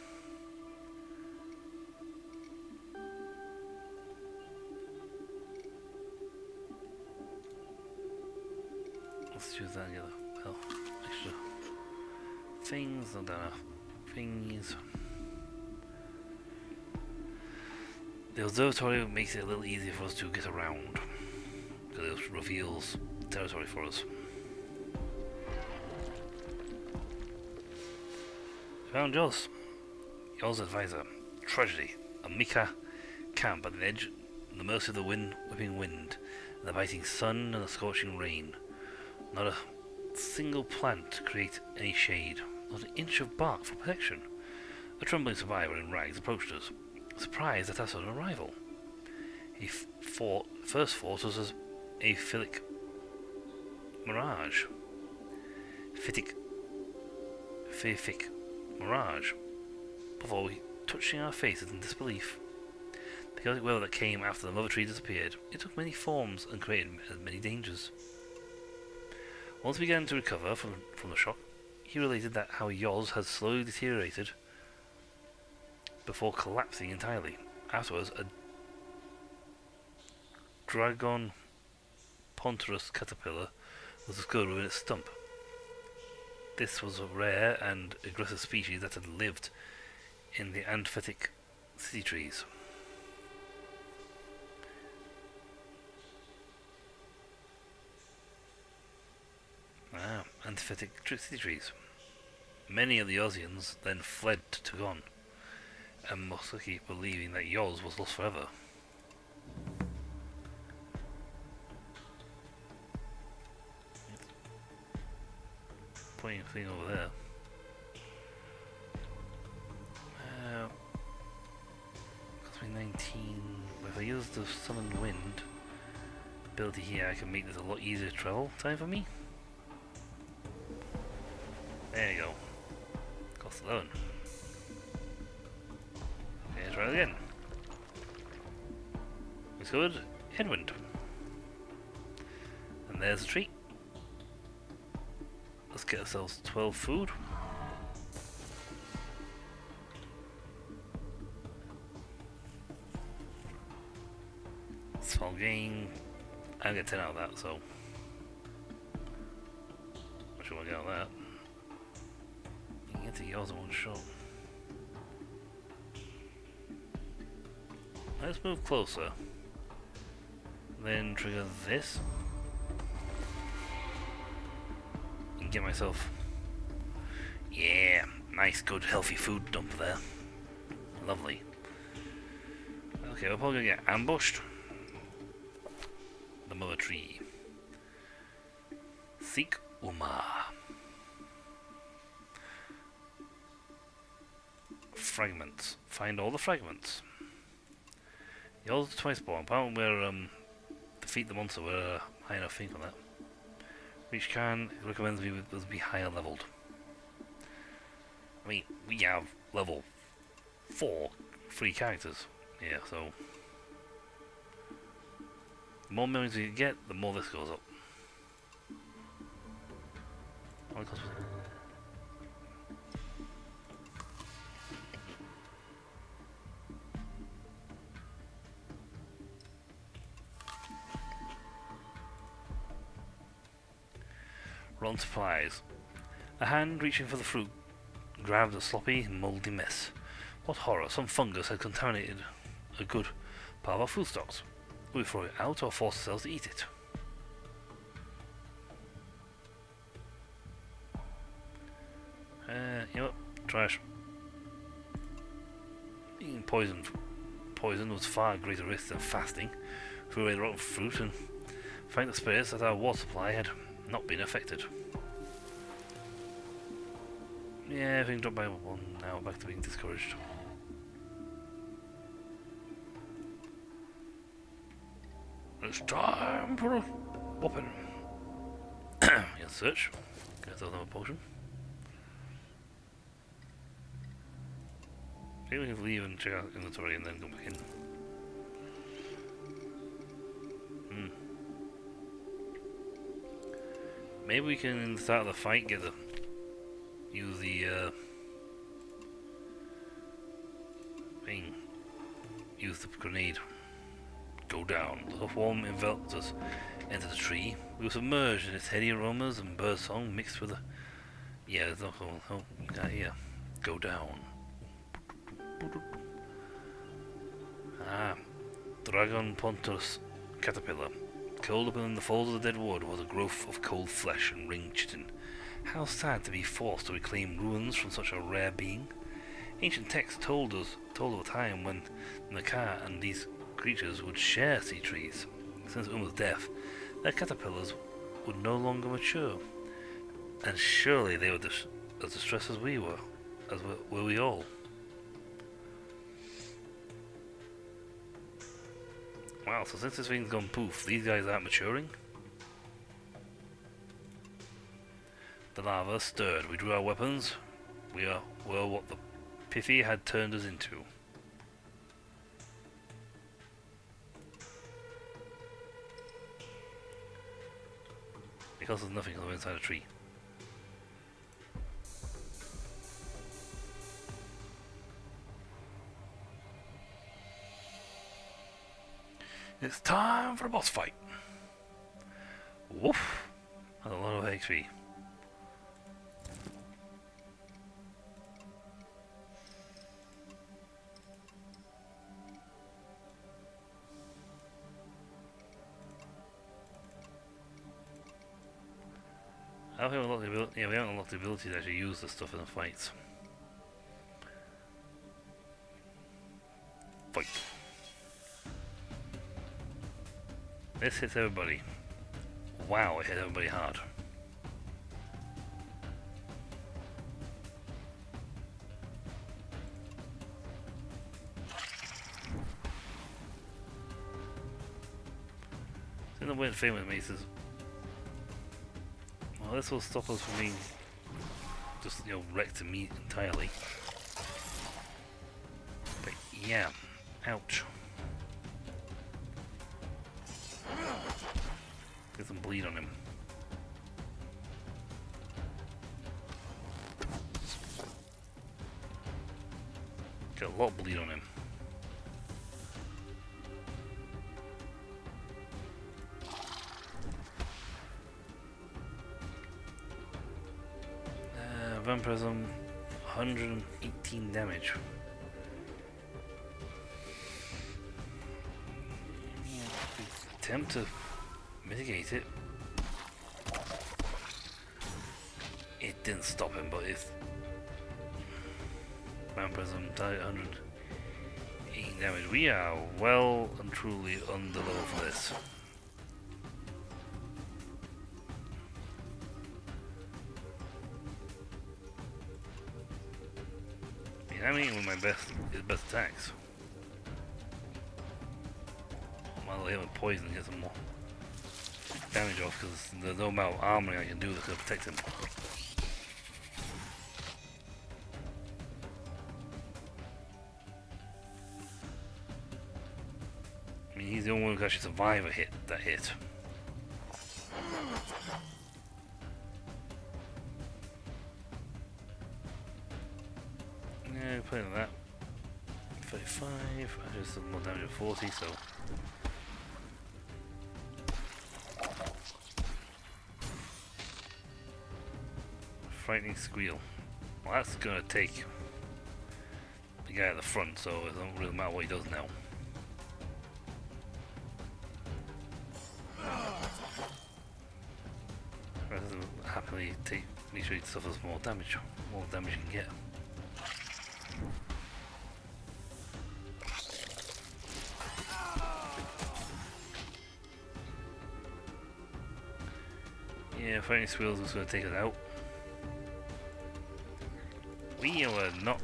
Let's choose that together. Well, extra things, not enough things. The observatory makes it a little easier for us to get around, because it reveals territory for us. Found yours. Yours advisor. Tragedy. A Mika camp at the edge, at the mercy of the whipping wind, and the biting sun and the scorching rain. Not a single plant to create any shade. Not an inch of bark for protection. A trembling survivor in rags approached us, surprised at our sudden arrival. He first fought us as a Philic mirage. Fitic mirage, before touching our faces in disbelief. The chaotic weather that came after the mother tree disappeared, it took many forms and created many dangers. Once we began to recover from the shock, he related that how Yoz had slowly deteriorated before collapsing entirely. Afterwards, a Dragon Ponturus caterpillar was discovered within its stump. This was a rare and aggressive species that had lived in the Antiphytic city trees. Antiphytic city trees. Many of the Ozians then fled to Gon, and Mosuki believing that Yoz was lost forever. Pointing thing over there. Cost me 19. If I use the sun and wind ability here, I can make this a lot easier travel time for me. There you go. Cost 11. Okay, let's try it again. It's good. Headwind. And there's a tree. Let's get ourselves 12 food. Small gain. I'll get 10 out of that, so. Not sure I'll get out of that. You can get to yours in one shot. Let's move closer. Then trigger this. And get myself. Yeah, nice, good, healthy food dump there. Lovely. Okay, we're probably gonna get ambushed. The mother tree. Seek Uma. Fragments. Find all the fragments. The old twice spawn. Apparently where defeat the monster we're high enough think on that. Which can recommends we would be higher leveled. I mean, we have level 4 free characters. Yeah, so the more memories we get, the more this goes up. Rotten supplies. A hand reaching for the fruit grabbed a sloppy, mouldy mess. What horror! Some fungus had contaminated a good part of our food stocks. Will we throw it out or force ourselves to eat it? You know what? Trash. Eating poison was far greater risk than fasting. Threw away the rotten fruit and thanked the spirits that our water supply had not been affected. Yeah, everything dropped by 1, now back to being discouraged. It's time for a whopping. Yeah, search. Get another potion. Maybe we can leave and check out inventory and then go back in. Maybe we can, in the start of the fight, use the thing. Use the grenade. Go down. The swarm enveloped us into the tree. We were submerged in its heady aromas and bird song mixed with the. Yeah, there's no. Oh, yeah. Go down. Dragon Pontus caterpillar. Coiled up in the folds of the dead wood was a growth of cold flesh and ringed chitin. How sad to be forced to reclaim ruins from such a rare being. Ancient texts told of a time when Nakar and these creatures would share sea trees. Since Uma's death, their caterpillars would no longer mature, and surely they were as distressed as we were, were we all. Wow, so since this thing's gone poof, these guys aren't maturing? The lava stirred. We drew our weapons. We were what the Pithy had turned us into. Because there's nothing inside a tree. It's time for a boss fight. Woof! That's a lot of XP. I don't think we unlocked the ability. Yeah, we haven't unlocked the ability to actually use this stuff in the fights. Fight. This hits everybody. Wow, it hit everybody hard. In the weird thing with me is, well, this will stop us from being just, wrecked to meat entirely. But yeah, ouch. Get some bleed on him. Get a lot of bleed on him. Vampirism, 118 damage. Attempt to mitigate it. It didn't stop him, but it's Vampirism died 118 damage. We are well and truly under level for this. I'm eating with my best attacks. I'll hit with poison and get some more damage off because there's no amount of armoring I can do that's going to protect him. I mean, he's the only one who can actually survive that hit. Yeah, playing that. 35, I just did more damage at 40, so. Frightening squeal. Well, that's gonna take the guy at the front, so it doesn't really matter what he does now. Rather happily make sure he suffers more damage you can get. Yeah, Frightening Squeals was going to take us out. We were not...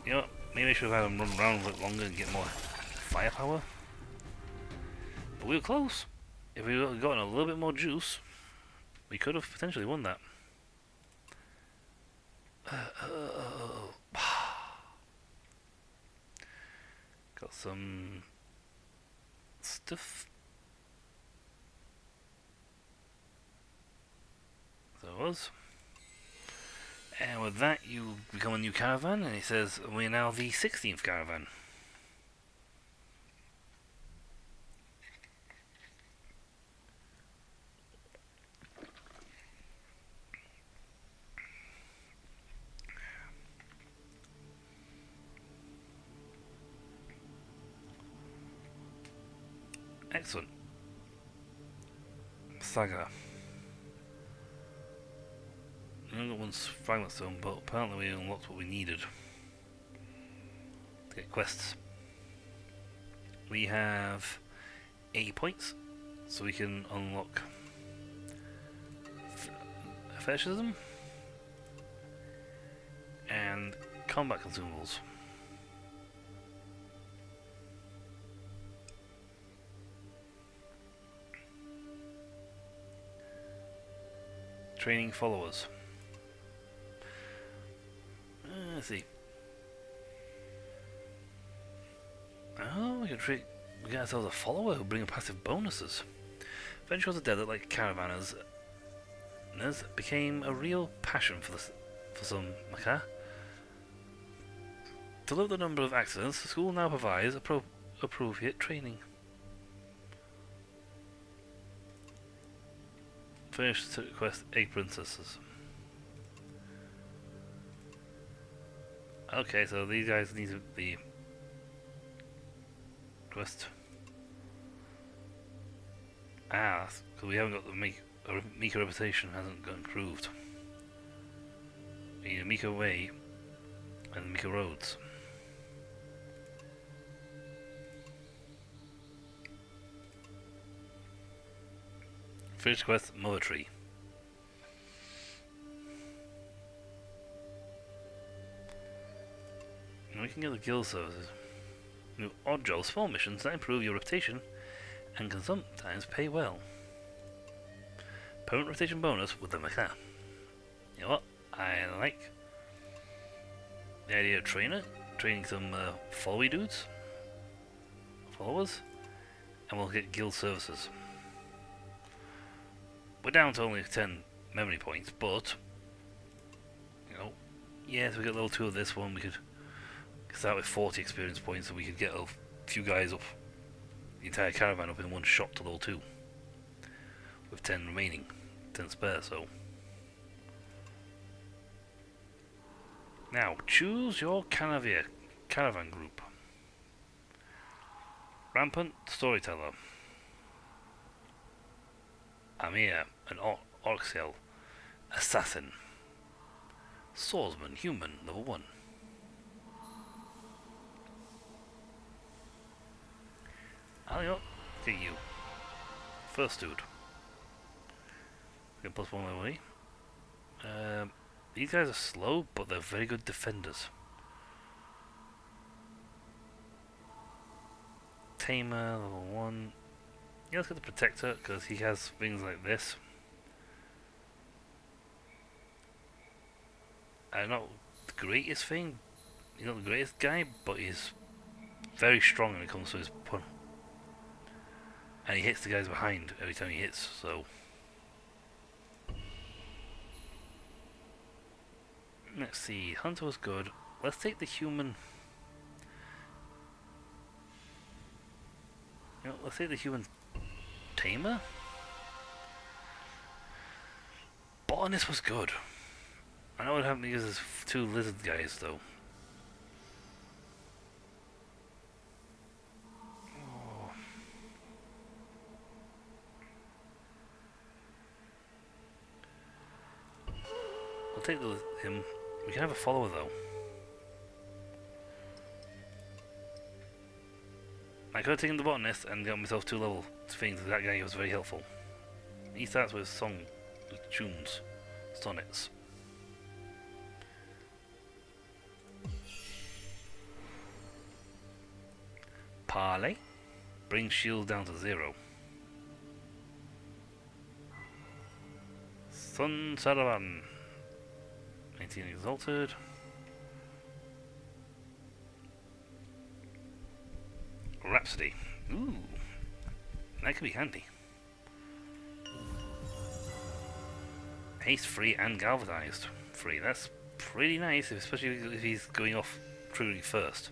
You know what? Maybe I should have had him run around a bit longer and get more firepower. But we were close. If we had gotten a little bit more juice, we could have potentially won that. Got some stuff. There was. And with that, you become a new caravan, and it says we're now the 16th caravan. Excellent. Saga. We only got one fragment stone, but apparently we unlocked what we needed to get quests. We have 80 points, so we can unlock fetishism and combat consumables. Training followers. Let's see. Oh, we get ourselves a follower who bring passive bonuses. Venture to the desert like caravanners became a real passion for some Makah. To limit the number of accidents, the school now provides appropriate training. Finish the quest 8 princesses. Okay, so these guys need the quest. Because we haven't got the Mika reputation hasn't got improved. We need Mika Way and Mika Roads. Finish quest Mother Tree. And we can get the guild services. New odd job, small missions that improve your reputation and can sometimes pay well. Permanent reputation bonus with the Makah. You know what? I like the idea of training some followers, and we'll get guild services. We're down to only 10 memory points, but you know, yes, we got level 2 of this one. We could start with 40 experience points, and we could get a few guys up, the entire caravan up in one shot to level 2, with 10 remaining, 10 spare. So now choose your caravan group. Rampant Storyteller, Amir, an Orxiel, Assassin, Swordsman, Human, level 1. I'll get you. First dude. Get +1 level 8. These guys are slow, but they're very good defenders. Tamer, level 1. Yeah, let's get the Protector, because he has things like this. Not the greatest thing, he's not the greatest guy, but he's very strong when it comes to his pun. And he hits the guys behind every time he hits, so... Let's see, Hunter was good. Let's take the human... let's take the human Tamer? Botanist was good. I know what happened because there's 2 lizard guys though. Oh. We'll take him. We can have a follower though. I could have taken the botanist and got myself 2 level things. That guy was very helpful. He starts with tunes, sonnets. Parley, bring shield down to 0. Sun Saravan, 19 exalted. Rhapsody. Ooh, that could be handy. Haste free and galvanized free. That's pretty nice, especially if he's going off triggering first.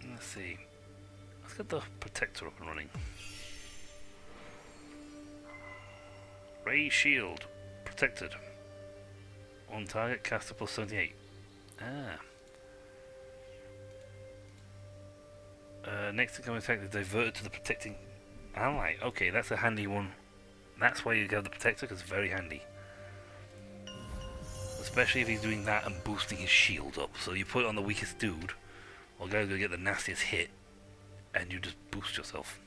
Let's see. Let's get the Protector up and running. Ray Shield. Protected. On target, caster +78. Next incoming attack is diverted to the protecting I'm like, okay, that's a handy one. That's why you have the protector, because it's very handy. Especially if he's doing that and boosting his shield up. So you put it on the weakest dude, or guy's gonna get the nastiest hit, and you just boost yourself.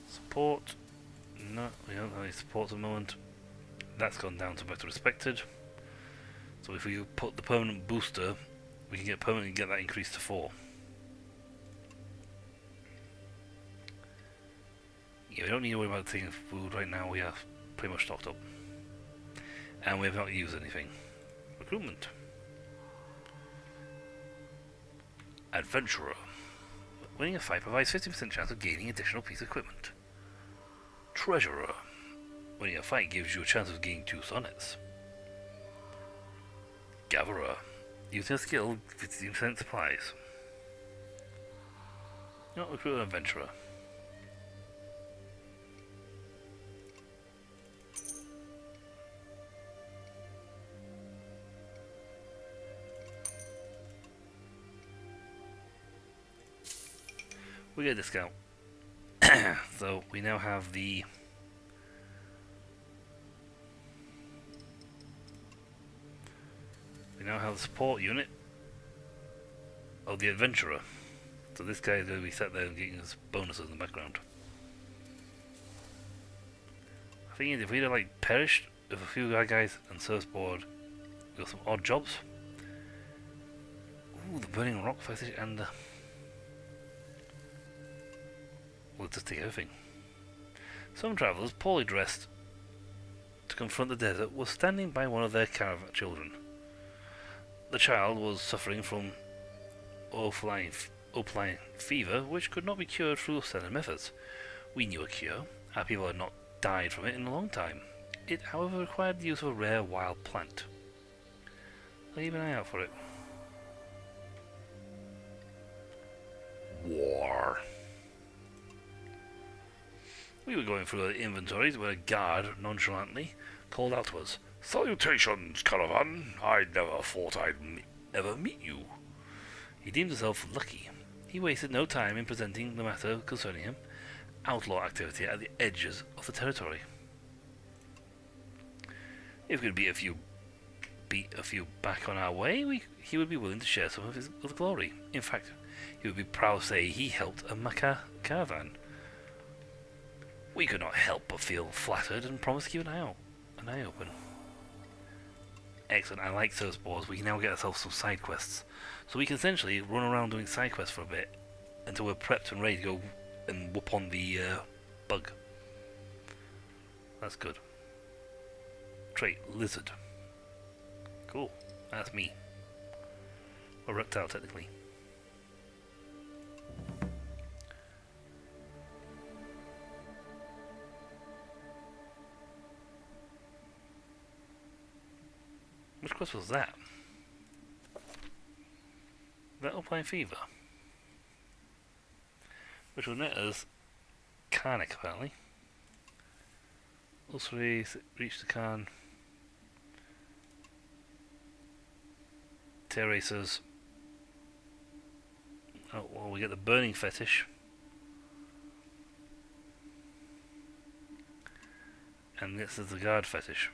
Support. No, we don't have any support at the moment. That's gone down to better respected. So if we put the permanent booster, we can get permanently get that increased to 4. Yeah, we don't need to worry about taking food right now. We are pretty much stocked up, and we have not used anything. Recruitment. Adventurer. Winning a fight provides 50% chance of gaining additional piece of equipment. Treasurer. Winning a fight gives you a chance of gaining 2 sonnets. Gatherer. Using a skill, 15% supplies. Not recruit an adventurer. We get a discount. So we now have the support unit of the adventurer. So this guy is going to be sat there and getting his bonuses in the background. I think if we'd have like perished with a few guys and surfboard, we got some odd jobs. Ooh, the burning rock fetish and we'll just take everything. Some travellers, poorly dressed to confront the desert, were standing by one of their caravan children. The child was suffering from opaline fever, which could not be cured through standard methods. We knew a cure. Our people had not died from it in a long time. It, however, required the use of a rare wild plant. I'll keep an eye out for it. War. We were going through the inventories when a guard nonchalantly called out to us, "Salutations, caravan! I never thought I'd ever meet you." He deemed himself lucky. He wasted no time in presenting the matter concerning him, outlaw activity at the edges of the territory. If we could beat a few back on our way, he would be willing to share some of the glory. In fact, he would be proud to say he helped a Maca caravan. We could not help but feel flattered and promised to keep an eye open. Excellent, I like those boards. We can now get ourselves some side quests. So we can essentially run around doing side quests for a bit until we're prepped and ready to go and whoop on the bug. That's good. Trait, lizard. Cool, that's me. Or reptile, technically. Which quest was that? That Alpine Fever. Which will net us Karnak, apparently. Also reach the Khan. Terracers. Oh, well, we get the burning fetish. And this is the guard fetish.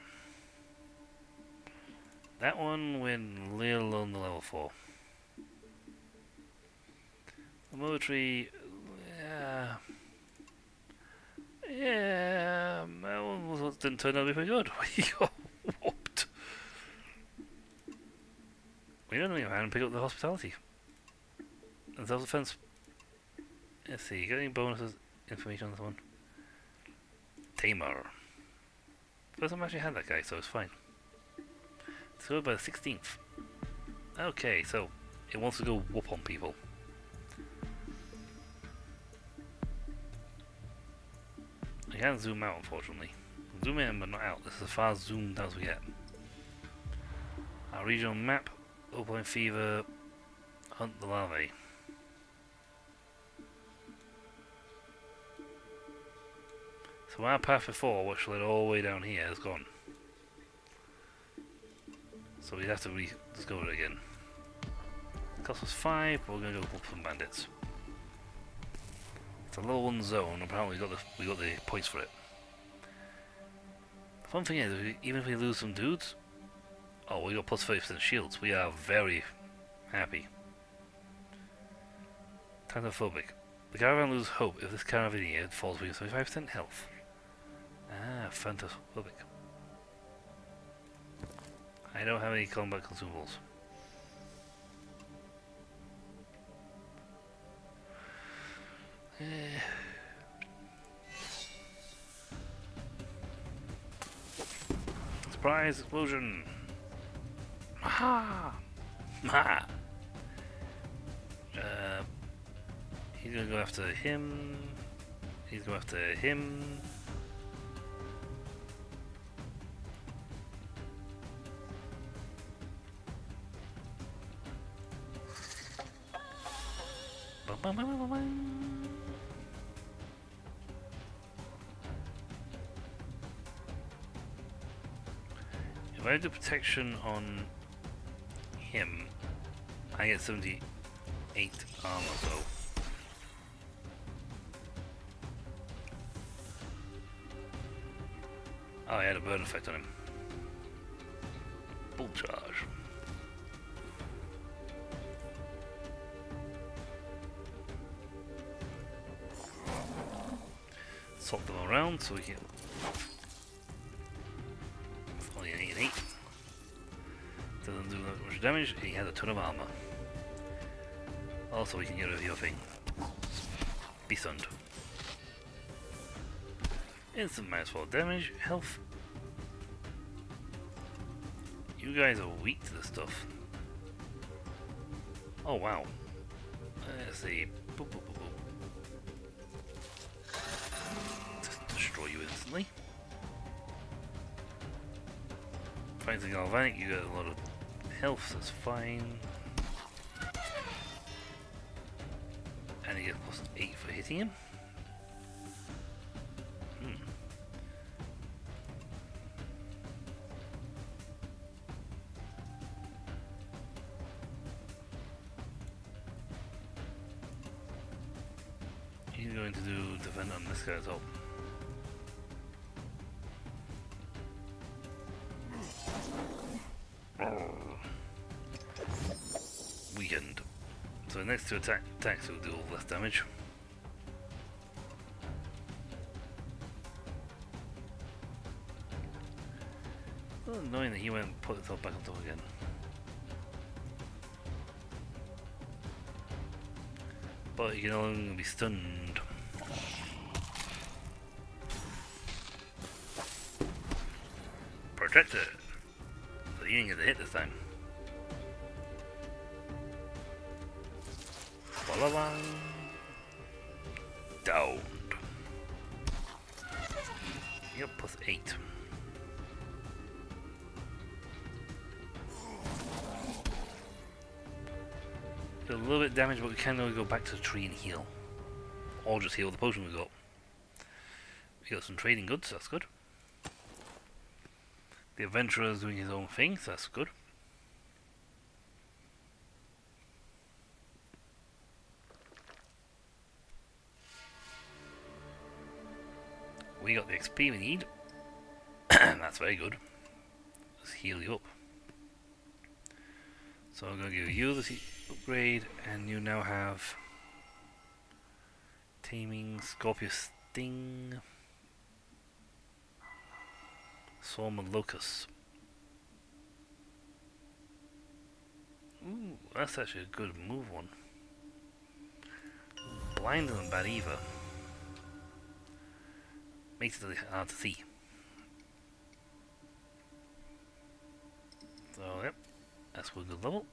That one went a little on the level 4. The military, that one didn't turn out to be very good. We got whooped. We don't even have to pick up the hospitality and self-defense. Let's see, got any bonuses, information on this one? Tamar. First time I actually had that guy, so it's fine. So by the 16th. Okay, so it wants to go whoop on people. I can't zoom out, unfortunately. Zoom in, but not out. This is as far zoomed as we get. Our regional map, Alpine Fever, hunt the larvae. So our path before, which led all the way down here, is gone. So we have to rediscover it again. It costs us 5, but we're going to go whoop some bandits. It's a level 1 zone. Apparently we got the points for it. The fun thing is, even if we lose some dudes, oh, we got plus 30% shields. We are very happy. Thanatophobic. The caravan loses hope if this caravan falls within 75% health. Ah, phantophobic. I don't have any combat consumables. Surprise explosion! Ha! Ha! He's gonna go after him. He's going after him. Bum, bum, bum, bum, bum. If I do protection on him, I get 78 armor, so. Oh, I had a burn effect on him. Bull charge. Swap them around so we can. Only an 8 and 8. Doesn't do that much damage, and he has a ton of armor. Also, we can get rid of your thing. Be stunned. Instant -4 damage, health. You guys are weak to this stuff. Oh wow. Let's see. Boop, boop, boop, boop. Just destroy you instantly. Fighting Galvanic, you got a lot of health, that's fine. And you get +8 for hitting him. He's going to do defend on this guy as well. Weakened. So the next two attacks will do less damage. A little annoying that he went and put himself back on top again. But he can only be stunned. Protector! So he didn't get the hit this time. Ba-la-la. Downed. Yep, +8. A little bit of damage, but we can only go back to the tree and heal. Or just heal the potion we got. We got some trading goods, that's good. The adventurer is doing his own thing, so that's good. We got the XP we need. That's very good. Let's heal you up. So I'm going to give you the upgrade, and you now have Taming, Scorpius Sting, Swarm of Locusts. Ooh, that's actually a good move one. Blind and bad either. Makes it hard to see. So yep, that's a good level.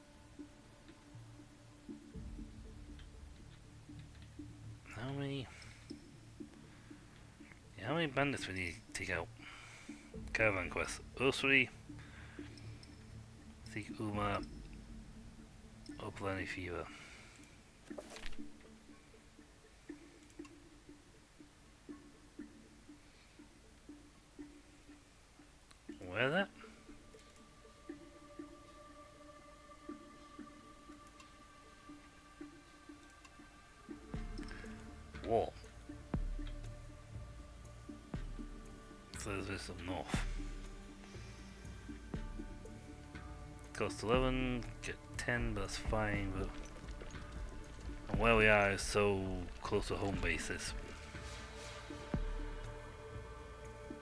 How many bandits we need to take out? Caravan quest. Ursary, Seek Uma, Opalani Fever. Where's that? War. So there's this up north. Cost 11, get 10, but that's fine, but... And where we are is so close to home bases.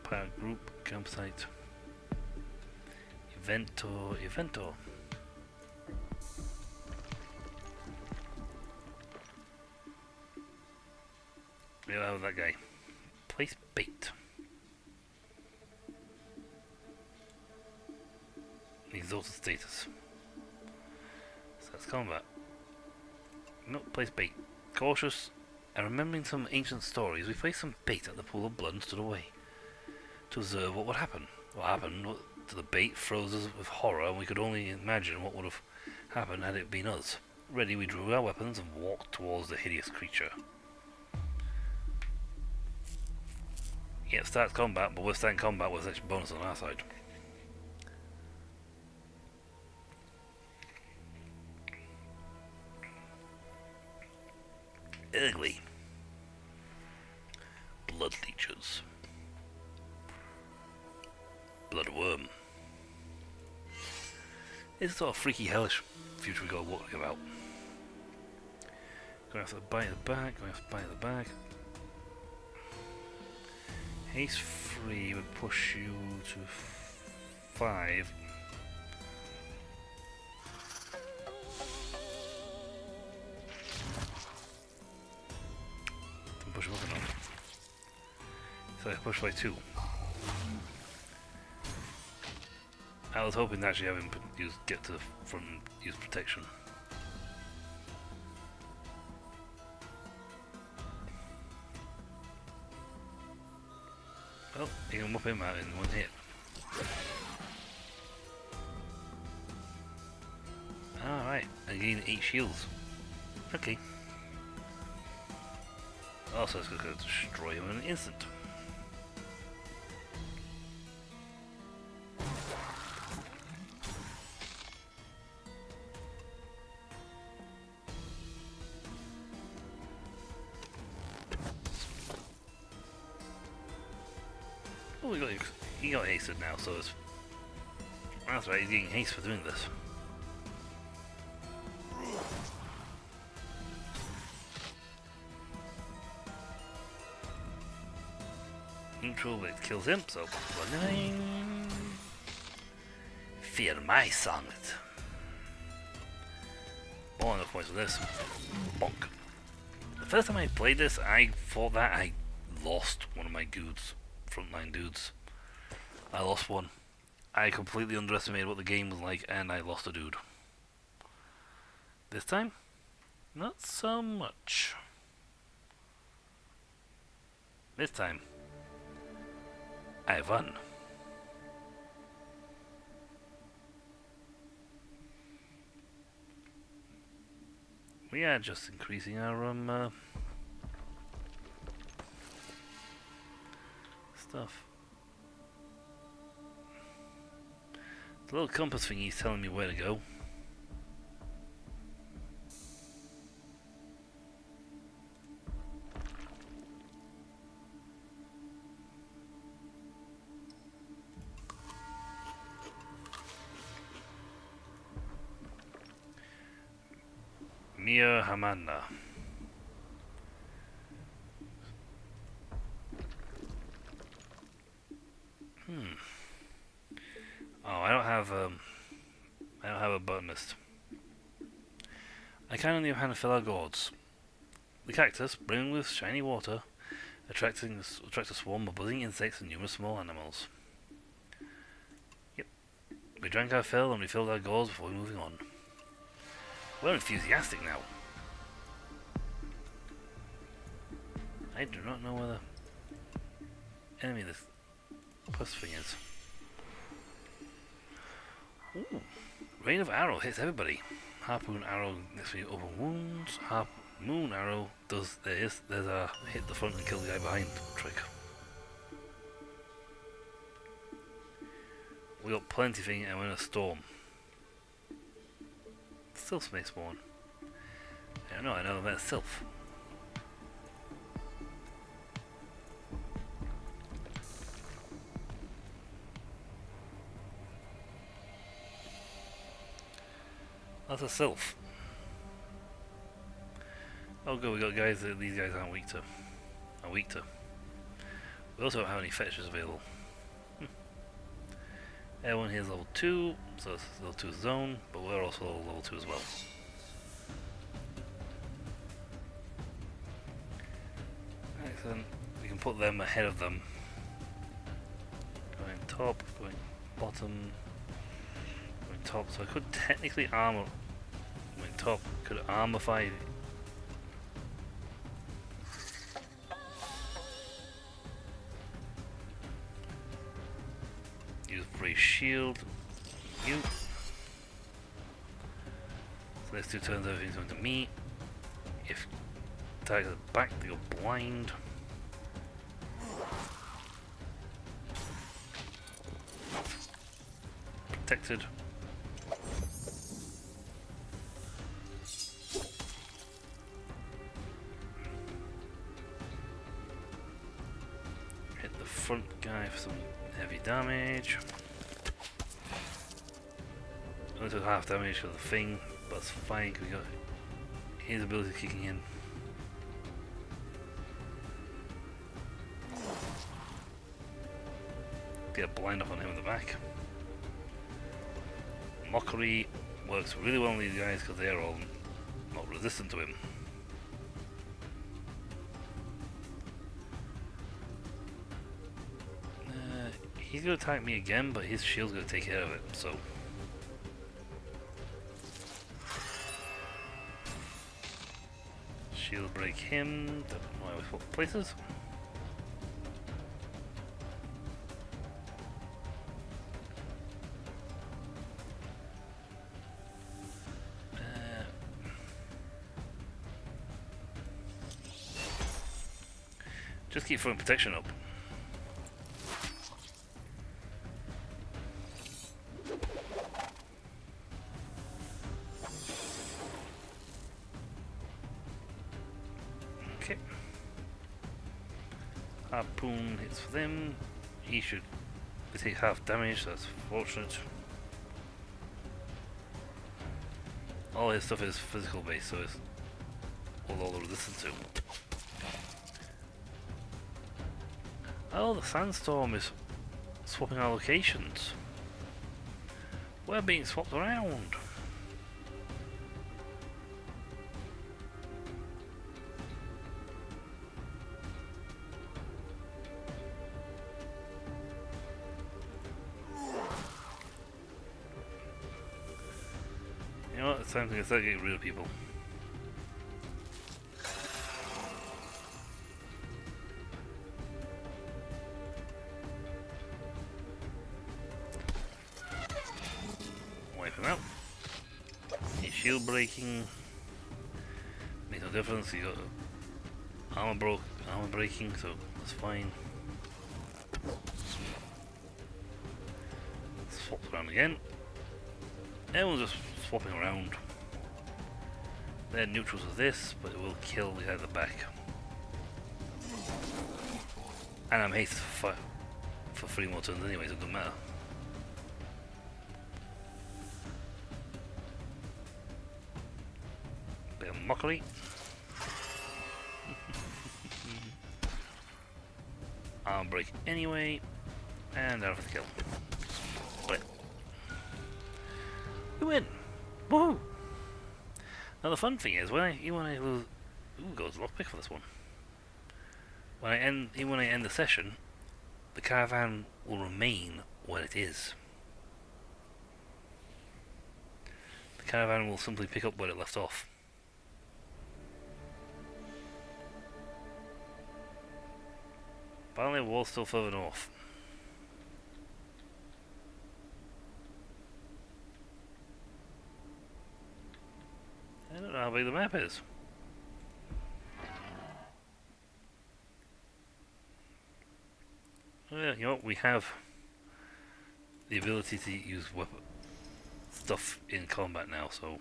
Park group, campsite. Evento. We'll have that guy. Place bait. Exalted status. So that's combat. No, place bait. Cautious and remembering some ancient stories, we placed some bait at the pool of blood and stood away to observe what would happen. What happened to the bait froze us with horror, and we could only imagine what would have happened had it been us. Ready, we drew our weapons and walked towards the hideous creature. Yeah, starts combat, but we're starting combat with extra bonus on our side. Ugly. Blood leeches. Bloodworm. It's a sort of freaky, hellish future we got walking about. Going after the bite of the back, Haste 3 would push you to 5. Don't push him up enough. So I push by 2. I was hoping to actually have him get to the front and use protection. Well, you can whoop him out in one hit. Alright, and gain 8 shields. Okay. Also, it's going to destroy him in an instant. Oh, he got hasted now, so it's... That's right, he's getting haste for doing this. Neutral, but it kills him, so... Fear my sonnet. More enough points for this. Bonk. The first time I played this, I thought that I lost one of my dudes. Frontline dudes. I lost one. I completely underestimated what the game was like, and I lost a dude. This time, not so much. This time, I won. We are just increasing our stuff. The little compass thingy is telling me where to go. Mia Hamana. Oh, I don't have a botanist. I can on the other hand fill our gourds. The cactus, brimming with shiny water, attracts a swarm of buzzing insects and numerous small animals. Yep. We drank our fill and refilled our gourds before moving on. We're enthusiastic now. I do not know where the enemy this plus thing is. Ooh. Rain of arrow hits everybody. Harpoon arrow next to open wounds. Moon arrow does there's a hit the front and kill the guy behind trick. We got plenty thing and we're in a storm. Sylph may spawn. I don't know, I know about Sylph. That's a sylph. Oh good, we got guys that these guys aren't weak to. We also don't have any fetishes available. Everyone here is level 2, so it's level 2 zone, but we're also level 2 as well. Excellent. We can put them ahead of them. Going top, going bottom, going top. So I could technically armor. Going top, could armorify. Use Brave Shield. You. So next 2 turns everything's going to me. If target the back, they go blind. Protected. Hit the front guy for some heavy damage. Only took half damage for the thing, but that's fine because we got his ability kicking in. Get a blind off on him in the back. Mockery works really well on these guys because they are all not resistant to him. He's going to attack me again, but his shield's going to take care of it, so... Shield break him, why we swap places. Just keep throwing protection up. Okay. Harpoon hits for them. He should take half damage, so that's fortunate. All his stuff is physical based, so it's all the resistance to. Oh, the sandstorm is swapping our locations. We're being swapped around. You know what, it's time to start getting rid of people. Wipe him out. His shield breaking makes no difference. You got armor breaking, so that's fine. Swap around again. Everyone's just swapping around. They're neutrals of this, but it will kill the guy at the back. And I'm hasted for 3 more turns anyway, so it doesn't matter. Bit of mockery. Arm break anyway, and out of the kill. But we win! Woohoo! Now the fun thing is when I lose, goes lockpick for this one. When I end the session, the caravan will remain where it is. The caravan will simply pick up where it left off. Apparently, the wall's still further north. I don't know how big the map is. Well, you know what? We have the ability to use stuff in combat now, so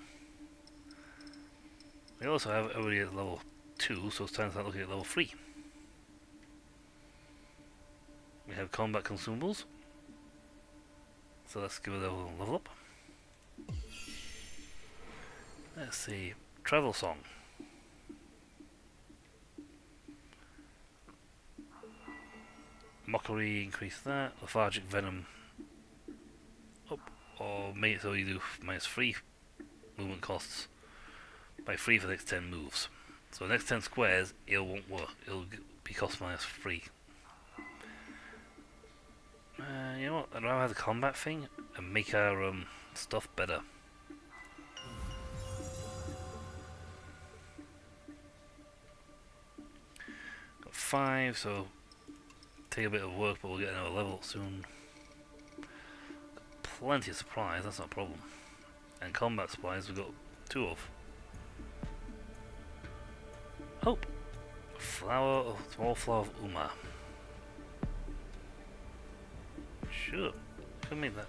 we also have everybody at level 2, so it's time to start looking at level 3. We have combat consumables, so let's give it a level up. Let's see. Travel song. Mockery, increase that. Lethargic venom up. Or make it so you do -3 movement costs by 3 for the next 10 moves. So the next 10 squares, it won't work. It'll be cost -3. You know what? I'd rather have the combat thing and make our stuff better. Got 5, so take a bit of work, but we'll get another level soon. Got plenty of supplies, that's not a problem. And combat supplies we've got 2 of. Oh! Small flower of Uma. Sure, could make that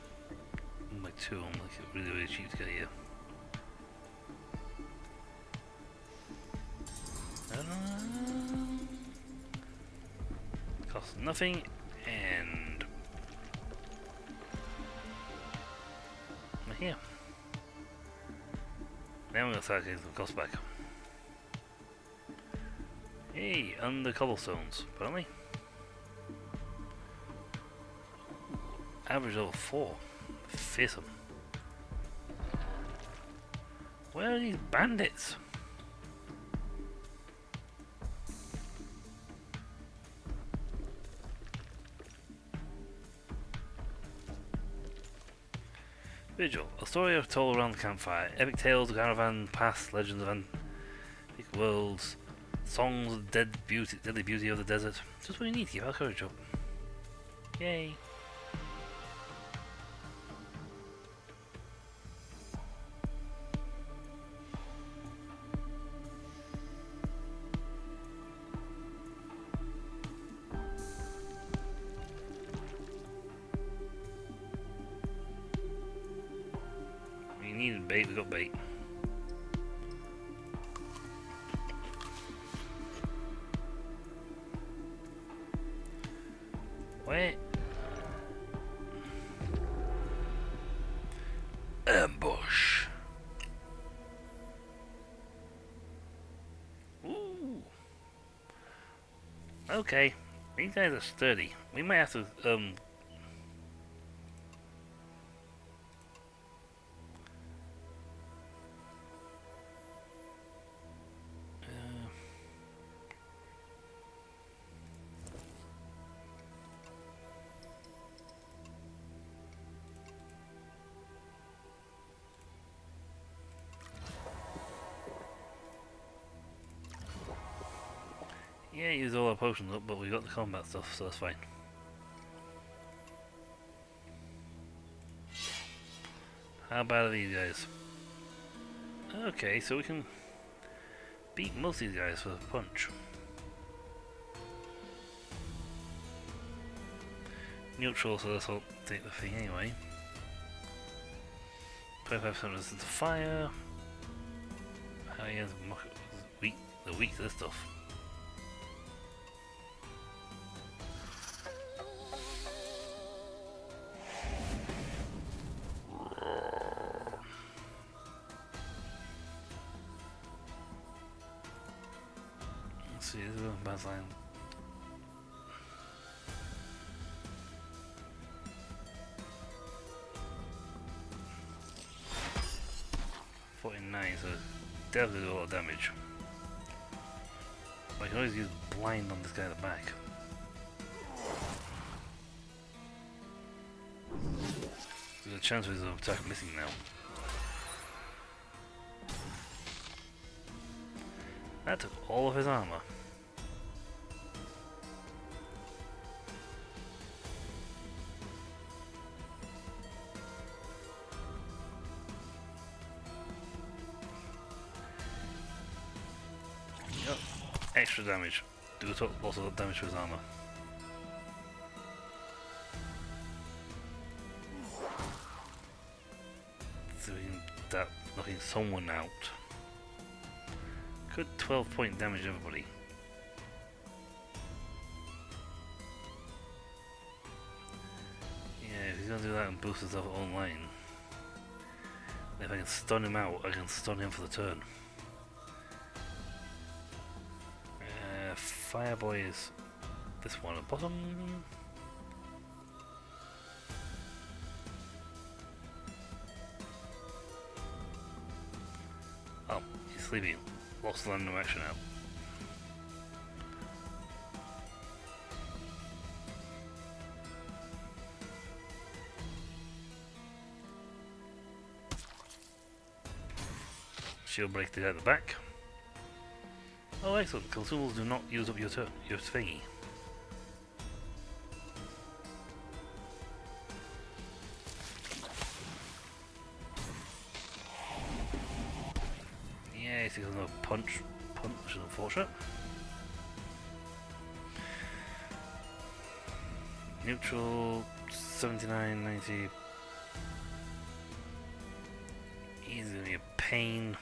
my 2, I'm like really, really cheap to get here. Costs nothing, and we're here. Now we're gonna start getting some costs back. Hey, under cobblestones, apparently. Average level 4. Fearsome. Where are these bandits? Vigil. A story of told around the campfire. Epic tales of caravan past, legends of antique worlds, songs of deadly beauty of the desert. Just what you need to keep our courage up. Yay. We needed bait, we got bait. Wait. Ambush. Ooh. Okay. These guys are sturdy. We might have to yeah, use all our potions up, but we got the combat stuff, so that's fine. How bad are these guys? Okay, so we can beat most of these guys with a punch. Neutral, so this will take the thing anyway. 25% resistance to fire. How he has weak, they're weak to this stuff. Let's see, this is a bad line. So definitely do a lot of damage. I can always use blind on this guy at the back. There's a chance of his attack missing now. That took all of his armor. Extra damage. Do lots of damage to his armor. So we can start knocking someone out. Could 12-point damage everybody. Yeah, if he's gonna do that and boost himself online, If I can stun him out, I can stun him for the turn. Fireboy is this one at the bottom. Oh, he's sleeping. Lost the random action out. Shield break to get the back. Oh, excellent. Consumables do not use up your thingy. Yes, he has no punch, which is unfortunate. Neutral, 79.90. He's gonna be a pain.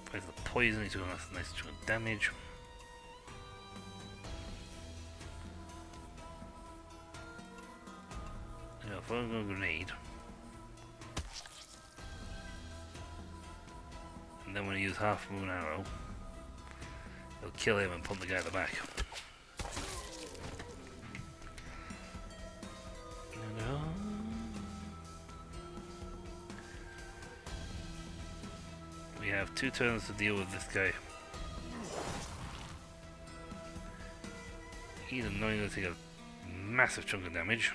Plays the poison, he's doing a nice chunk of damage. Yeah, if I'm going to grenade. And then when I use half moon arrow, it'll kill him and put the guy at the back. We have 2 turns to deal with this guy. He's annoying to take a massive chunk of damage.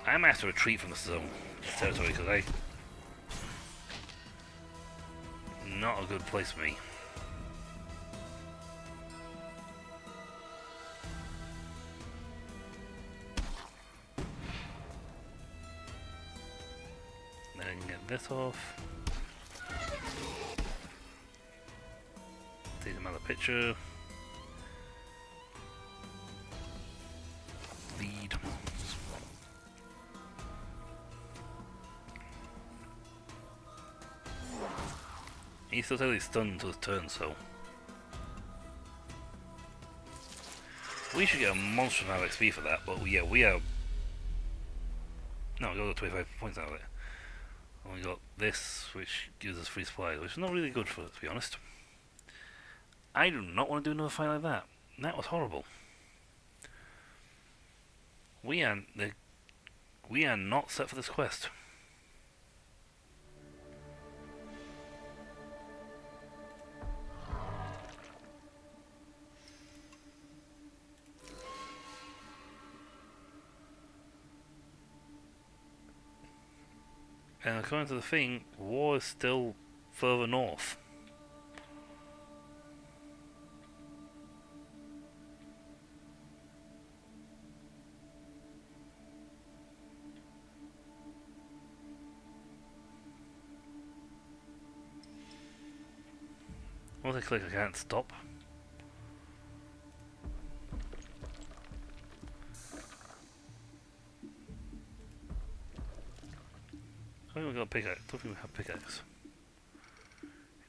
I might have to retreat from this zone, this territory, because not a good place for me. Then I can get this off. Take another picture. Lead. He's still totally stunned until his turn, so we should get a monster amount of XP for that, but yeah, we are... No, we got 25 points out of it. And we got this, which gives us free supplies, which is not really good for us, to be honest. I do not want to do another fight like that. That was horrible. We are not set for this quest. And according to the thing, war is still further north. Once I click, I can't stop. I think we got a pickaxe. I don't think we have pickaxe.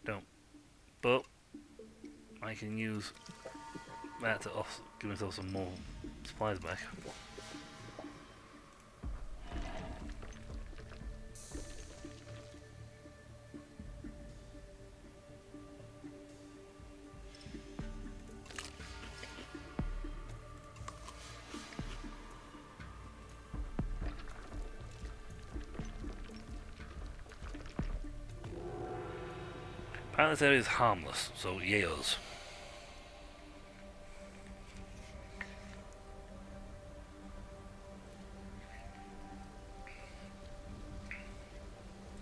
Don't. But I can use that to give myself some more supplies back. Apparently this area is harmless, so yayos.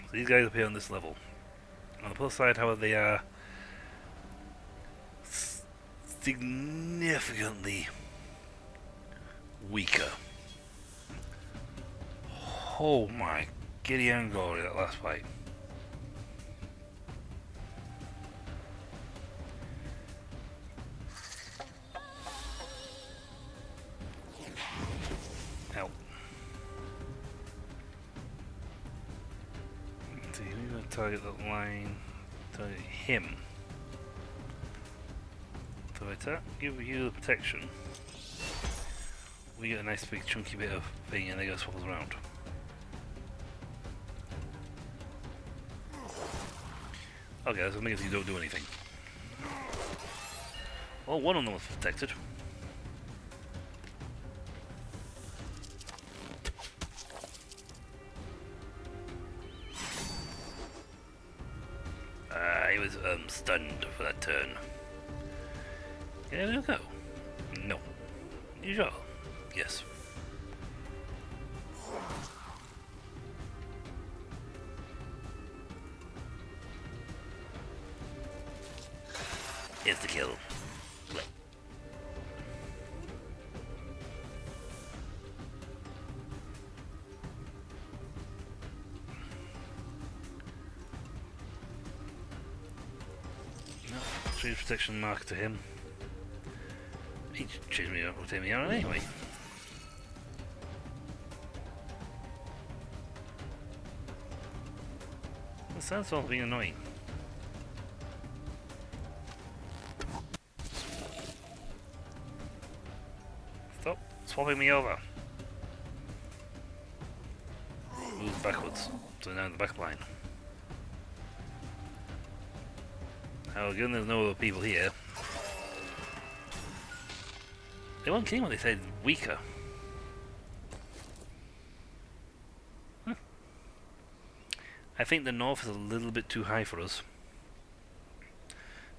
So these guys appear on this level. On the plus side, however, they are significantly weaker. Oh my Gideon glory, that last fight. See, we're going to target that line, target him. So if I give you the protection, we get a nice big chunky bit of thing and they go swirls around. Okay, that's gonna make it so you don't do anything. Well, one of them was protected. He was stunned for that turn. Yeah, we'll go. No. You sure? Yes. Here's the kill. No, change protection mark to him. He changed me up, rotate me out anyway. The sandstorm's being annoying. Stop swapping me over. Move backwards, so now in the back line. Oh, given there's no other people here. They weren't kidding when they said weaker. I think the north is a little bit too high for us.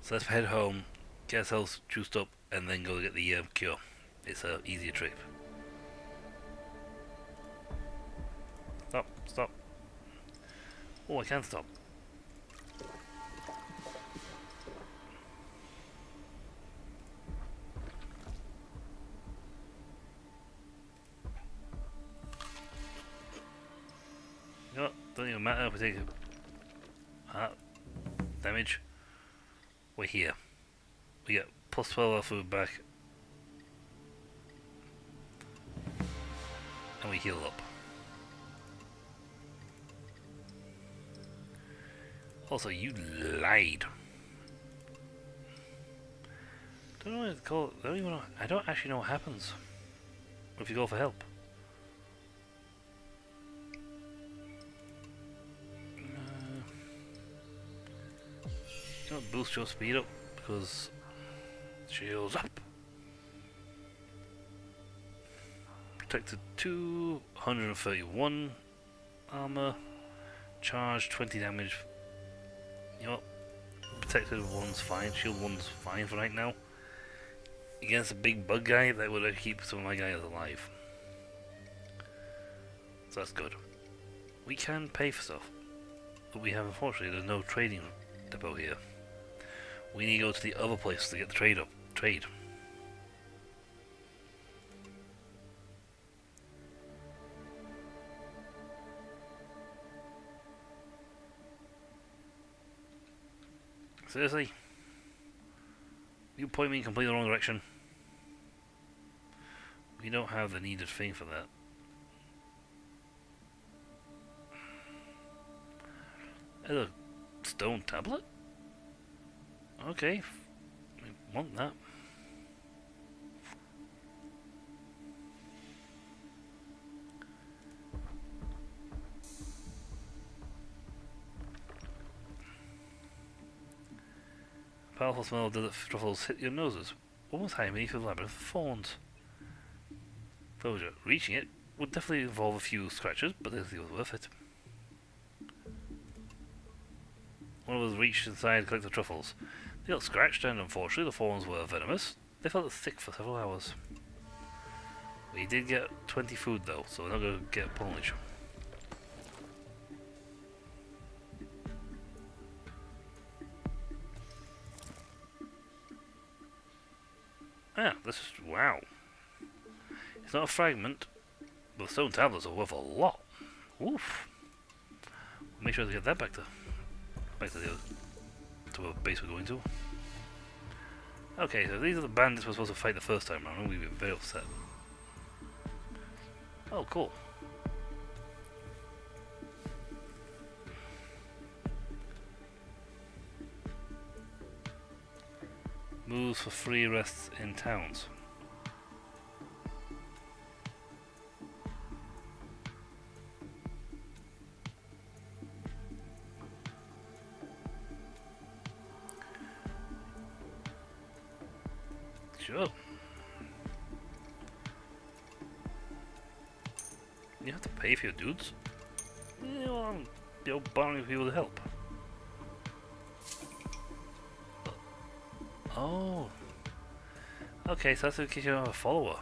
So let's head home, get ourselves juiced up, and then go get the cure. It's an easier trip. Stop, stop. Oh, I can stop. You know what? Don't even matter if we take damage. We're here. We get plus 12 our food back. And we heal up. Also, you lied. Don't know what to call it. I don't actually know what happens if you go for help. Don't boost your speed up because shields up. Protected 231 armor, charge 20 damage. You know what? Protected 1's fine, shield 1's fine for right now. Against a big bug guy, that would keep some of my guys alive. So that's good. We can pay for stuff, but we have, unfortunately, there's no trading depot here. We need to go to the other place to get the trade. Seriously? You point me in completely the wrong direction. We don't have the needed thing for that. There's a stone tablet? Okay, I want that. Powerful smell of desert truffles hit your noses. Almost high beneath the labyrinth of thorns. Closure. Reaching it would definitely involve a few scratches, but it was worth it. One of us reached inside to collect the truffles. They got scratched, and unfortunately the thorns were venomous. They felt sick for several hours. We did get 20 food though, so we're not going to get punished. Ah, this is, wow. It's not a fragment, but the stone tablets are worth a lot. Oof. Make sure to get that back to a base we're going to. Okay, so these are the bandits we're supposed to fight the first time around, and we've been very upset. Oh, cool. Moves for free rests in towns. Sure. You have to pay for your dudes. You're borrowing people to help. Oh. Okay, so that's in case you don't have a follower.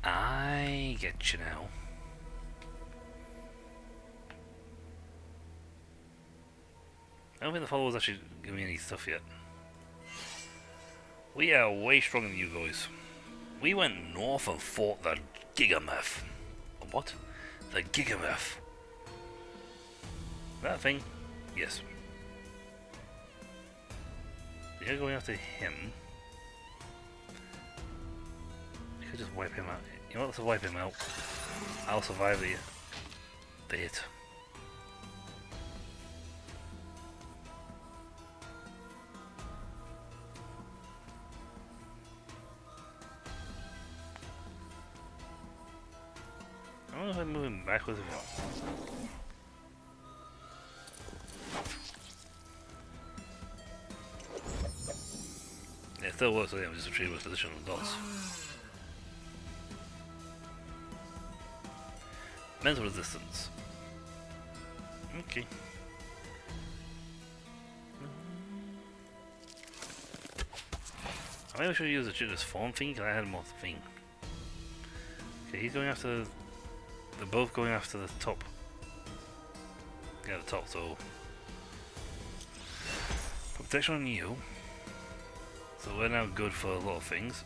I get you now. I don't think the followers actually give me any stuff yet. We are way stronger than you guys. We went north and fought the Gigameth. What? The Gigameth. That thing? Yes. You're going after him. You could just wipe him out. You know what? Let's wipe him out. I'll survive the hit. I don't know if I'm moving backwards or not. Yeah, it still works with him, just retrieve his position on the dots. Mental resistance. Okay. I maybe should use the Judith's form thing because I had more thing. Okay, he's going after. They're both going after the top. Yeah, the top, so. Protection on you. So we're now good for a lot of things.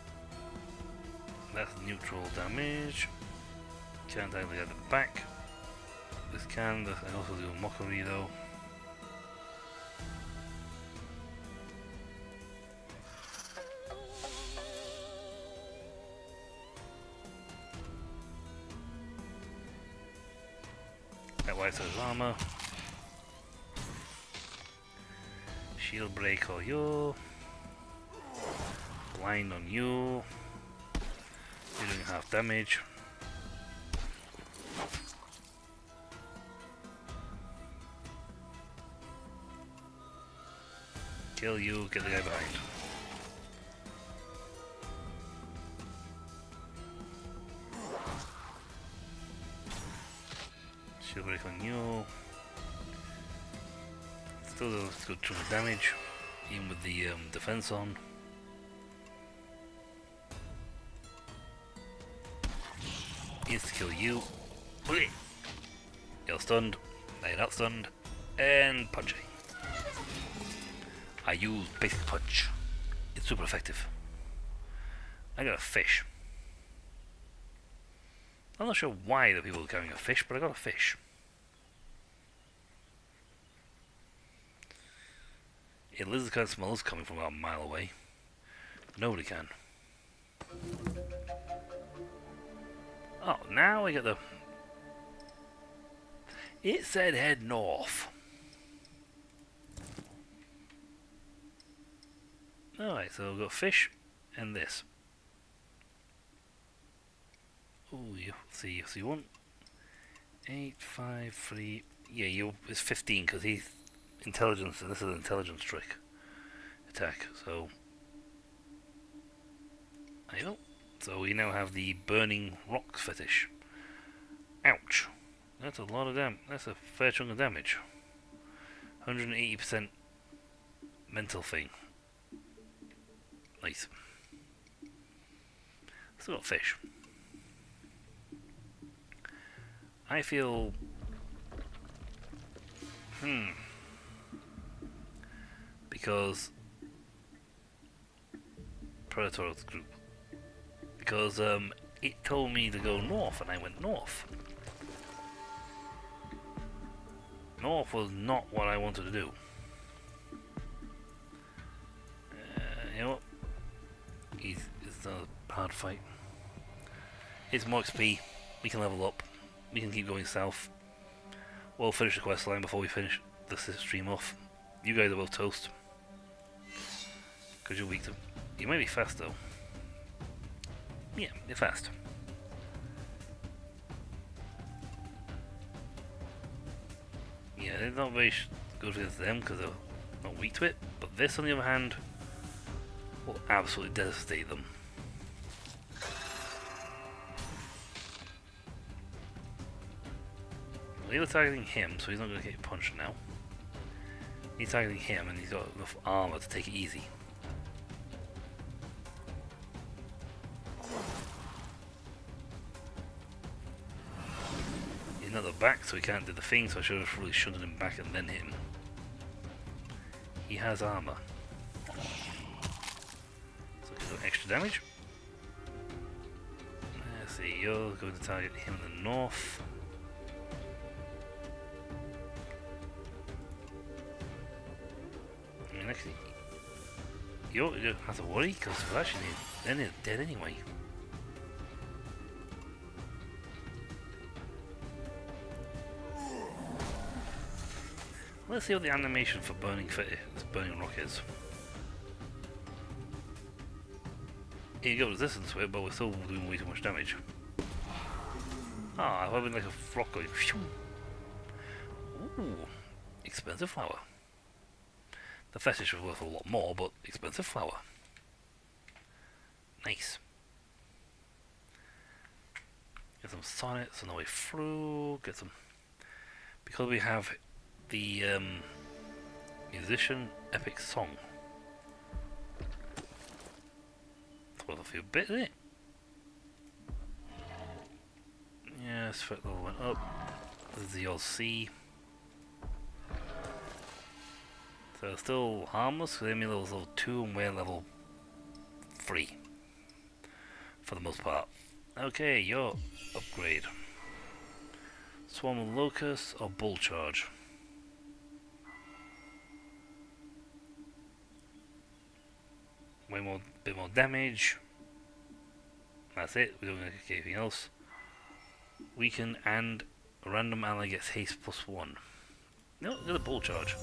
That's neutral damage. Can't actually get it back. This can also do mockery though. That wipes his armor. Shield break on you. Blind on you. You're doing half damage. Kill you, get the guy behind. Shield break on you. Still does good chunk of damage, even with the defense on. Is to kill you. You're stunned. Now you're not stunned. And punching. I use basic punch. It's super effective. I got a fish. I'm not sure why the people are carrying a fish, but I got a fish. A lizard can smell us coming from about a mile away. Nobody can. Oh, now we get the... It said head north. Alright, so we've got fish and this. Oh, you see, so you want 8, 5, 3. Yeah, it's 15 because he's intelligence, and this is an intelligence trick attack. So, there you go. So we now have the burning rocks fetish. Ouch! That's a lot of damage. That's a fair chunk of damage. 180% mental thing. Nice. Still got fish. I feel... Because... Predator group. Because it told me to go north and I went north. North was not what I wanted to do. You know what? It's a hard fight. It's more XP. We can level up. We can keep going south. We'll finish the quest line before we finish this stream off. You guys are both toast. Because you're weak to... You might be fast though. Yeah, you're fast. Yeah, they're not very good against them because they're not weak to it. But this, on the other hand, will absolutely devastate them. Well, he was targeting him, so he's not going to get punched now. He's targeting him, and he's got enough armor to take it easy. He's not the back, so he can't do the thing, so I should have really shunted him back and then hit him. He has armor. So he's got extra damage. Let's see, you're going to target him in the north. I mean, actually, you don't have to worry, because actually, then they're dead anyway. Let's see what the animation for burning rock is. Here you go, resistance to it, but we're still doing way too much damage. Ah, I've having like a rock going. Ooh, expensive flower. The fetish was worth a lot more, but expensive flower. Nice. Get some sonnets on the way through. Get some, because we have the musician epic song. It's worth a few bits, isn't it? Yeah, threat level went up. This is the old C. So still harmless, because enemy level is level 2 and we're level 3. For the most part. Okay, your upgrade. Swarm of Locusts or Bull Charge? Bit more damage. That's it, we don't get anything else. Weaken and a random ally gets haste +1. No, get a Bull Charge.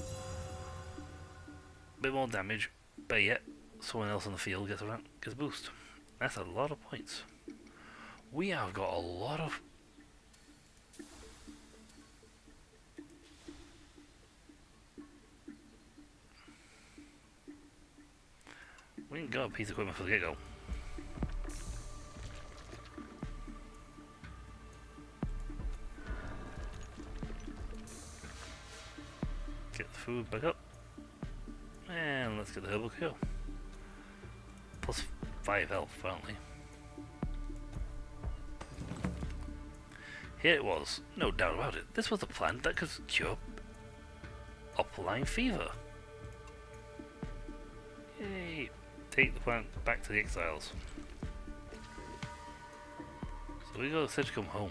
Bit more damage, but yet someone else on the field gets a boost. That's a lot of points. We have got a lot of... We didn't got a piece of equipment for the get-go. Get the food back up. And let's get the herbal cure. Plus 5 health, apparently. Here it was, no doubt about it. This was a plant that could cure upline fever. Yay! Take the plant back to the exiles. So we got to come home.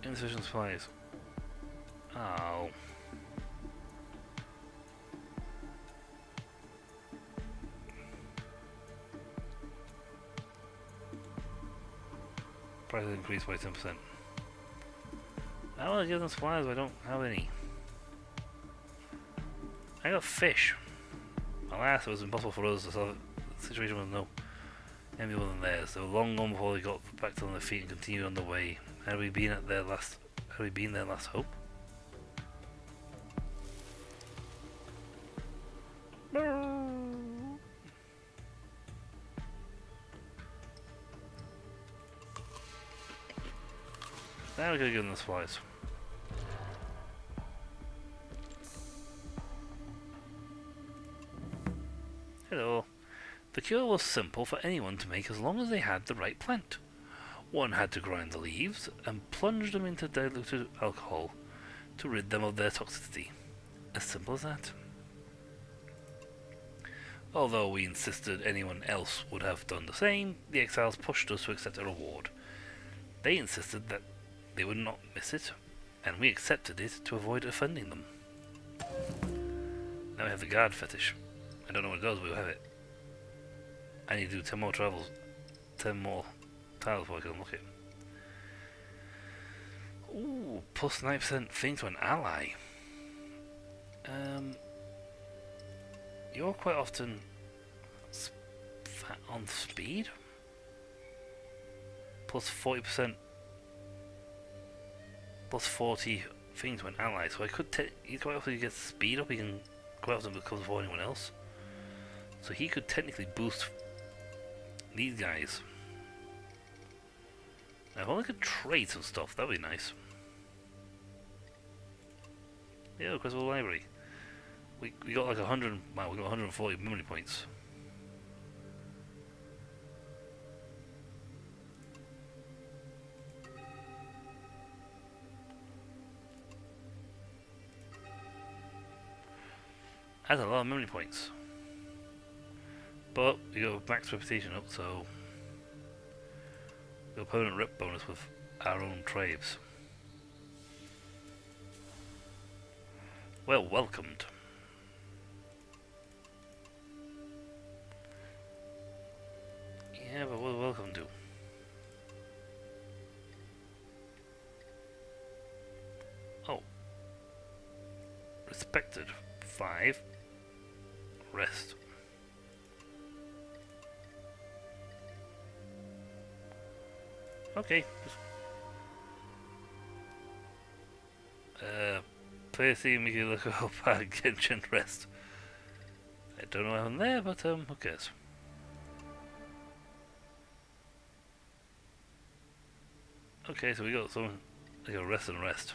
Insufficient supplies. Oh. Price increased by 10%. I want to give them supplies, but I don't have any. I got fish. Alas, it was impossible for us to solve the situation with no enemy other than theirs. They were long gone before they got back to their feet and continued on their way. Had we been their last hope? Now we're gonna give them the supplies. Hello. The cure was simple for anyone to make as long as they had the right plant. One had to grind the leaves and plunge them into diluted alcohol to rid them of their toxicity. As simple as that. Although we insisted anyone else would have done the same, the exiles pushed us to accept a reward. They insisted that they would not miss it, and we accepted it to avoid offending them. Now we have the guard fetish. I don't know what it does, but we'll have it. I need to do 10 more travels. 10 more tiles before I can unlock it. Ooh, plus 9% thing to an ally. You're quite often on speed. Plus 40%. Plus 40 thing to an ally. So I could he quite often gets speed up. He can quite often become before anyone else. So he could technically boost these guys. Now, if I could trade some stuff, that would be nice. Yeah, Crystal Library. We got like 100. Wow, we got 140 memory points. That's a lot of memory points. But we got max reputation up, so we got permanent rep bonus with our own trades. Well, welcomed. Yeah, but what welcome to? Oh. Respected. 5. Rest. Okay. Play theme, you can look up at Genshin Rest. I don't know what happened there, but who cares? Okay, so we got some like a rest and rest.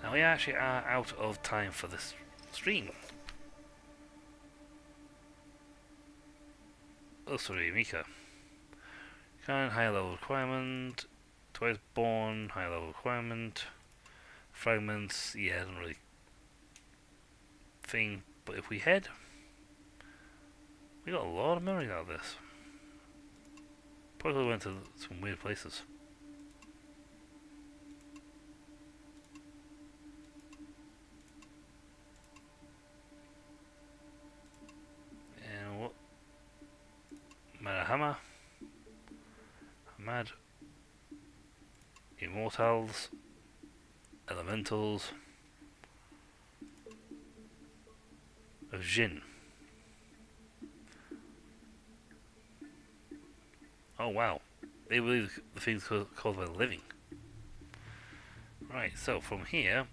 Now we actually are out of time for this stream. Oh, sorry, Mika. Kind high level requirement. Twice born, high level requirement. Fragments, yeah, doesn't really thing. But if we head, we got a lot of memory out of this. Probably went to some weird places. And what? Marahama, Hamad, Immortals, Elementals of Jin. Oh wow, they believe the things caused by the living. Right, so from here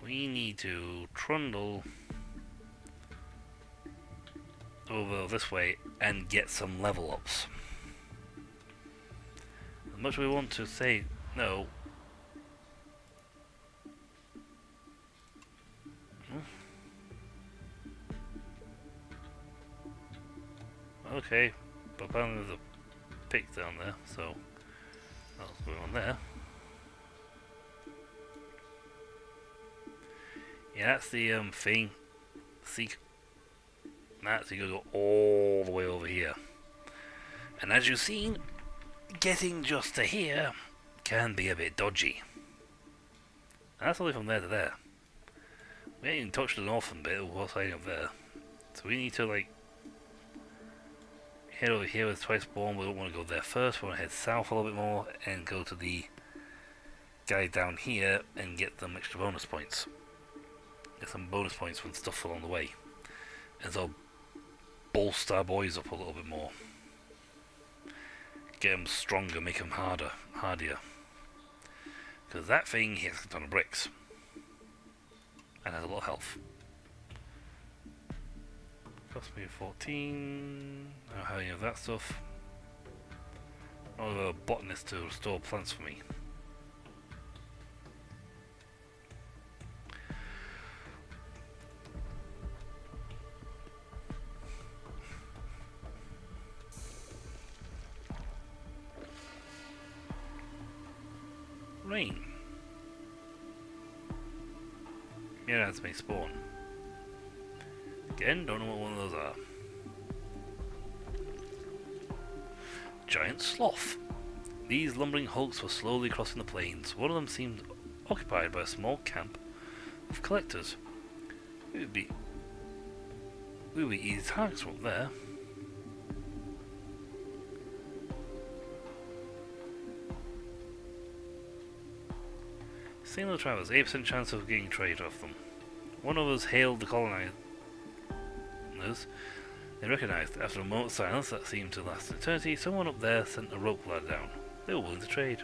we need to trundle over this way and get some level ups. As much as we want to say no. Okay, but apparently there's a pick down there, so that's what's going on there. Yeah, that's the thing. Seek. That's you go all the way over here. And as you've seen, getting just to here can be a bit dodgy. And that's only from there to there. We ain't even touched the northern bit of what's hiding up there. So we need to like head over here with Twice Born. We don't want to go there first. We want to head south a little bit more and go to the guy down here and get them extra bonus points. Get some bonus points from stuff along the way. And so bolster our boys up a little bit more. Get them stronger, make them hardier. Because that thing hits a ton of bricks. And has a lot of health. Cost me 14. I don't have any of that stuff. I'll have a botanist to restore plants for me. Rain. Yeah, that's me spawn. Again, don't know what one of those are. Giant sloth. These lumbering hulks were slowly crossing the plains. One of them seemed occupied by a small camp of collectors. It would be Ooh, easy targets from up there. Single travelers, 8% chance of getting trade off them. One of us hailed the colonizers. They recognized, after a moment's silence that seemed to last an eternity, someone up there sent a rope ladder down. They were willing to trade.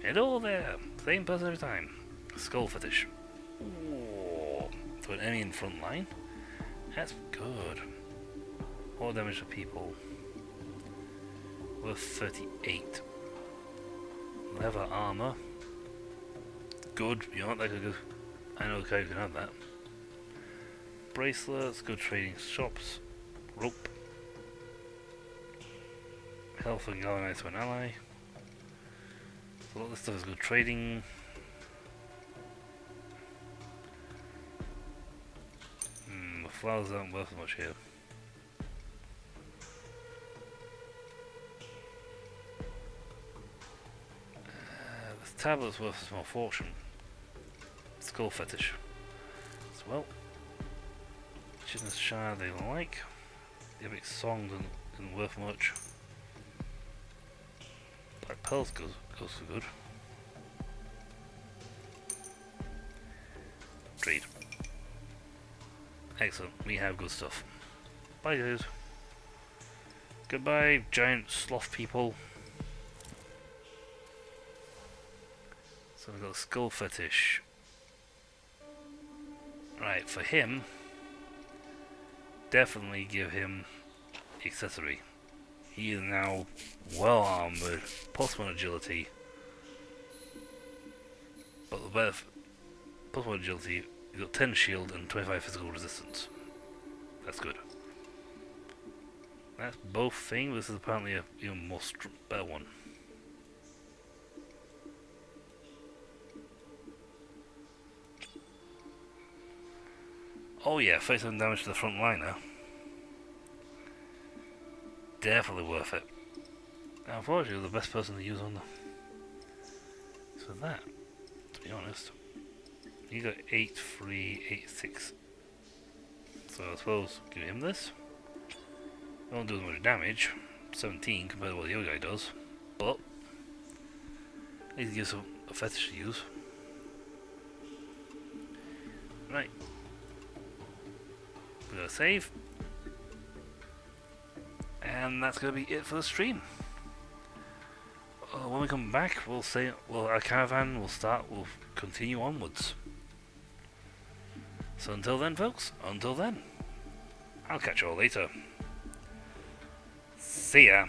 Hello there! Same person every time. Skull fetish. Ooh. To an enemy in front line? That's good. More damage to people. Worth 38. Leather armor. Good, you're not that good. I know the guy who can have that. Bracelets, good trading shops. Rope. Health and galvanize to an ally. So a lot of this stuff is good trading. The flowers aren't worth much here. This tablet's worth a small fortune. Skull fetish. As well. Chinna's shard they like. The epic song isn't worth much. Black pearls goes for good. Trade. Excellent, we have good stuff. Bye guys. Goodbye, giant sloth people. So we've got skull fetish. Right, for him, definitely give him accessory. He is now well armored, +1 agility. But the better, +1 agility, he's got 10 shield and 25 physical resistance. That's good. That's both things, this is apparently a even more better one. Oh yeah, 37 damage to the front liner. Definitely worth it. Unfortunately, the best person to use on the... So that, to be honest, you got 8-3, 8-6. So I suppose give him this. Won't do as much damage, 17 compared to what the other guy does, but at least gives him a fetish to use. Right. We're gonna save. And that's going to be it for the stream. When we come back, our caravan will continue onwards. So until then, folks, I'll catch you all later. See ya.